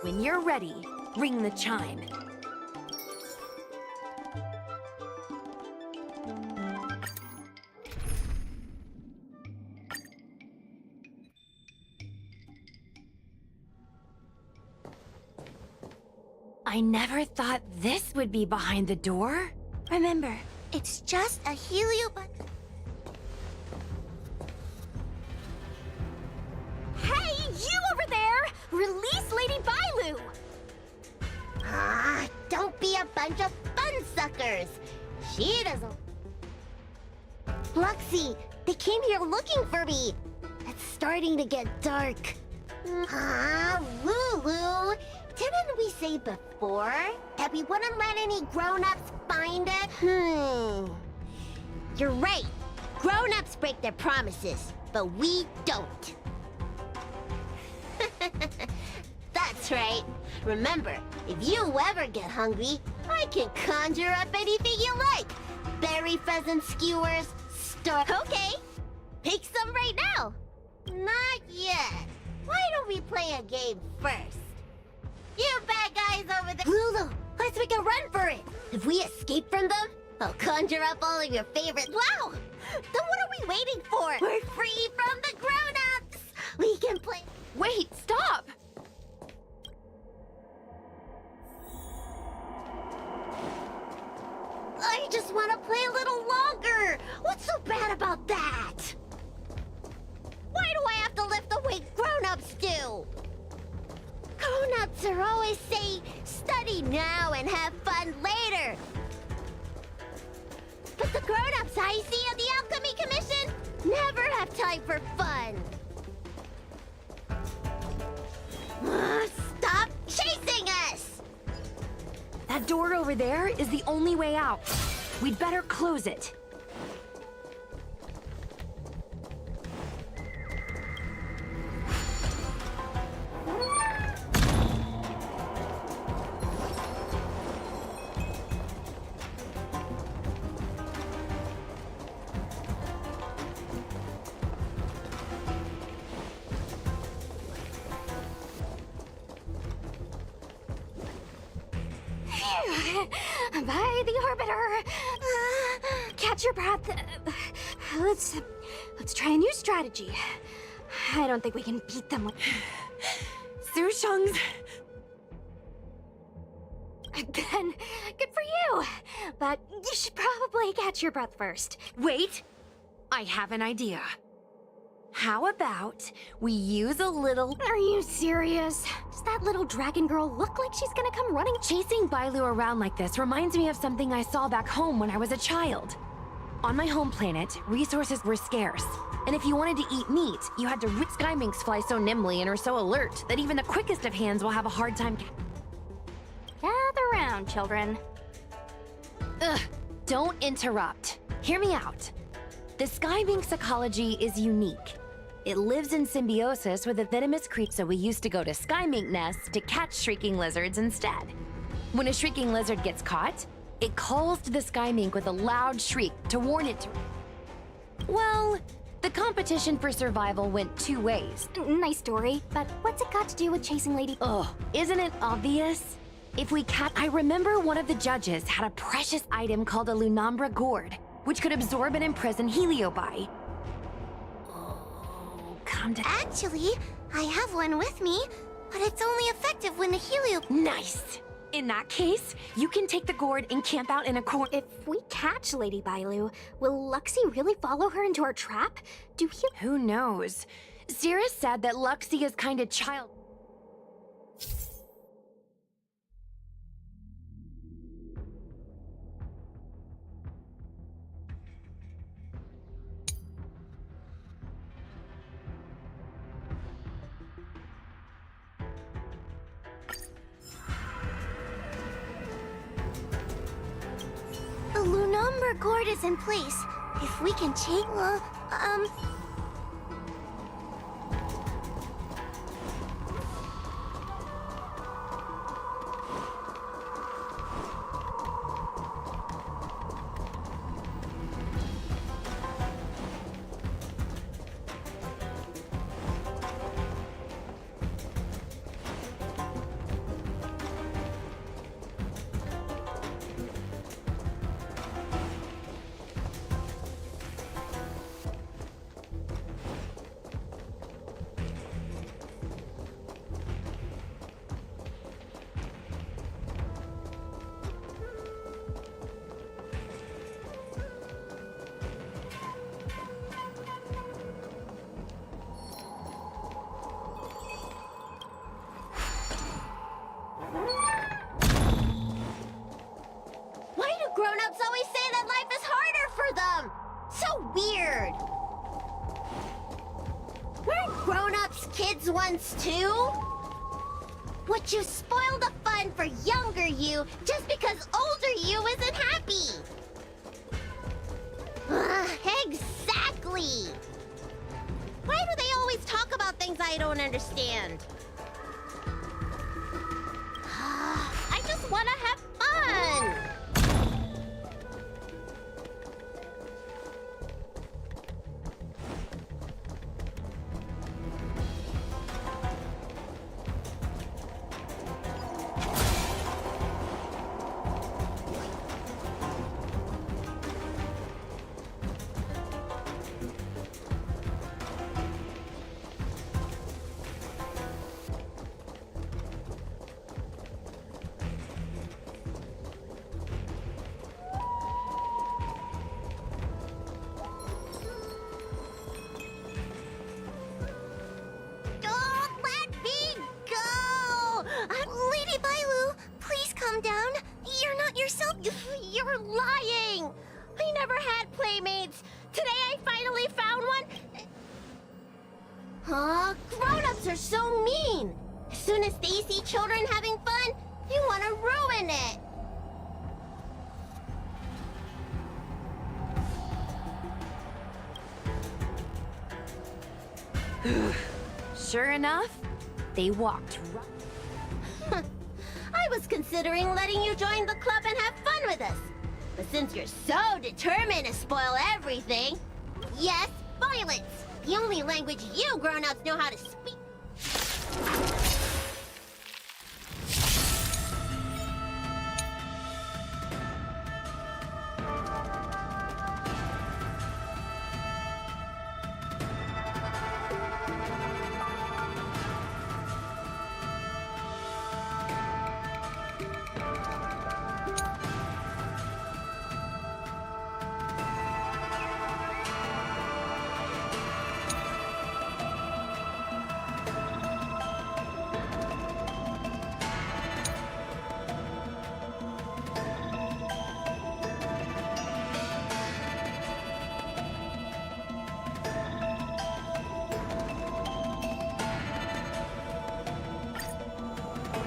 When you're ready, ring the chime. I never thought this would be behind the door. Remember, it's just a helio button. Hey, you over there! Release Lady Bailu! Don't be a bunch of fun suckers. She doesn't... Fluxy, they came here looking for me. It's starting to get dark. Lulu, didn't we say before that we wouldn't let any grown-ups find it? You're right. Grown-ups break their promises, but we don't. That's right. Remember, if you ever get hungry, I can conjure up anything you like. Berry pheasant skewers, Okay, pick some right now. Not yet. Why don't we play a game first? You bad guys over there. Lulu, let's make a run for it. If we escape from them, I'll conjure up all of your favorites. Wow! Then what are we waiting for? We're free from the grown-ups. We can play... Wait, stop! I just want to play a little longer. What's so bad about that? Why do I have to lift the weight grown-ups do? Grown-ups are always saying, study now and have fun later. But the grown-ups I see at the Alchemy Commission never have time for fun. Stop chasing us! That door over there is the only way out. We'd better close it. By the orbiter. Catch your breath. Let's try a new strategy. I don't think we can beat them. Sushang's... Then, good for you. But you should probably catch your breath first. Wait, I have an idea. How about we use a little... Are you serious? Does that little dragon girl look like she's gonna come running? Chasing Bailu around like this reminds me of something I saw back home when I was a child. On my home planet, resources were scarce. And if you wanted to eat meat, you had to Sky minks fly so nimbly and are so alert that even the quickest of hands will have a hard time. Gather round, children. Ugh, don't interrupt. Hear me out. The Sky mink's ecology is unique. It lives in symbiosis with the venomous creatures, so we used to go to Sky mink nests to catch shrieking lizards instead. When a shrieking lizard gets caught, it calls to the Sky mink with a loud shriek to warn it to... Well, the competition for survival went two ways. Nice story, but what's it got to do with chasing Lady... Ugh, isn't it obvious? If we I remember one of the judges had a precious item called a Lunombra gourd, which could absorb and imprison Heliobi. Oh, calm down. Actually, I have one with me, but it's only effective when the helio... Nice! In that case, you can take the gourd and camp out in a corner. If we catch Lady Bailu, will Luxie really follow her into our trap? Who knows? Zira said that Luxie is kind of child... The Lunombra gourd is in place. If we can take... Grown-ups always say that life is harder for them! So weird! Weren't grown-ups kids once too? Would you spoil the fun for younger you just because older you isn't happy? Exactly! Why do they always talk about things I don't understand? I just want to have fun! You're lying! I never had playmates! Today I finally found one! Grown-ups are so mean! As soon as they see children having fun, you want to ruin it! Sure enough, they walked right... I was considering letting you join the club and have fun with us. But since you're so determined to spoil everything... Yes, violence! The only language you grown-ups know how to speak.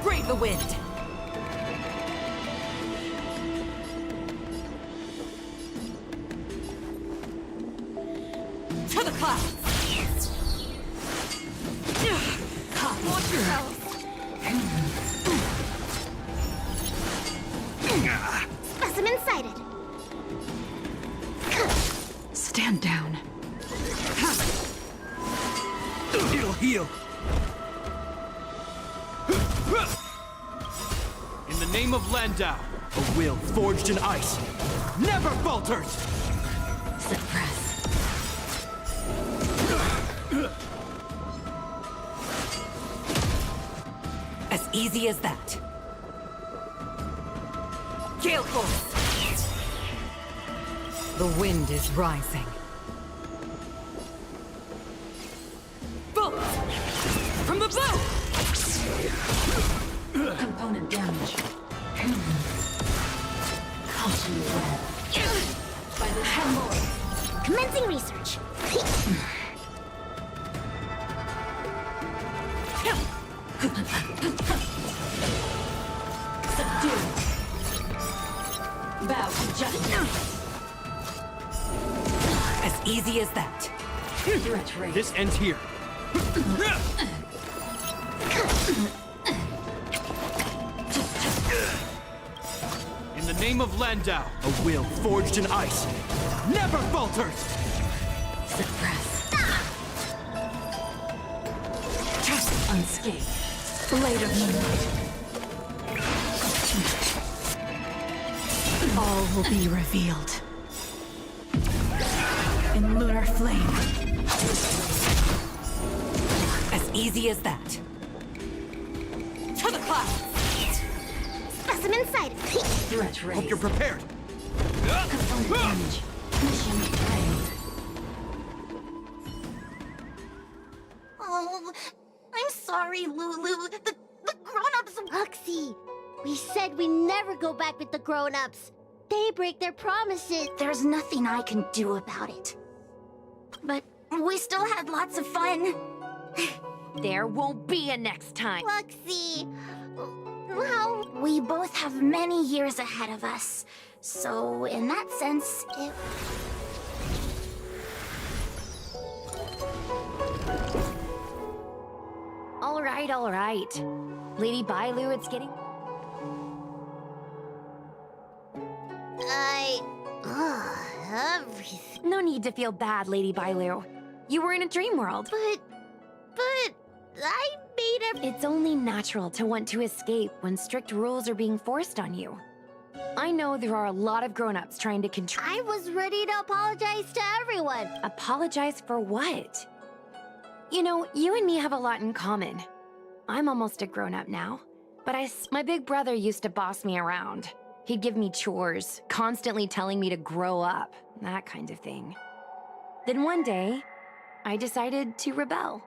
Brave the wind! To the clouds! Watch yourself! Specimen sighted. Stand down. It'll heal. In the name of Landau, a will forged in ice never falters! Suppress. As easy as that. Gale force! The wind is rising. Bolt! From the bow! Component damage. Caution web. By the Hellboy. Commencing research. Subdue. Bow to justice. As easy as that. Threat rate. This ends here. In the name of Landau, a will forged in ice never falters! Suppress. Unscathed. Blade of moonlight. All will be revealed. In lunar flame. As easy as that. To the clouds! Specimen sighted. Threat rate. Hope you're prepared. Component damage. Mission failed. Oh, I'm sorry, Lulu. The grown-ups... Luxie, we said we never go back with the grown-ups. They break their promises. There's nothing I can do about it. But we still had lots of fun. There won't be a next time. Luxie, how... We both have many years ahead of us. So, in that sense, it... All right. Lady Bailu, it's getting... everything. No need to feel bad, Lady Bailu. You were in a dream world. But I made a... It's only natural to want to escape when strict rules are being forced on you. I know there are a lot of grown-ups trying to control... I was ready to apologize to everyone. Apologize for what? You know, you and me have a lot in common. I'm almost a grown-up now, but my big brother used to boss me around. He'd give me chores, constantly telling me to grow up, that kind of thing. Then one day, I decided to rebel.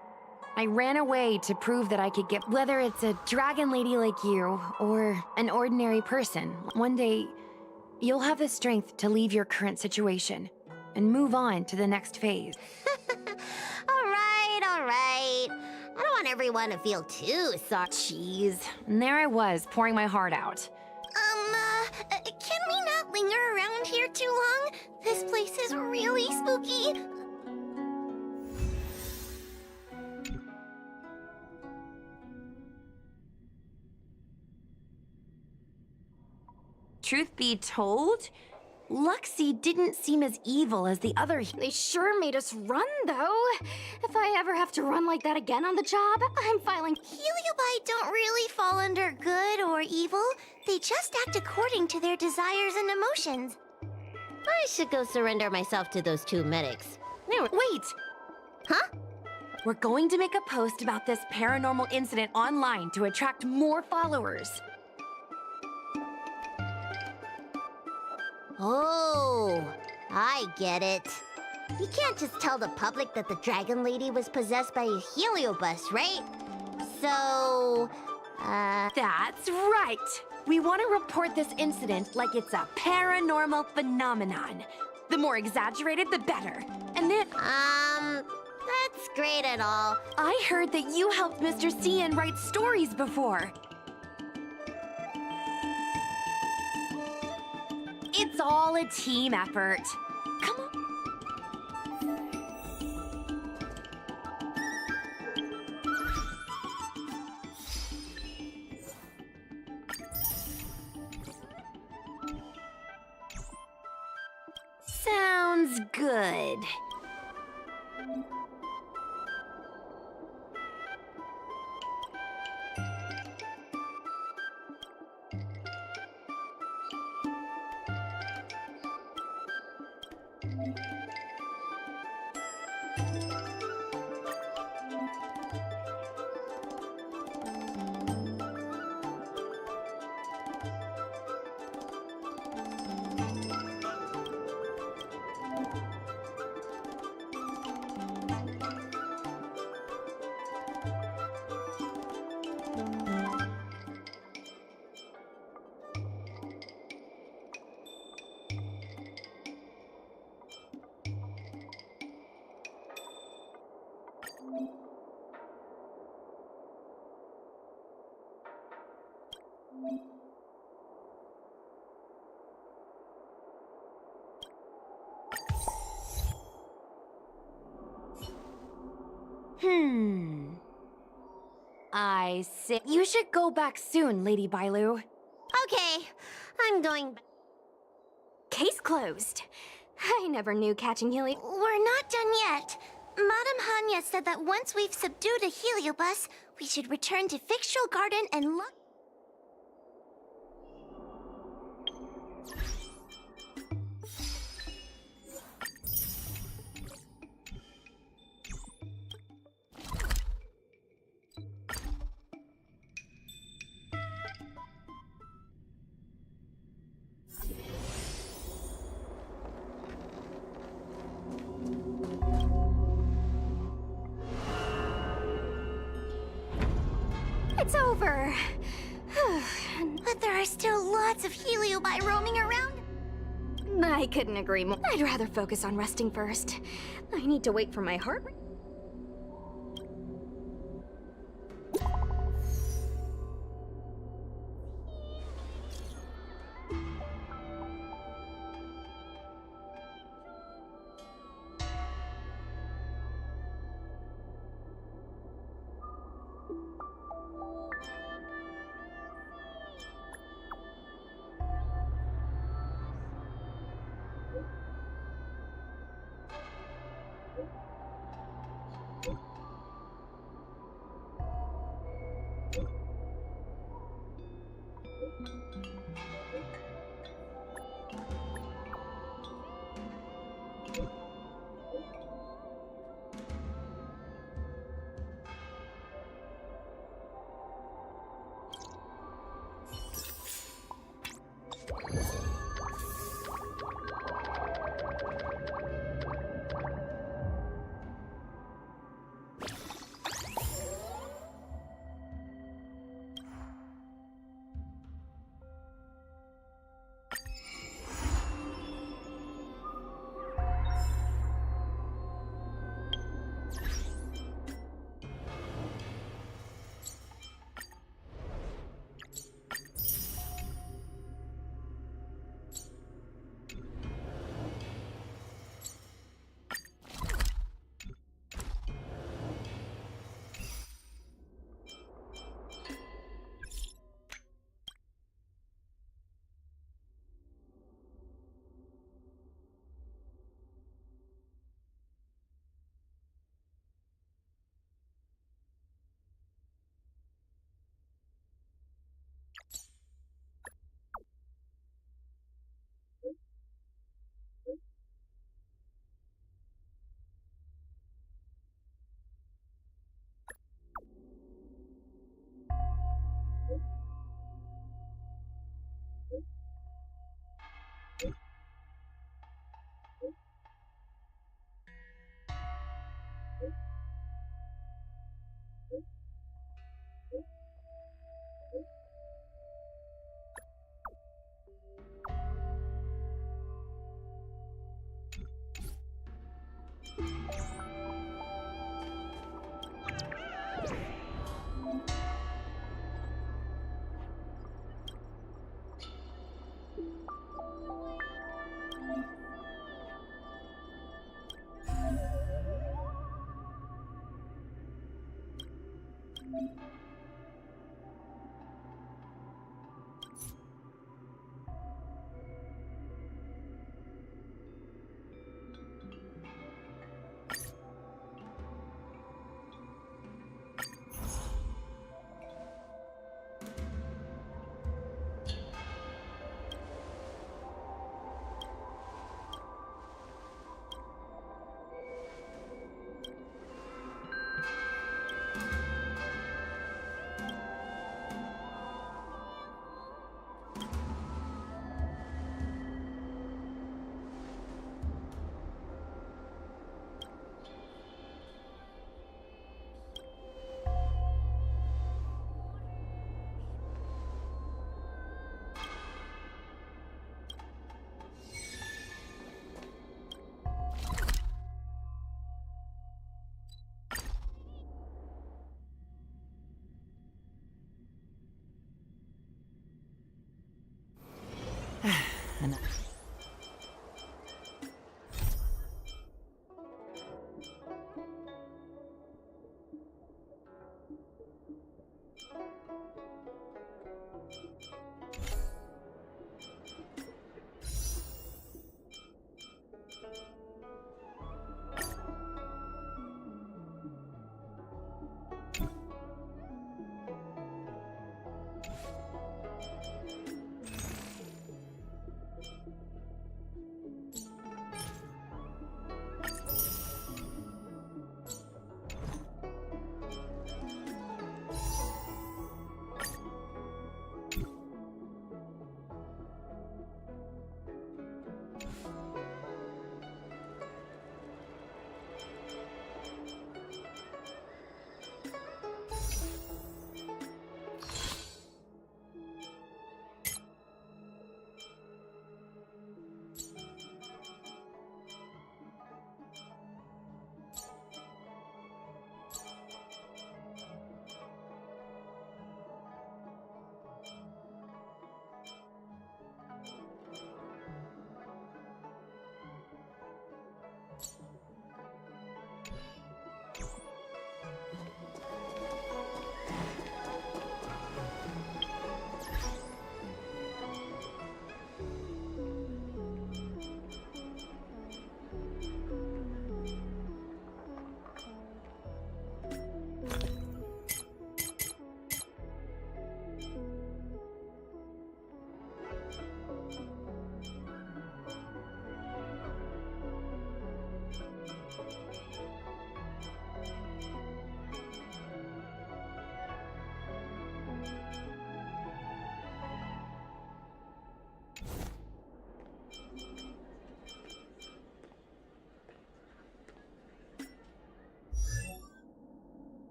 I ran away to prove that I could get, whether it's a dragon lady like you or an ordinary person. One day, you'll have the strength to leave your current situation and move on to the next phase. All right. I don't want everyone to feel too sorry. Jeez, and there I was, pouring my heart out. Can we not linger around here too long? This place is really spooky. Truth be told, Luxie didn't seem as evil as the other. They sure made us run, though. If I ever have to run like that again on the job, I'm filing... Heliobite don't really fall under good or evil. They just act according to their desires and emotions. I should go surrender myself to those two medics. Wait! Huh? We're going to make a post about this paranormal incident online to attract more followers. Oh, I get it. You can't just tell the public that the Dragon Lady was possessed by a heliobus, right? So, That's right! We want to report this incident like it's a paranormal phenomenon. The more exaggerated, the better. And then... that's great and all. I heard that you helped Mr. Cian write stories before. It's all a team effort. Come on. Sounds good. I see. You should go back soon, Lady Bailu. Okay, I'm going back. Case closed. I never knew catching helium. We're not done yet. Madame Hanya said that once we've subdued a heliobus, we should return to Fictional Garden and look. It's over. But there are still lots of heliobi roaming around. I couldn't agree more. I'd rather focus on resting first. I need to wait for my heart rate.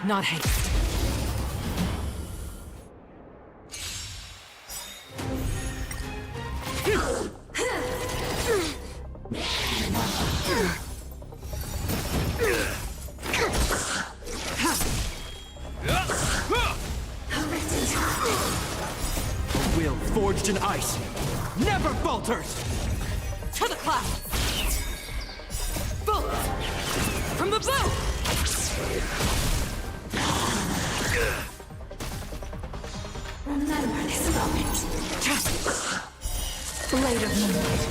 Not haste. A will forged in ice never falters! To the clouds! Bolt! From the bow! Remember this moment. Blade of moonlight.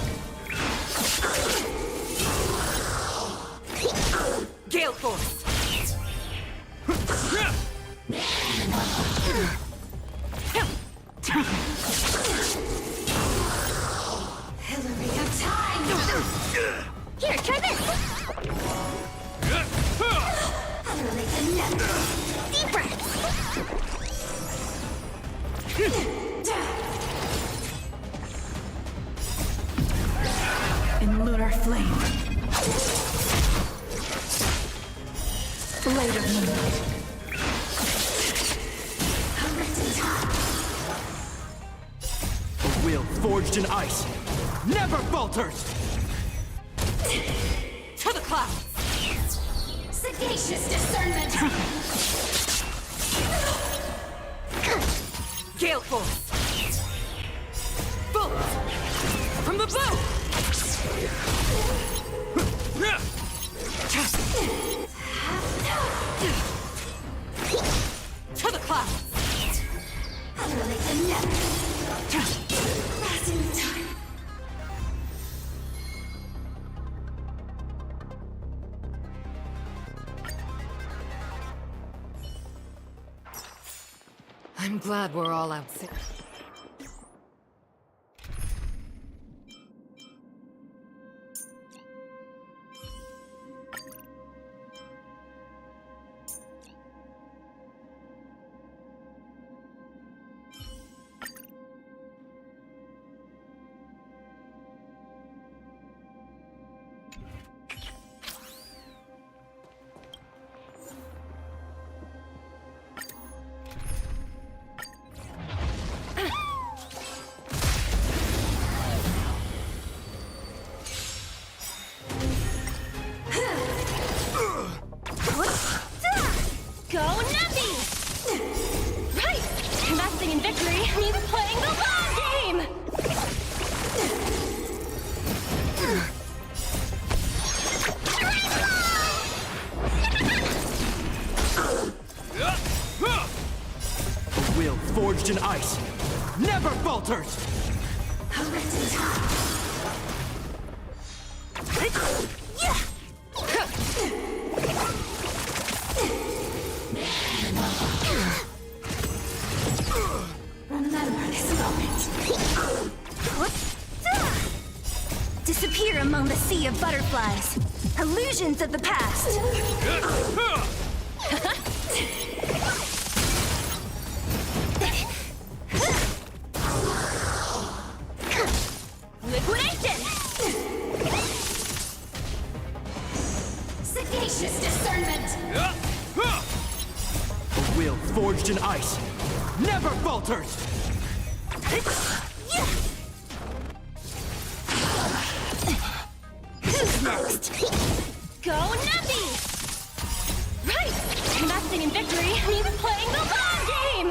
Gale force! Hillary of time! Here, try this! Utterly connected. Deep breaths! flame. Blade of moonlight. A will forged in ice never falters! To the clouds! Sagacious discernment! Gale force! Bolt! From the bow! To the clouds! I'm glad we're all out sick. Go Nappy! Right! Investing in victory means playing the long game! A will forged in ice never falters! Remember this moment. Disappear among the sea of butterflies. Illusions of the past. Liquidation! Sagacious discernment! A will forged in ice never falters! Who's next? Go Nappy! Right! Investing in victory means playing the long game!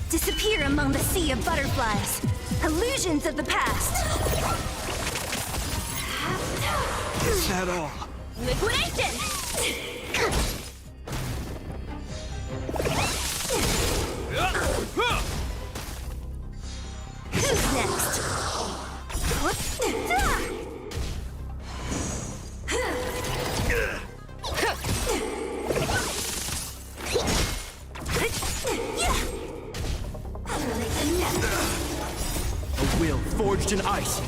Disappear among the sea of butterflies. Illusions of the past. Is that all? Liquidation! Who's next? A will forged in ice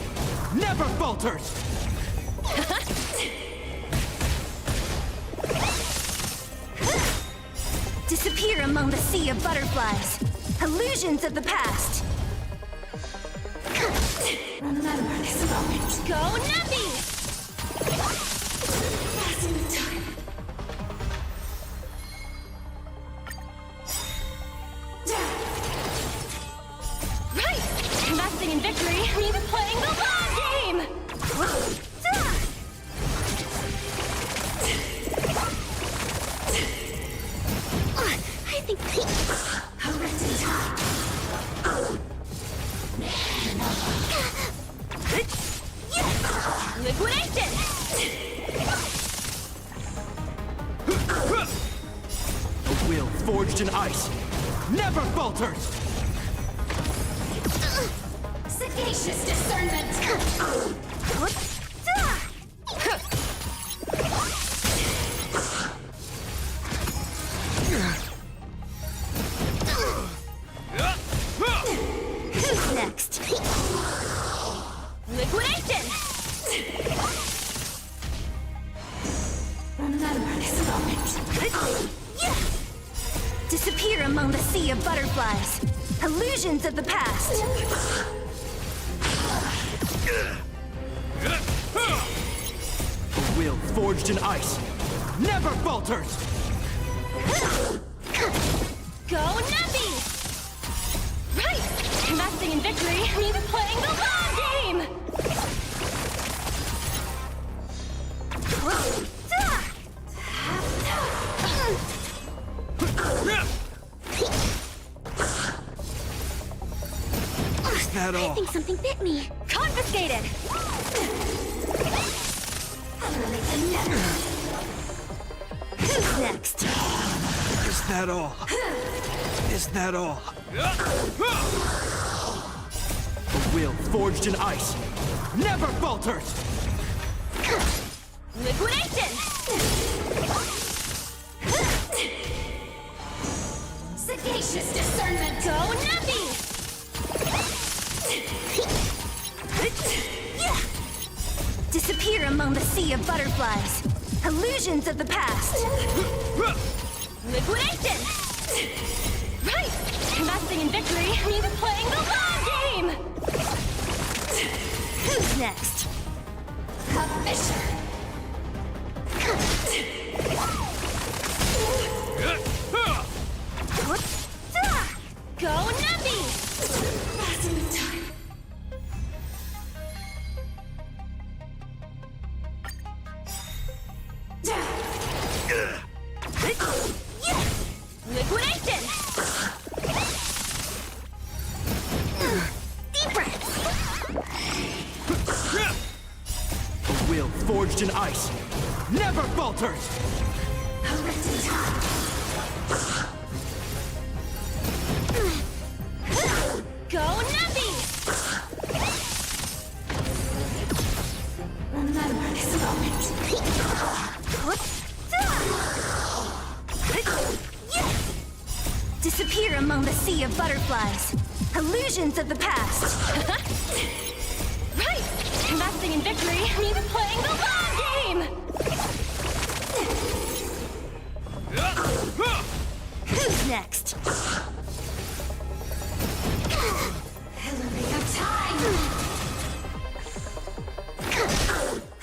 never falters! Disappear among the sea of butterflies. Illusions of the past. Remember this moment. Go Nappy! Passing time. Right! Investing in victory means playing the long game! I think Liquidation! A will forged in ice never falters! Sagacious discernment! Who's next? Liquidation! Remember this moment. Disappear among the sea of butterflies. Illusions of the past. A will forged in ice never falters! Go Nappy! Right! Investing in victory means playing the long game! Is that all? I think something bit me. Confiscated! Who's next? Is that all? Is that all? A will forged in ice never falters! Liquidation! Sagacious discernment. Go Nappy! Disappear among the sea of butterflies. Illusions of the past. Liquidation! Right! Investing in victory means playing the long game! Who's next? A fisher. Go Nappy! Passing the time. Liquidation! Deep breath. A will forged in ice never falters! Go Nappy! Remember this moment. Disappear among the sea of butterflies. Illusions of the past. Right! Investing in victory means playing the long game! Who's next? Elevate of time.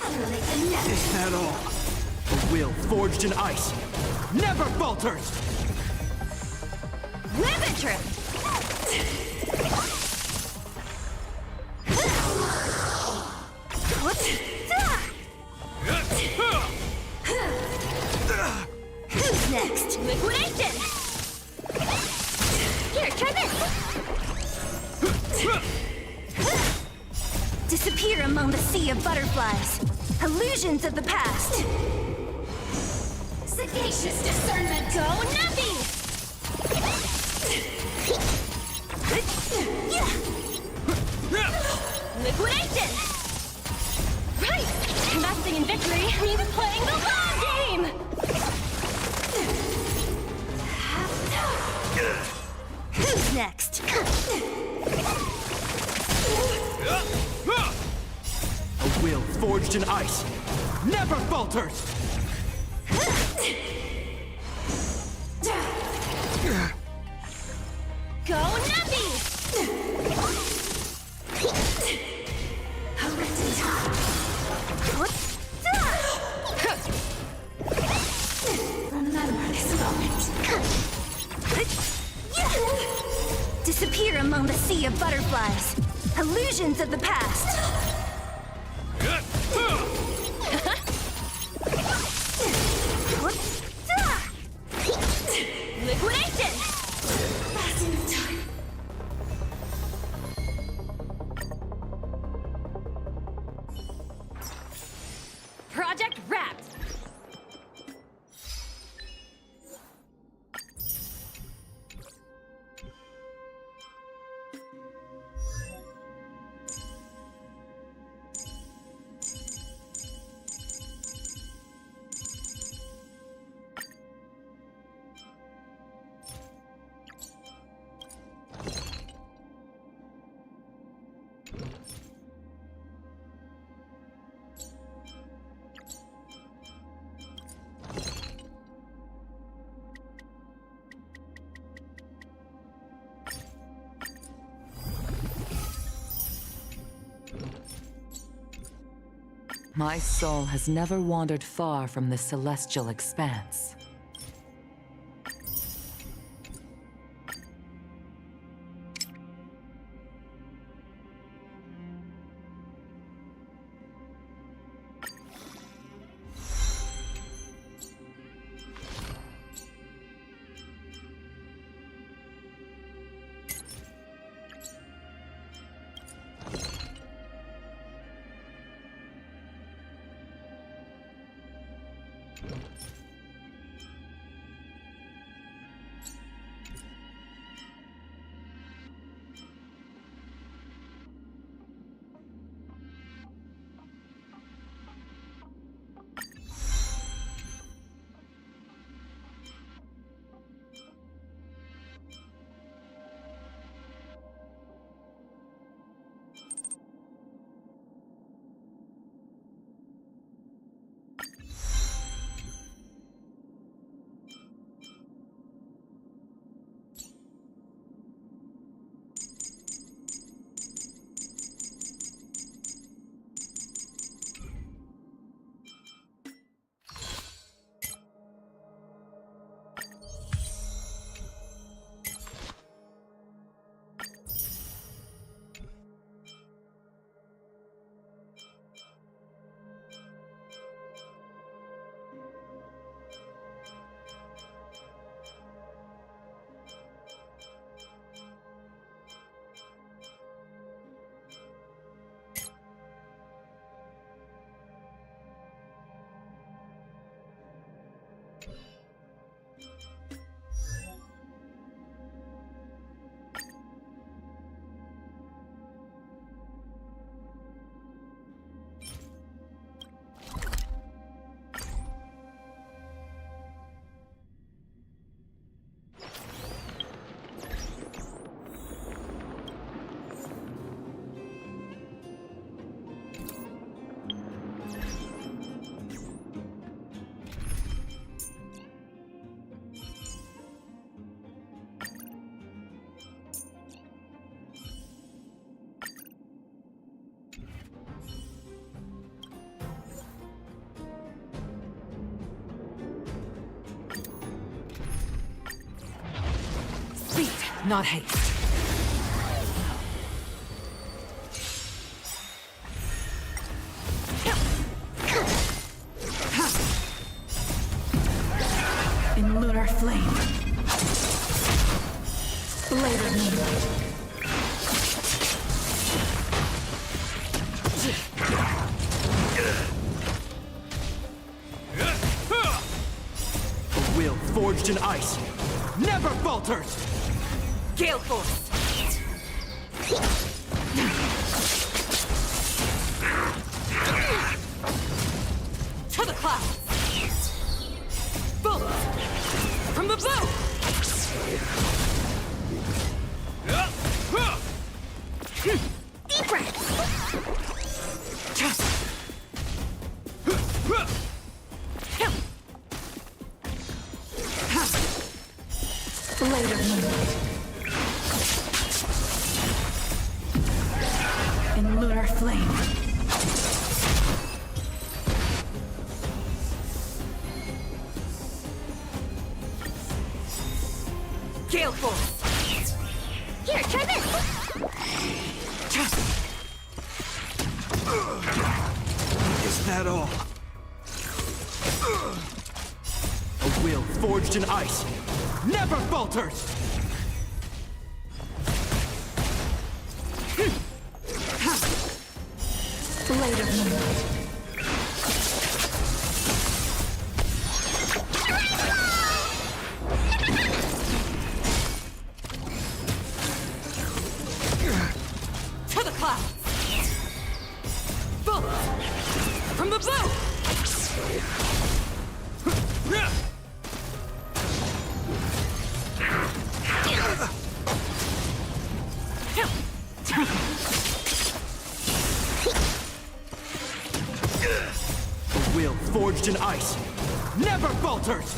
Elevate the net. Is that all? A will forged in ice never falters! Live it trip! Who's next? Liquidation! Here, try this! Disappear among the sea of butterflies. Illusions of the past. Sagacious discernment. Go Nappy! Liquidation! Right! Investing in victory means playing the long game! Who's next? A will forged in ice never falters! Go Nappy! Remember this moment. Disappear among the sea of butterflies. Illusions of the past. Liquidation! Passing of time. Project wrapped! My soul has never wandered far from the celestial expanse. Not haste. In lunar flame. Blade of moonlight. A will forged in ice never falters! Gale Force! To the clouds! Bullets! From the bow! Deep breath! Blade of moonlight. In lunar flame. Gale Force! Here, try this! Is that all? A will forged in ice never falters! Blade of moonlight. To the clouds! Bullets! From the bow! A will forged in ice never falters!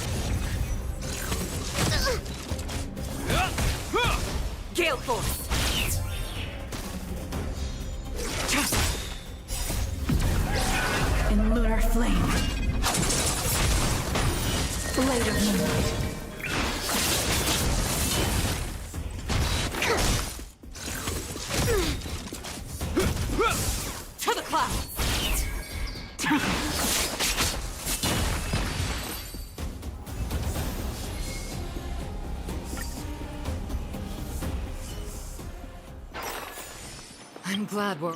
Gale Force! In I'm glad we're...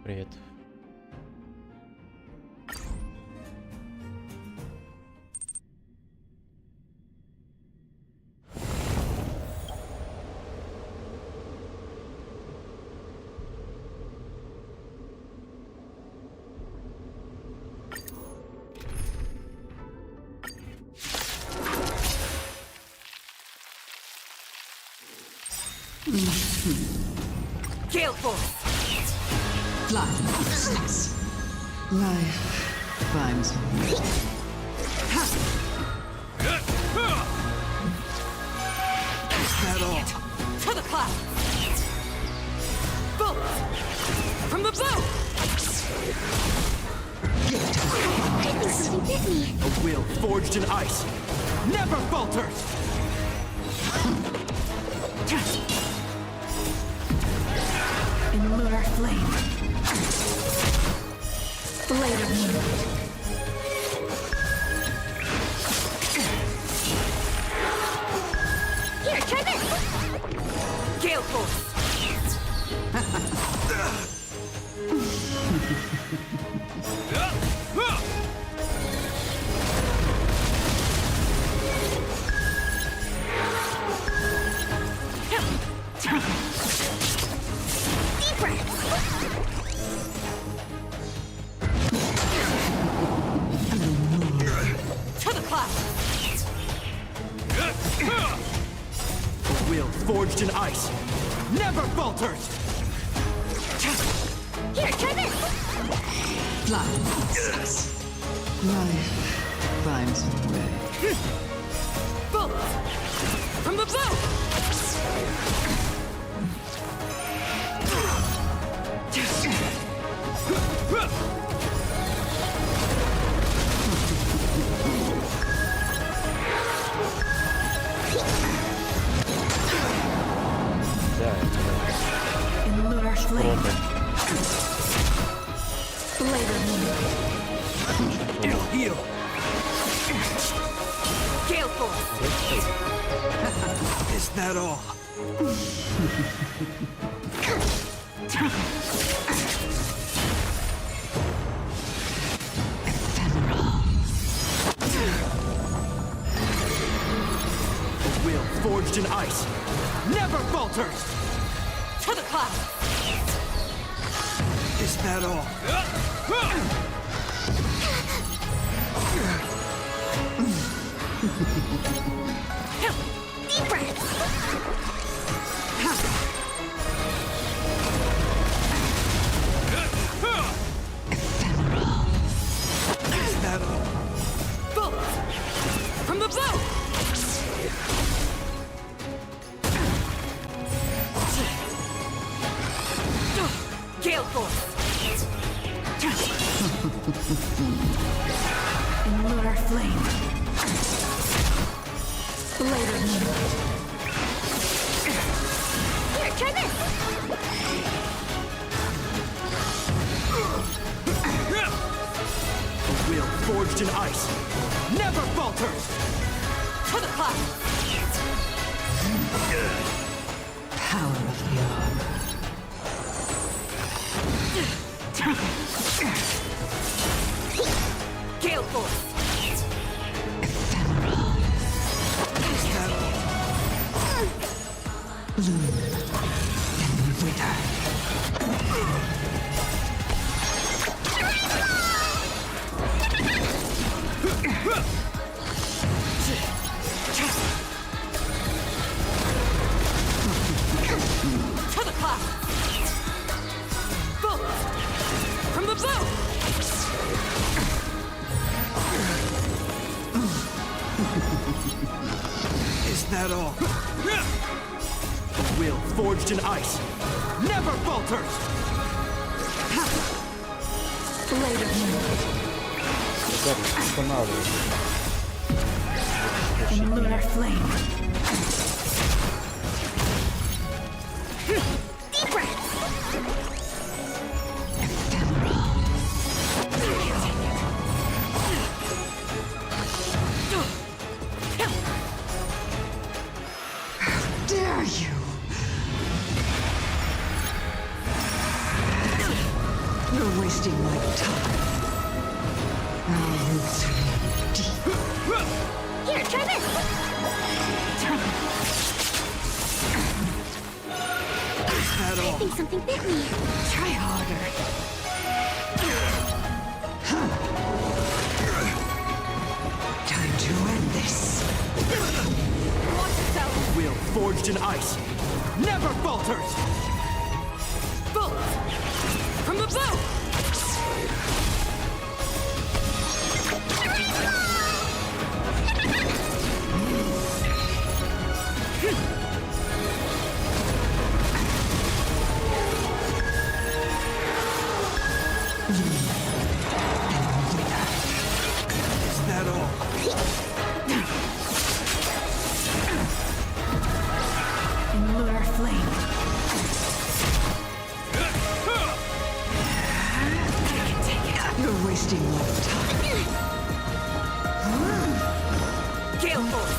Привет. Gale Force! Life finds me. That all? To the cloud! Bolt! From the bow! I think something bit me. A will forged in ice never falters! In lunar flame. Later moonlight. Here, try this. Gale Force! Deep breath. To the cloud! A will forged in ice never falters! Here, try this. Life finds a way. Bolt! From the bow! Да, это In lunar flame. пробы. Later moonlight. It'll heal! Gale Force! Is that all? A will forged in ice never falters! To the cloud! Is that all? Deep breath. Is that all? Bolt! From the bow! Gale Force! In lunar flame. Later moonlight. Here, try this. A will forged in ice never falters! To the cloud! Power of the armor. Gale Force! Bloom and wither. To the cloud! Bolt! From the bow! that all? A will forged in ice never falters! Later. Ребята, останавливайтесь. In lunar flame. Deep breaths! Dare you? You're wasting my time. Our roots run deep. Here, try this! That I all? think something bit me. Try harder. Time to end this. Watch yourself! A will forged in ice never falters! Bullets! From the bow! Is that all? In lunar flame. You're wasting my time. Gale force!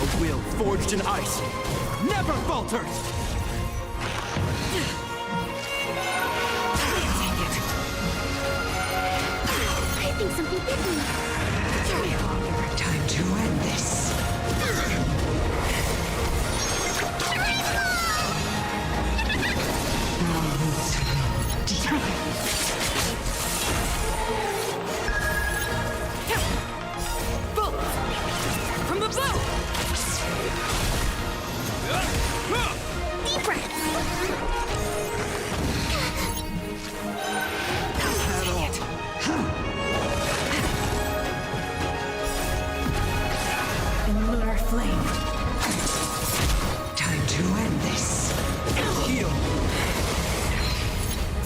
A will forged in ice never falters! I think something bit me. Time to end this. Our roots run deep. Bullets! From the bow! Deep breaths! That all? In lunar flame. Time to end this. Heal!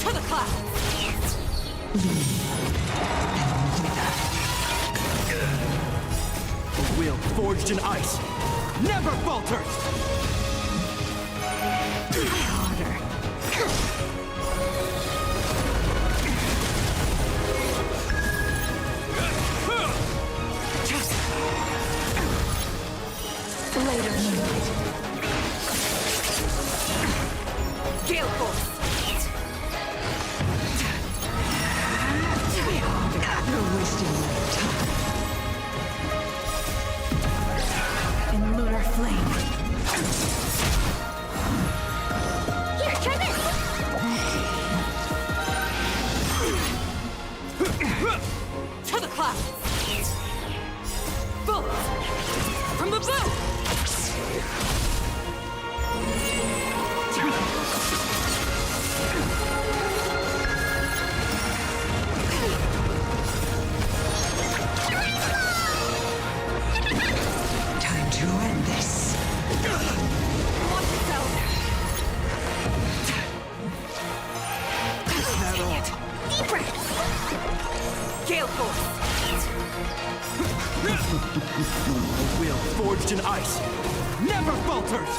To the clouds! A will forged in ice never falters! Later. Gale force! You're wasting my time. In lunar flame. Here, try this! To the clouds! Bullets! From the bow! Time to end this. Watch yourself! That all? Deep breaths! Gale force! A will forged in ice never falters!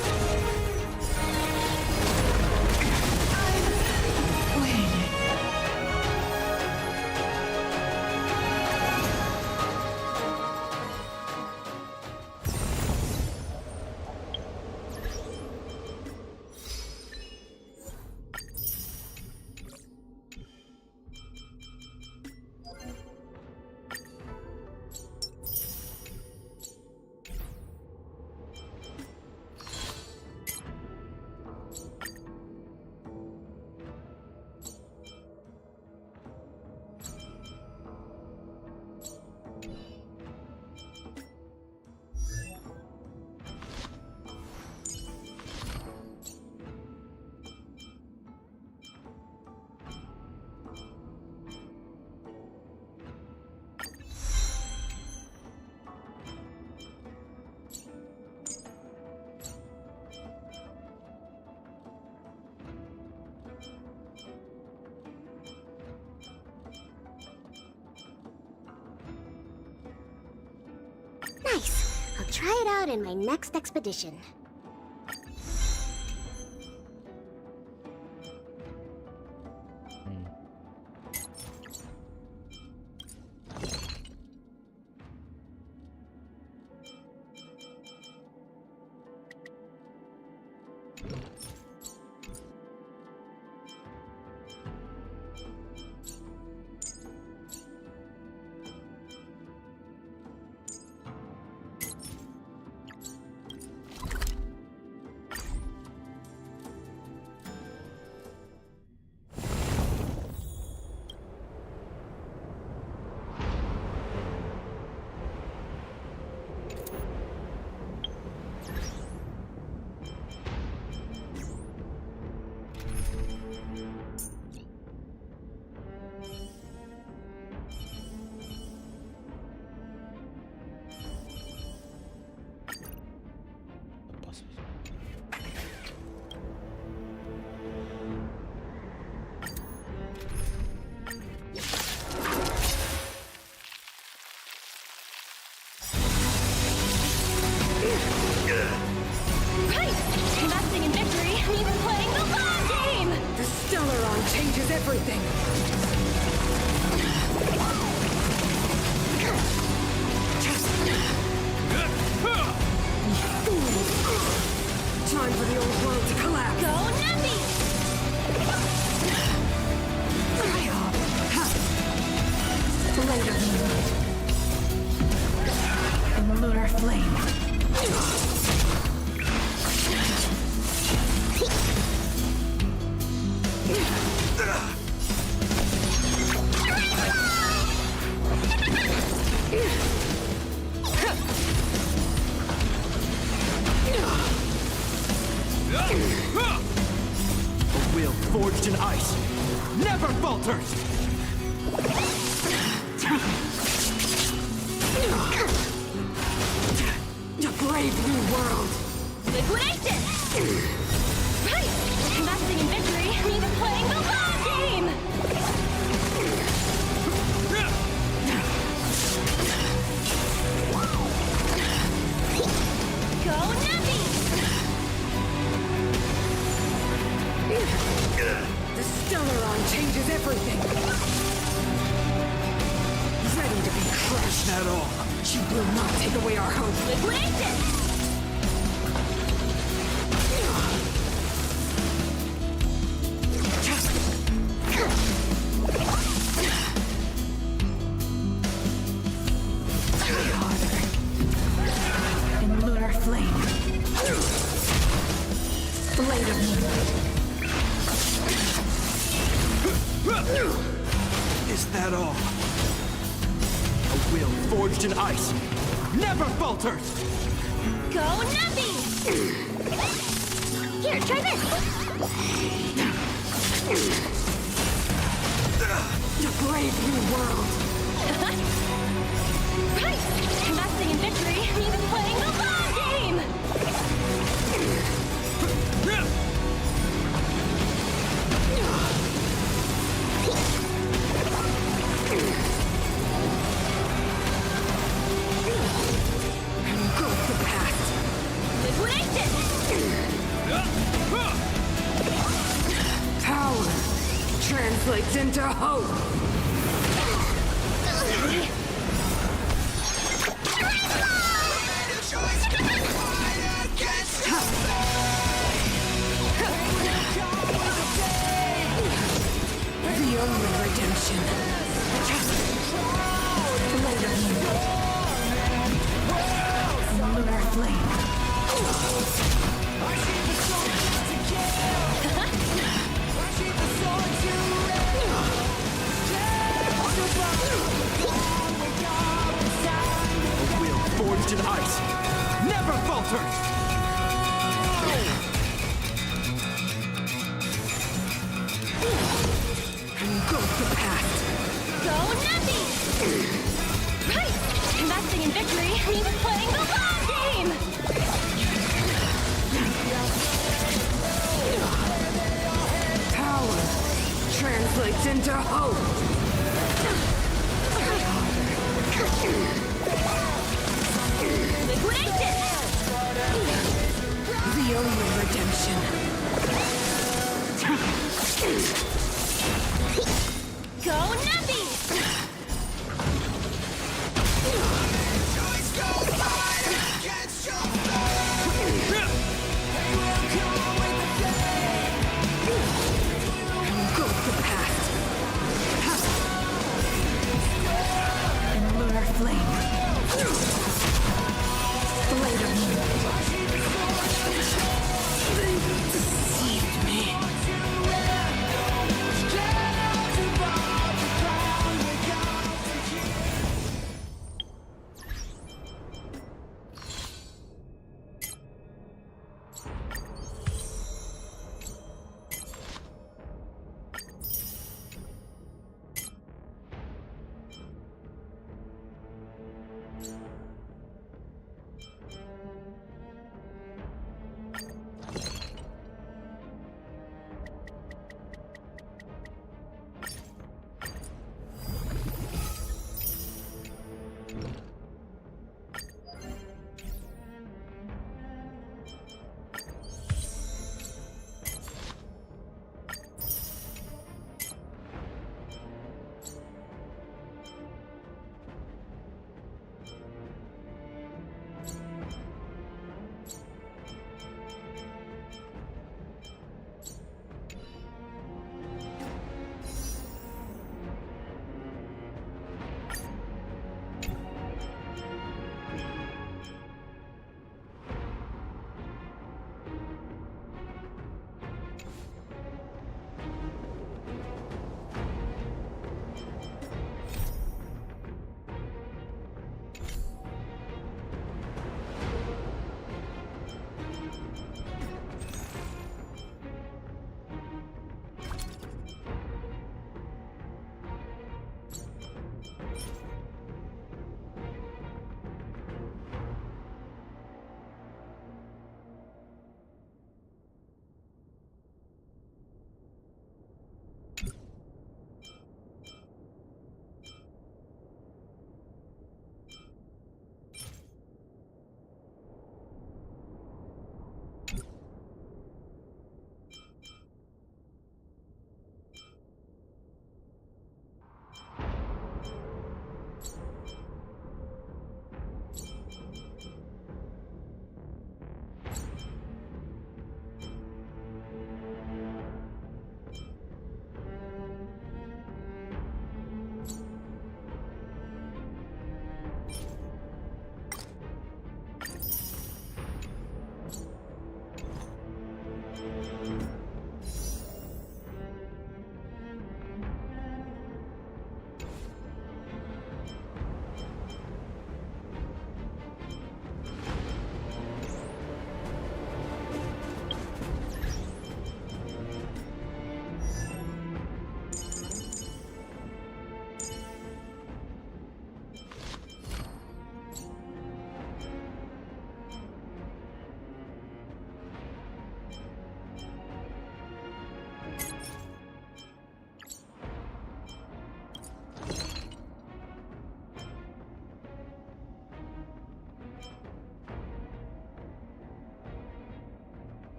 Nice. I'll try it out in my next expedition. Changes everything. Time for the old world to collapse. Go Nappy! Later. In the lunar flame. A will forged in ice never falters! A brave new world! Liquidation! Right! Investing in victory means playing the long game! Go Nappy! The Stellaron changes everything! Ready to be crushed. Not all. She will not take away our hope. Liquidation! In lunar flame. Blade of moonlight. Is that all? A will forged in ice never falters! Go Nappy! Here, try this! A brave new world! Right! Investing in victory means playing the long game! Engulf the past! Liquidation! Power translates into hope! The only redemption. Blade of moonlight. Lunar flame. A will forged in ice never falters! Engulf the past. Go Nappy! Right! Investing in victory means playing the long game! Power translates into hope.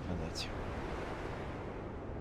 Гадать.